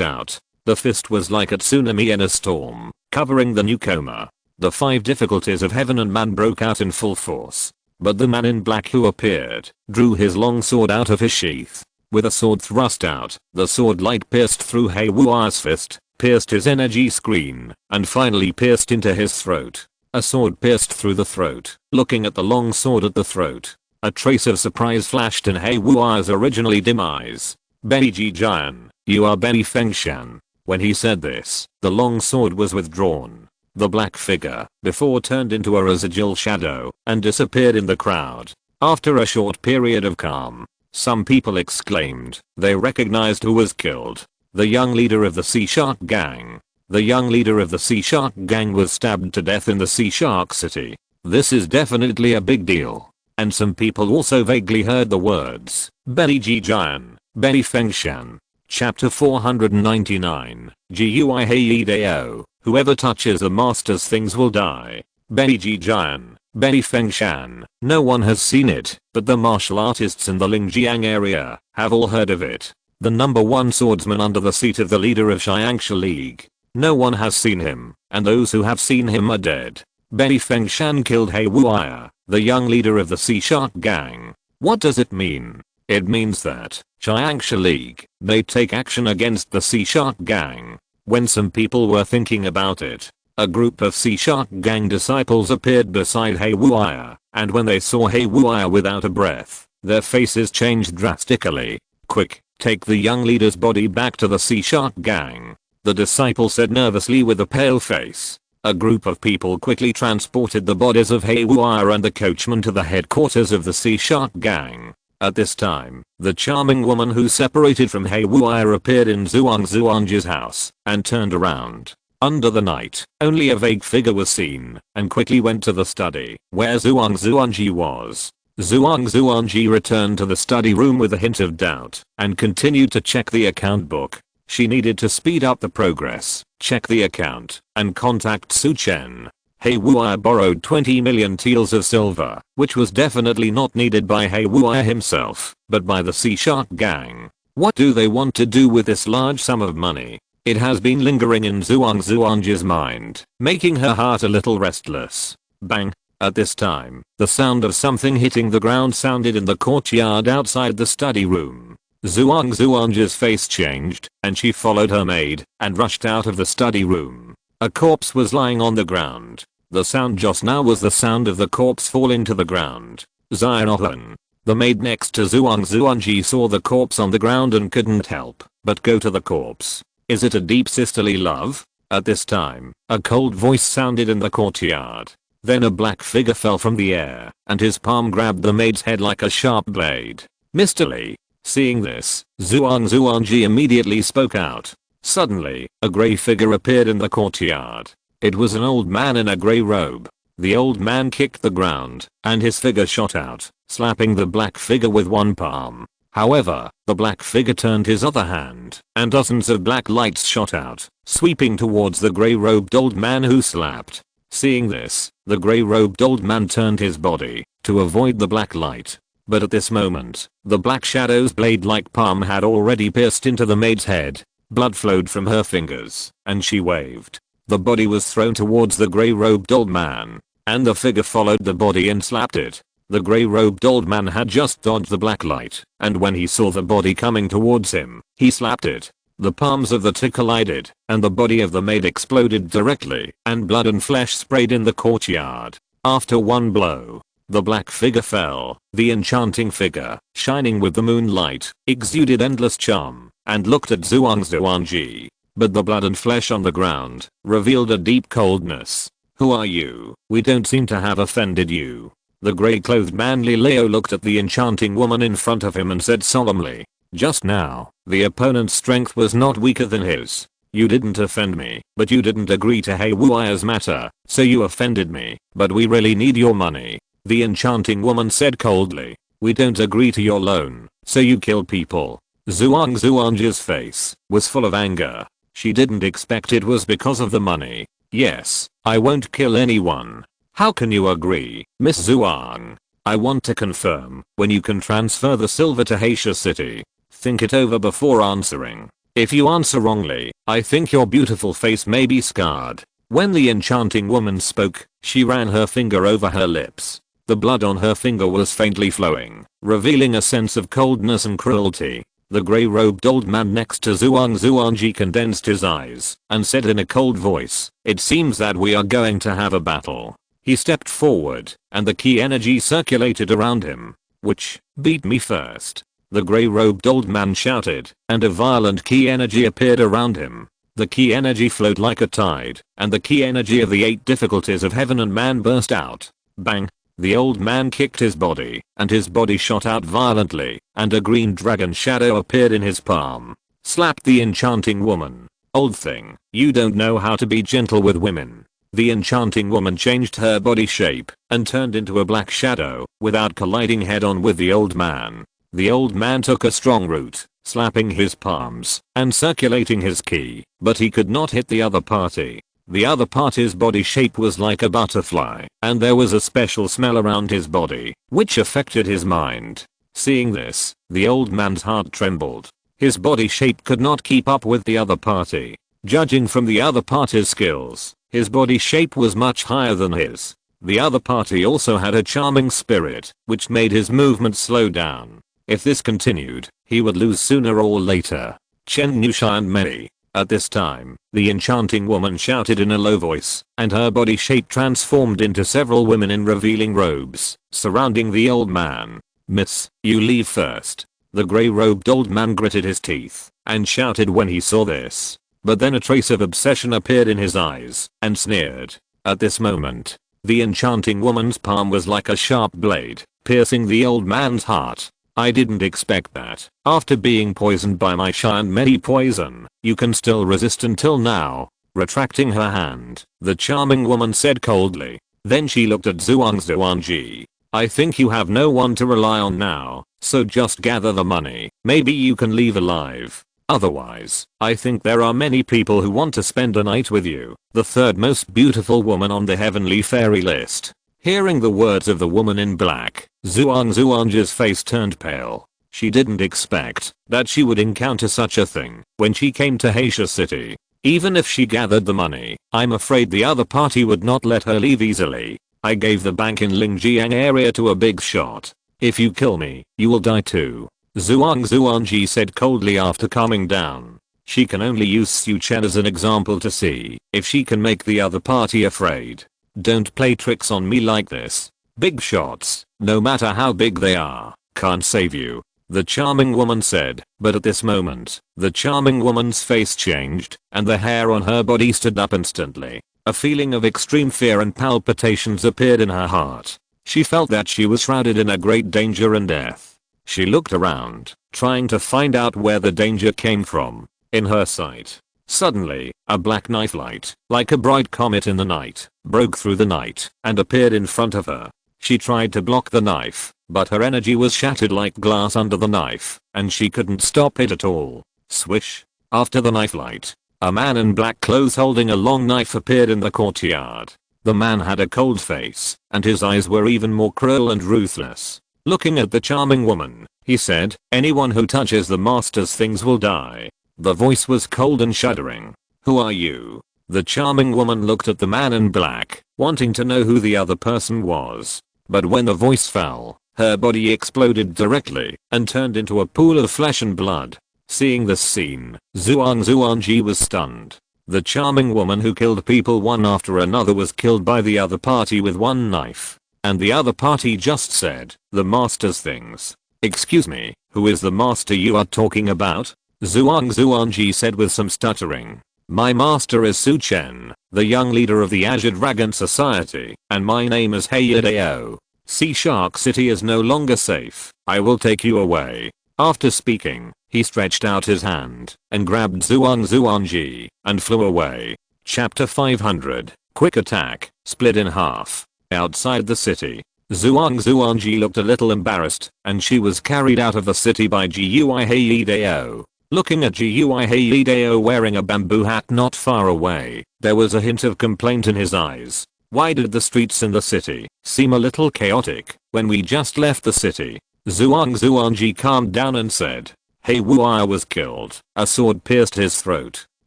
out. The fist was like a tsunami in a storm, covering the newcomer. The 5 difficulties of heaven and man broke out in full force. But the man in black who appeared, drew his long sword out of his sheath. With a sword thrust out, the sword light pierced through Hei Wuai's fist, pierced his energy screen, and finally pierced into his throat. A sword pierced through the throat. Looking at the long sword at the throat, a trace of surprise flashed in Hei Wuai's originally dim eyes. Bei Ji Jian, you are Bei Fengshan. When he said this, the long sword was withdrawn. The black figure, before turned into a residual shadow, and disappeared in the crowd. After a short period of calm, some people exclaimed. They recognized who was killed. The young leader of the Sea Shark Gang. The young leader of the Sea Shark Gang was stabbed to death in the Sea Shark City. This is definitely a big deal. And some people also vaguely heard the words, Bei Ji Jian, Bei Fengshan. Chapter 499, Gui Hei Dao, whoever touches the master's things will die. Bei Ji Jian, Bei Fengshan. No one has seen it, but the martial artists in the Lingjiang area have all heard of it. The #1 swordsman under the seat of the leader of Xiangxia League. No one has seen him, and those who have seen him are dead. Bei Fengshan killed Hei Wuai, the young leader of the Sea Shark Gang. What does it mean? It means that Xiangxia League may take action against the Sea Shark Gang. When some people were thinking about it, a group of Sea Shark Gang disciples appeared beside Hei Wuai, and when they saw Hei Wuai without a breath, their faces changed drastically. Quick, take the young leader's body back to the Sea Shark Gang, the disciple said nervously with a pale face. A group of people quickly transported the bodies of Hei Wuai and the coachman to the headquarters of the Sea Shark Gang. At this time, the charming woman who separated from Hei Wuai appeared in Zhuang's house and turned around. Under the night, only a vague figure was seen and quickly went to the study where Zhuangji was. Zhuangji returned to the study room with a hint of doubt and continued to check the account book. She needed to speed up the progress, check the account, and contact Su Chen. Hei Wuai borrowed 20 million taels of silver, which was definitely not needed by Hei Wuai himself, but by the Sea Shark Gang. What do they want to do with this large sum of money? It has been lingering in Zhuang's mind, making her heart a little restless. Bang! At this time, the sound of something hitting the ground sounded in the courtyard outside the study room. Zhuang's face changed, and she followed her maid and rushed out of the study room. A corpse was lying on the ground. The sound just now was the sound of the corpse falling to the ground. Xiaohan, the maid next to Zhuangji saw the corpse on the ground and couldn't help but go to the corpse. Is it a deep sisterly love? At this time, a cold voice sounded in the courtyard. Then a black figure fell from the air, and his palm grabbed the maid's head like a sharp blade. Mr. Li. Seeing this, Zhuangji immediately spoke out. Suddenly, a grey figure appeared in the courtyard. It was an old man in a grey robe. The old man kicked the ground, and his figure shot out, slapping the black figure with one palm. However, the black figure turned his other hand, and dozens of black lights shot out, sweeping towards the grey-robed old man who slapped. Seeing this, the grey-robed old man turned his body to avoid the black light. But at this moment, the black shadow's blade-like palm had already pierced into the maid's head. Blood flowed from her fingers, and she waved. The body was thrown towards the grey-robed old man, and the figure followed the body and slapped it. The grey-robed old man had just dodged the black light, and when he saw the body coming towards him, he slapped it. The palms of the two collided, and the body of the maid exploded directly, and blood and flesh sprayed in the courtyard. After one blow, the black figure fell. The enchanting figure, shining with the moonlight, exuded endless charm, and looked at Zhuangji. But the blood and flesh on the ground revealed a deep coldness. Who are you? We don't seem to have offended you. The grey-clothed man Li Leo looked at the enchanting woman in front of him and said solemnly. Just now, the opponent's strength was not weaker than his. You didn't offend me, but you didn't agree to Hei Wuai's matter, so you offended me, but we really need your money. The enchanting woman said coldly. We don't agree to your loan, so you kill people. Zhuang's face was full of anger. She didn't expect it was because of the money. Yes, I won't kill anyone. How can you agree, Miss Zhuang? I want to confirm, when you can transfer the silver to Asia City, think it over before answering. If you answer wrongly, I think your beautiful face may be scarred. When the enchanting woman spoke, she ran her finger over her lips. The blood on her finger was faintly flowing, revealing a sense of coldness and cruelty. The grey-robed old man next to Zhuangji condensed his eyes and said in a cold voice, "It seems that we are going to have a battle." He stepped forward, and the key energy circulated around him. "Which, beat me first?" the grey-robed old man shouted, and a violent key energy appeared around him. The key energy flowed like a tide, and the key energy of the 8 difficulties of heaven and man burst out. Bang! The old man kicked his body, and his body shot out violently, and a green dragon shadow appeared in his palm. Slapped the enchanting woman. "Old thing, you don't know how to be gentle with women." The enchanting woman changed her body shape and turned into a black shadow without colliding head-on with the old man. The old man took a strong root, slapping his palms and circulating his ki, but he could not hit the other party. The other party's body shape was like a butterfly, and there was a special smell around his body, which affected his mind. Seeing this, the old man's heart trembled. His body shape could not keep up with the other party. Judging from the other party's skills, his body shape was much higher than his. The other party also had a charming spirit, which made his movement slow down. If this continued, he would lose sooner or later. Chen knew and Mei. At this time, the enchanting woman shouted in a low voice, and her body shape transformed into several women in revealing robes, surrounding the old man. "Miss, you leave first." The grey-robed old man gritted his teeth, and shouted when he saw this. But then a trace of obsession appeared in his eyes, and sneered. At this moment, the enchanting woman's palm was like a sharp blade, piercing the old man's heart. "I didn't expect that. After being poisoned by my Medi poison, you can still resist until now." Retracting her hand, the charming woman said coldly. Then she looked at Zhuangji. "I think you have no one to rely on now, so just gather the money. Maybe you can leave alive. Otherwise, I think there are many people who want to spend a night with you." The third most beautiful woman on the heavenly fairy list. Hearing the words of the woman in black, Zhuangji's face turned pale. She didn't expect that she would encounter such a thing when she came to Asia City. Even if she gathered the money, I'm afraid the other party would not let her leave easily. "I gave the bank in Lingjiang area to a big shot. If you kill me, you will die too," Zhuangji said coldly after calming down. She can only use Chen as an example to see if she can make the other party afraid. "Don't play tricks on me like this. Big shots, no matter how big they are, can't save you," the charming woman said. But at this moment, the charming woman's face changed, and the hair on her body stood up instantly. A feeling of extreme fear and palpitations appeared in her heart. She felt that she was shrouded in a great danger and death. She looked around, trying to find out where the danger came from. In her sight, suddenly, a black knife light, like a bright comet in the night, broke through the night and appeared in front of her. She tried to block the knife, but her energy was shattered like glass under the knife, and she couldn't stop it at all. Swish! After the knife light, a man in black clothes holding a long knife appeared in the courtyard. The man had a cold face, and his eyes were even more cruel and ruthless. Looking at the charming woman, he said, "Anyone who touches the master's things will die." The voice was cold and shuddering. "Who are you?" The charming woman looked at the man in black, wanting to know who the other person was. But when the voice fell, her body exploded directly and turned into a pool of flesh and blood. Seeing this scene, Zhuangji was stunned. The charming woman who killed people one after another was killed by the other party with one knife. And the other party just said, "The master's things." "Excuse me, who is the master you are talking about?" Zhuangji said with some stuttering. "My master is Chen, the young leader of the Azure Dragon Society, and my name is Hayadao. Sea Shark City is no longer safe. I will take you away." After speaking, he stretched out his hand and grabbed Zhuangji and flew away. Chapter 500, Quick Attack, Split in Half. Outside the city, Zhuangji looked a little embarrassed, and she was carried out of the city by Gui Hayadao. Looking at Gui Hayadao wearing a bamboo hat not far away, there was a hint of complaint in his eyes. Why did the streets in the city seem a little chaotic when we just left the city? Zhuangzi calmed down and said, He Wuya was killed. A sword pierced his throat.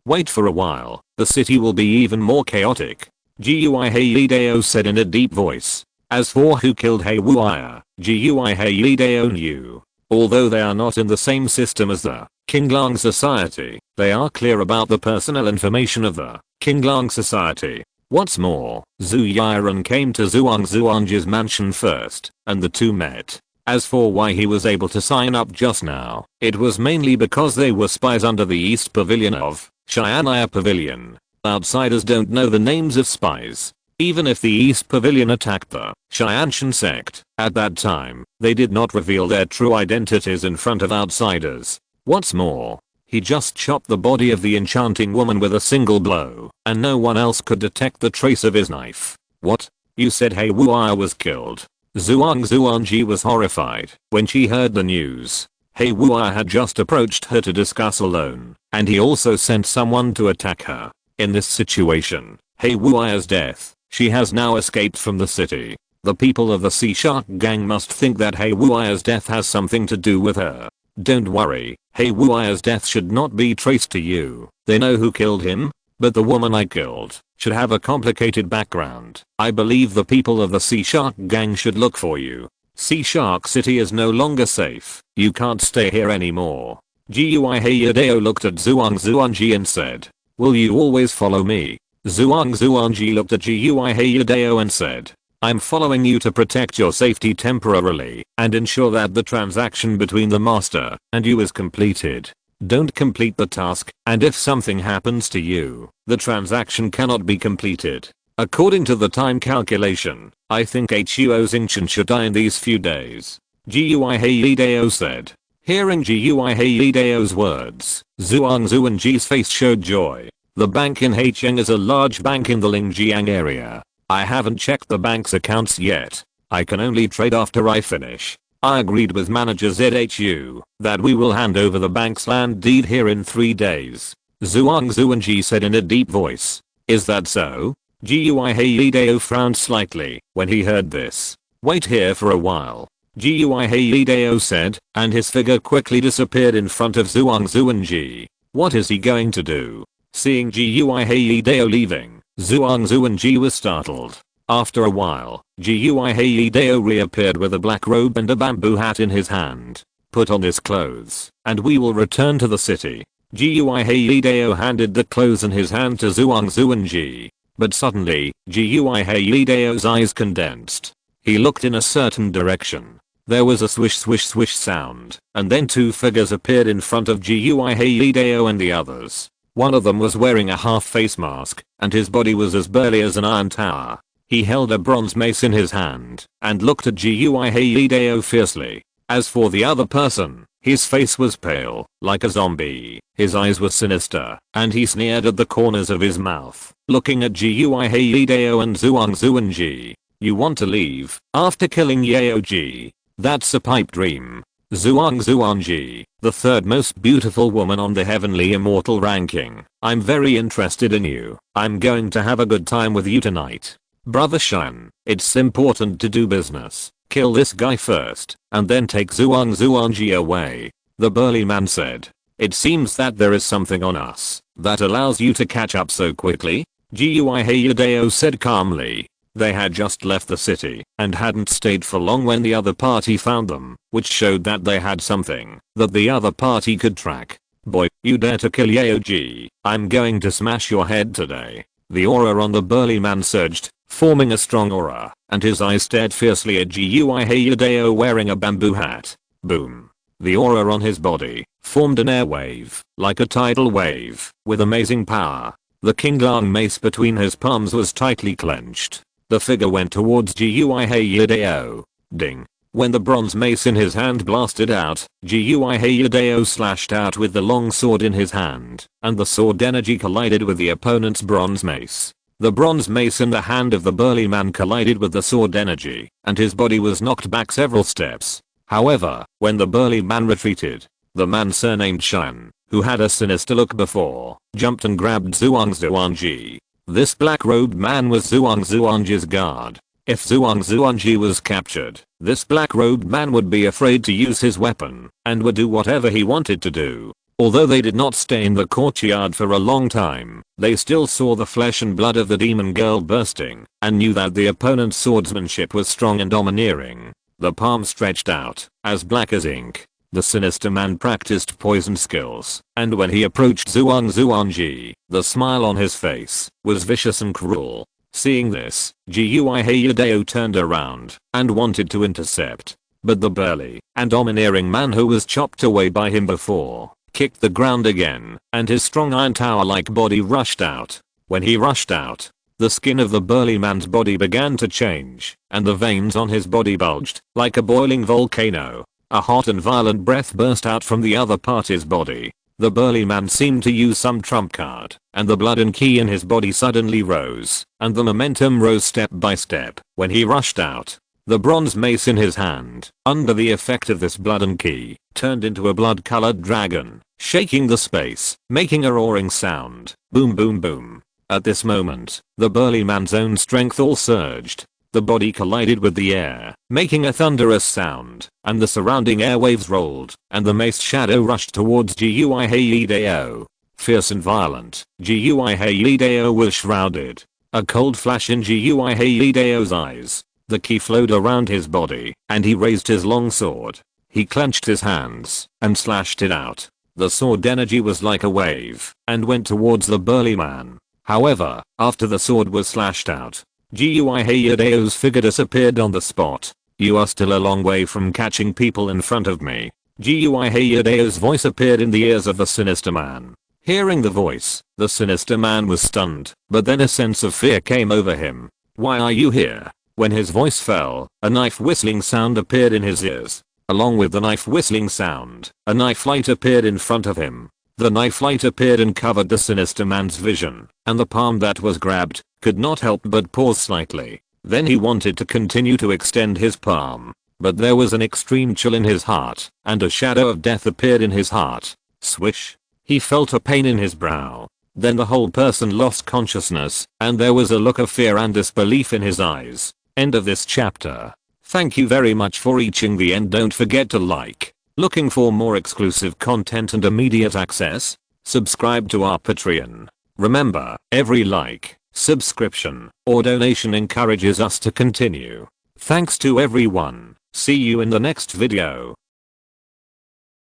Wait for a while, the city will be even more chaotic. Gui Heidao said in a deep voice. As for who killed He Wuya, Gui Heidao knew. Although they are not in the same system as the Qinglang Society, they are clear about the personal information of the Qinglang Society. What's more, Zhu Yiren came to Zhuangzi's mansion first, and the two met. As for why he was able to sign up just now, it was mainly because they were spies under the East Pavilion of Xian'an Pavilion. Outsiders don't know the names of spies. Even if the East Pavilion attacked the Xian'an sect, at that time, they did not reveal their true identities in front of outsiders. What's more, he just chopped the body of the enchanting woman with a single blow, and no one else could detect the trace of his knife. What? You said He Wuya was killed? Zhuangzi was horrified when she heard the news. He Wuya had just approached her to discuss alone, and he also sent someone to attack her. In this situation, He Wuya's death, she has now escaped from the city. The people of the Sea Shark gang must think that He Wuya's death has something to do with her. Don't worry, He Wuya's death should not be traced to you. They know who killed him, but the woman I killed should have a complicated background. I believe the people of the Sea Shark gang should look for you. Sea Shark City is no longer safe. You can't stay here anymore. Gui Heidao looked at Zhuangzi and said, Will you always follow me? Zhuangzi looked at Gui Heidao and said, I'm following you to protect your safety temporarily and ensure that the transaction between the master and you is completed. Don't complete the task, and if something happens to you, the transaction cannot be completed. According to the time calculation, I think Huo Xingchen should die in these few days. Gui Heidao said. Hearing Gui Heidao's words, Zhuangzi's face showed joy. The bank in Heicheng is a large bank in the Lingjiang area. I haven't checked the bank's accounts yet. I can only trade after I finish. I agreed with manager ZHU that we will hand over the bank's land deed here in 3 days. Zhuangzi said in a deep voice. Is that so? Gui Heidao frowned slightly when he heard this. Wait here for a while. Gui Heidao said, and his figure quickly disappeared in front of Zhuangzi. What is he going to do? Seeing Gui Heidao leaving, Zhuangzi was startled. After a while, Gui Heidao reappeared with a black robe and a bamboo hat in his hand. Put on his clothes, and we will return to the city. Gui Heidao handed the clothes in his hand to Zhuangzi. But suddenly, Gui Heidao's eyes condensed. He looked in a certain direction. There was a swish swish swish sound, and then two figures appeared in front of Gui Heidao and the others. One of them was wearing a half face mask, and his body was as burly as an iron tower. He held a bronze mace in his hand, and looked at Gui Heidao fiercely. As for the other person, his face was pale, like a zombie, his eyes were sinister, and he sneered at the corners of his mouth, looking at Gui Heidao and Zhuangzi. You want to leave, after killing Yaoji? That's a pipe dream. Zhuangzi, the third most beautiful woman on the heavenly immortal ranking. I'm very interested in you. I'm going to have a good time with you tonight. Brother Chen, it's important to do business. Kill this guy first, and then take Zhuangzi away. The burly man said. It seems that there is something on us that allows you to catch up so quickly. Gui Heidao said calmly. They had just left the city and hadn't stayed for long when the other party found them, which showed that they had something that the other party could track. Boy, you dare to kill Yaoji, I'm going to smash your head today. The aura on the burly man surged, forming a strong aura, and his eyes stared fiercely at Gui Heidao wearing a bamboo hat. Boom. The aura on his body formed an air wave, like a tidal wave, with amazing power. The Qinglang mace between his palms was tightly clenched. The figure went towards Gui Heidao. Ding. When the bronze mace in his hand blasted out, Gui Heidao slashed out with the long sword in his hand, and the sword energy collided with the opponent's bronze mace. The bronze mace in the hand of the burly man collided with the sword energy, and his body was knocked back several steps. However, when the burly man retreated, the man surnamed Chen, who had a sinister look before, jumped and grabbed Zhuangzi. This black-robed man was Zhuang Zuangji's guard. If Zhuang Zuangji was captured, this black-robed man would be afraid to use his weapon and would do whatever he wanted to do. Although they did not stay in the courtyard for a long time, they still saw the flesh and blood of the demon girl bursting and knew that the opponent's swordsmanship was strong and domineering. The palm stretched out, as black as ink. The sinister man practiced poison skills, and when he approached Zhuang Zuangji, the smile on his face was vicious and cruel. Seeing this, Gui Heidao turned around and wanted to intercept, but the burly and domineering man who was chopped away by him before kicked the ground again, and his strong iron tower-like body rushed out. When he rushed out, the skin of the burly man's body began to change, and the veins on his body bulged like a boiling volcano. A hot and violent breath burst out from the other party's body. The burly man seemed to use some trump card, and the blood and ki in his body suddenly rose, and the momentum rose step by step when he rushed out. The bronze mace in his hand, under the effect of this blood and ki, turned into a blood-colored dragon, shaking the space, making a roaring sound. Boom boom boom. At this moment, the burly man's own strength all surged. The body collided with the air, making a thunderous sound, and the surrounding airwaves rolled, and the mace shadow rushed towards Gui Heidao. Fierce and violent, Gui Heidao was shrouded. A cold flash in Gui Heidao's eyes. The ki flowed around his body, and he raised his long sword. He clenched his hands and slashed it out. The sword energy was like a wave and went towards the burly man. However, after the sword was slashed out, Gui Heidao's figure disappeared on the spot. You are still a long way from catching people in front of me. Gui Heidao's voice appeared in the ears of the sinister man. Hearing the voice, the sinister man was stunned, but then a sense of fear came over him. Why are you here? When his voice fell, a knife whistling sound appeared in his ears. Along with the knife whistling sound, a knife light appeared in front of him. The knife light appeared and covered the sinister man's vision, and the palm that was grabbed could not help but pause slightly. Then he wanted to continue to extend his palm, but there was an extreme chill in his heart, and a shadow of death appeared in his heart. Swish. He felt a pain in his brow. Then the whole person lost consciousness, and there was a look of fear and disbelief in his eyes. End of this chapter. Thank you very much for reaching the end. Don't forget to like. Looking for more exclusive content and immediate access? Subscribe to our Patreon. Remember, every like, subscription, or donation encourages us to continue. Thanks to everyone. See you in the next video.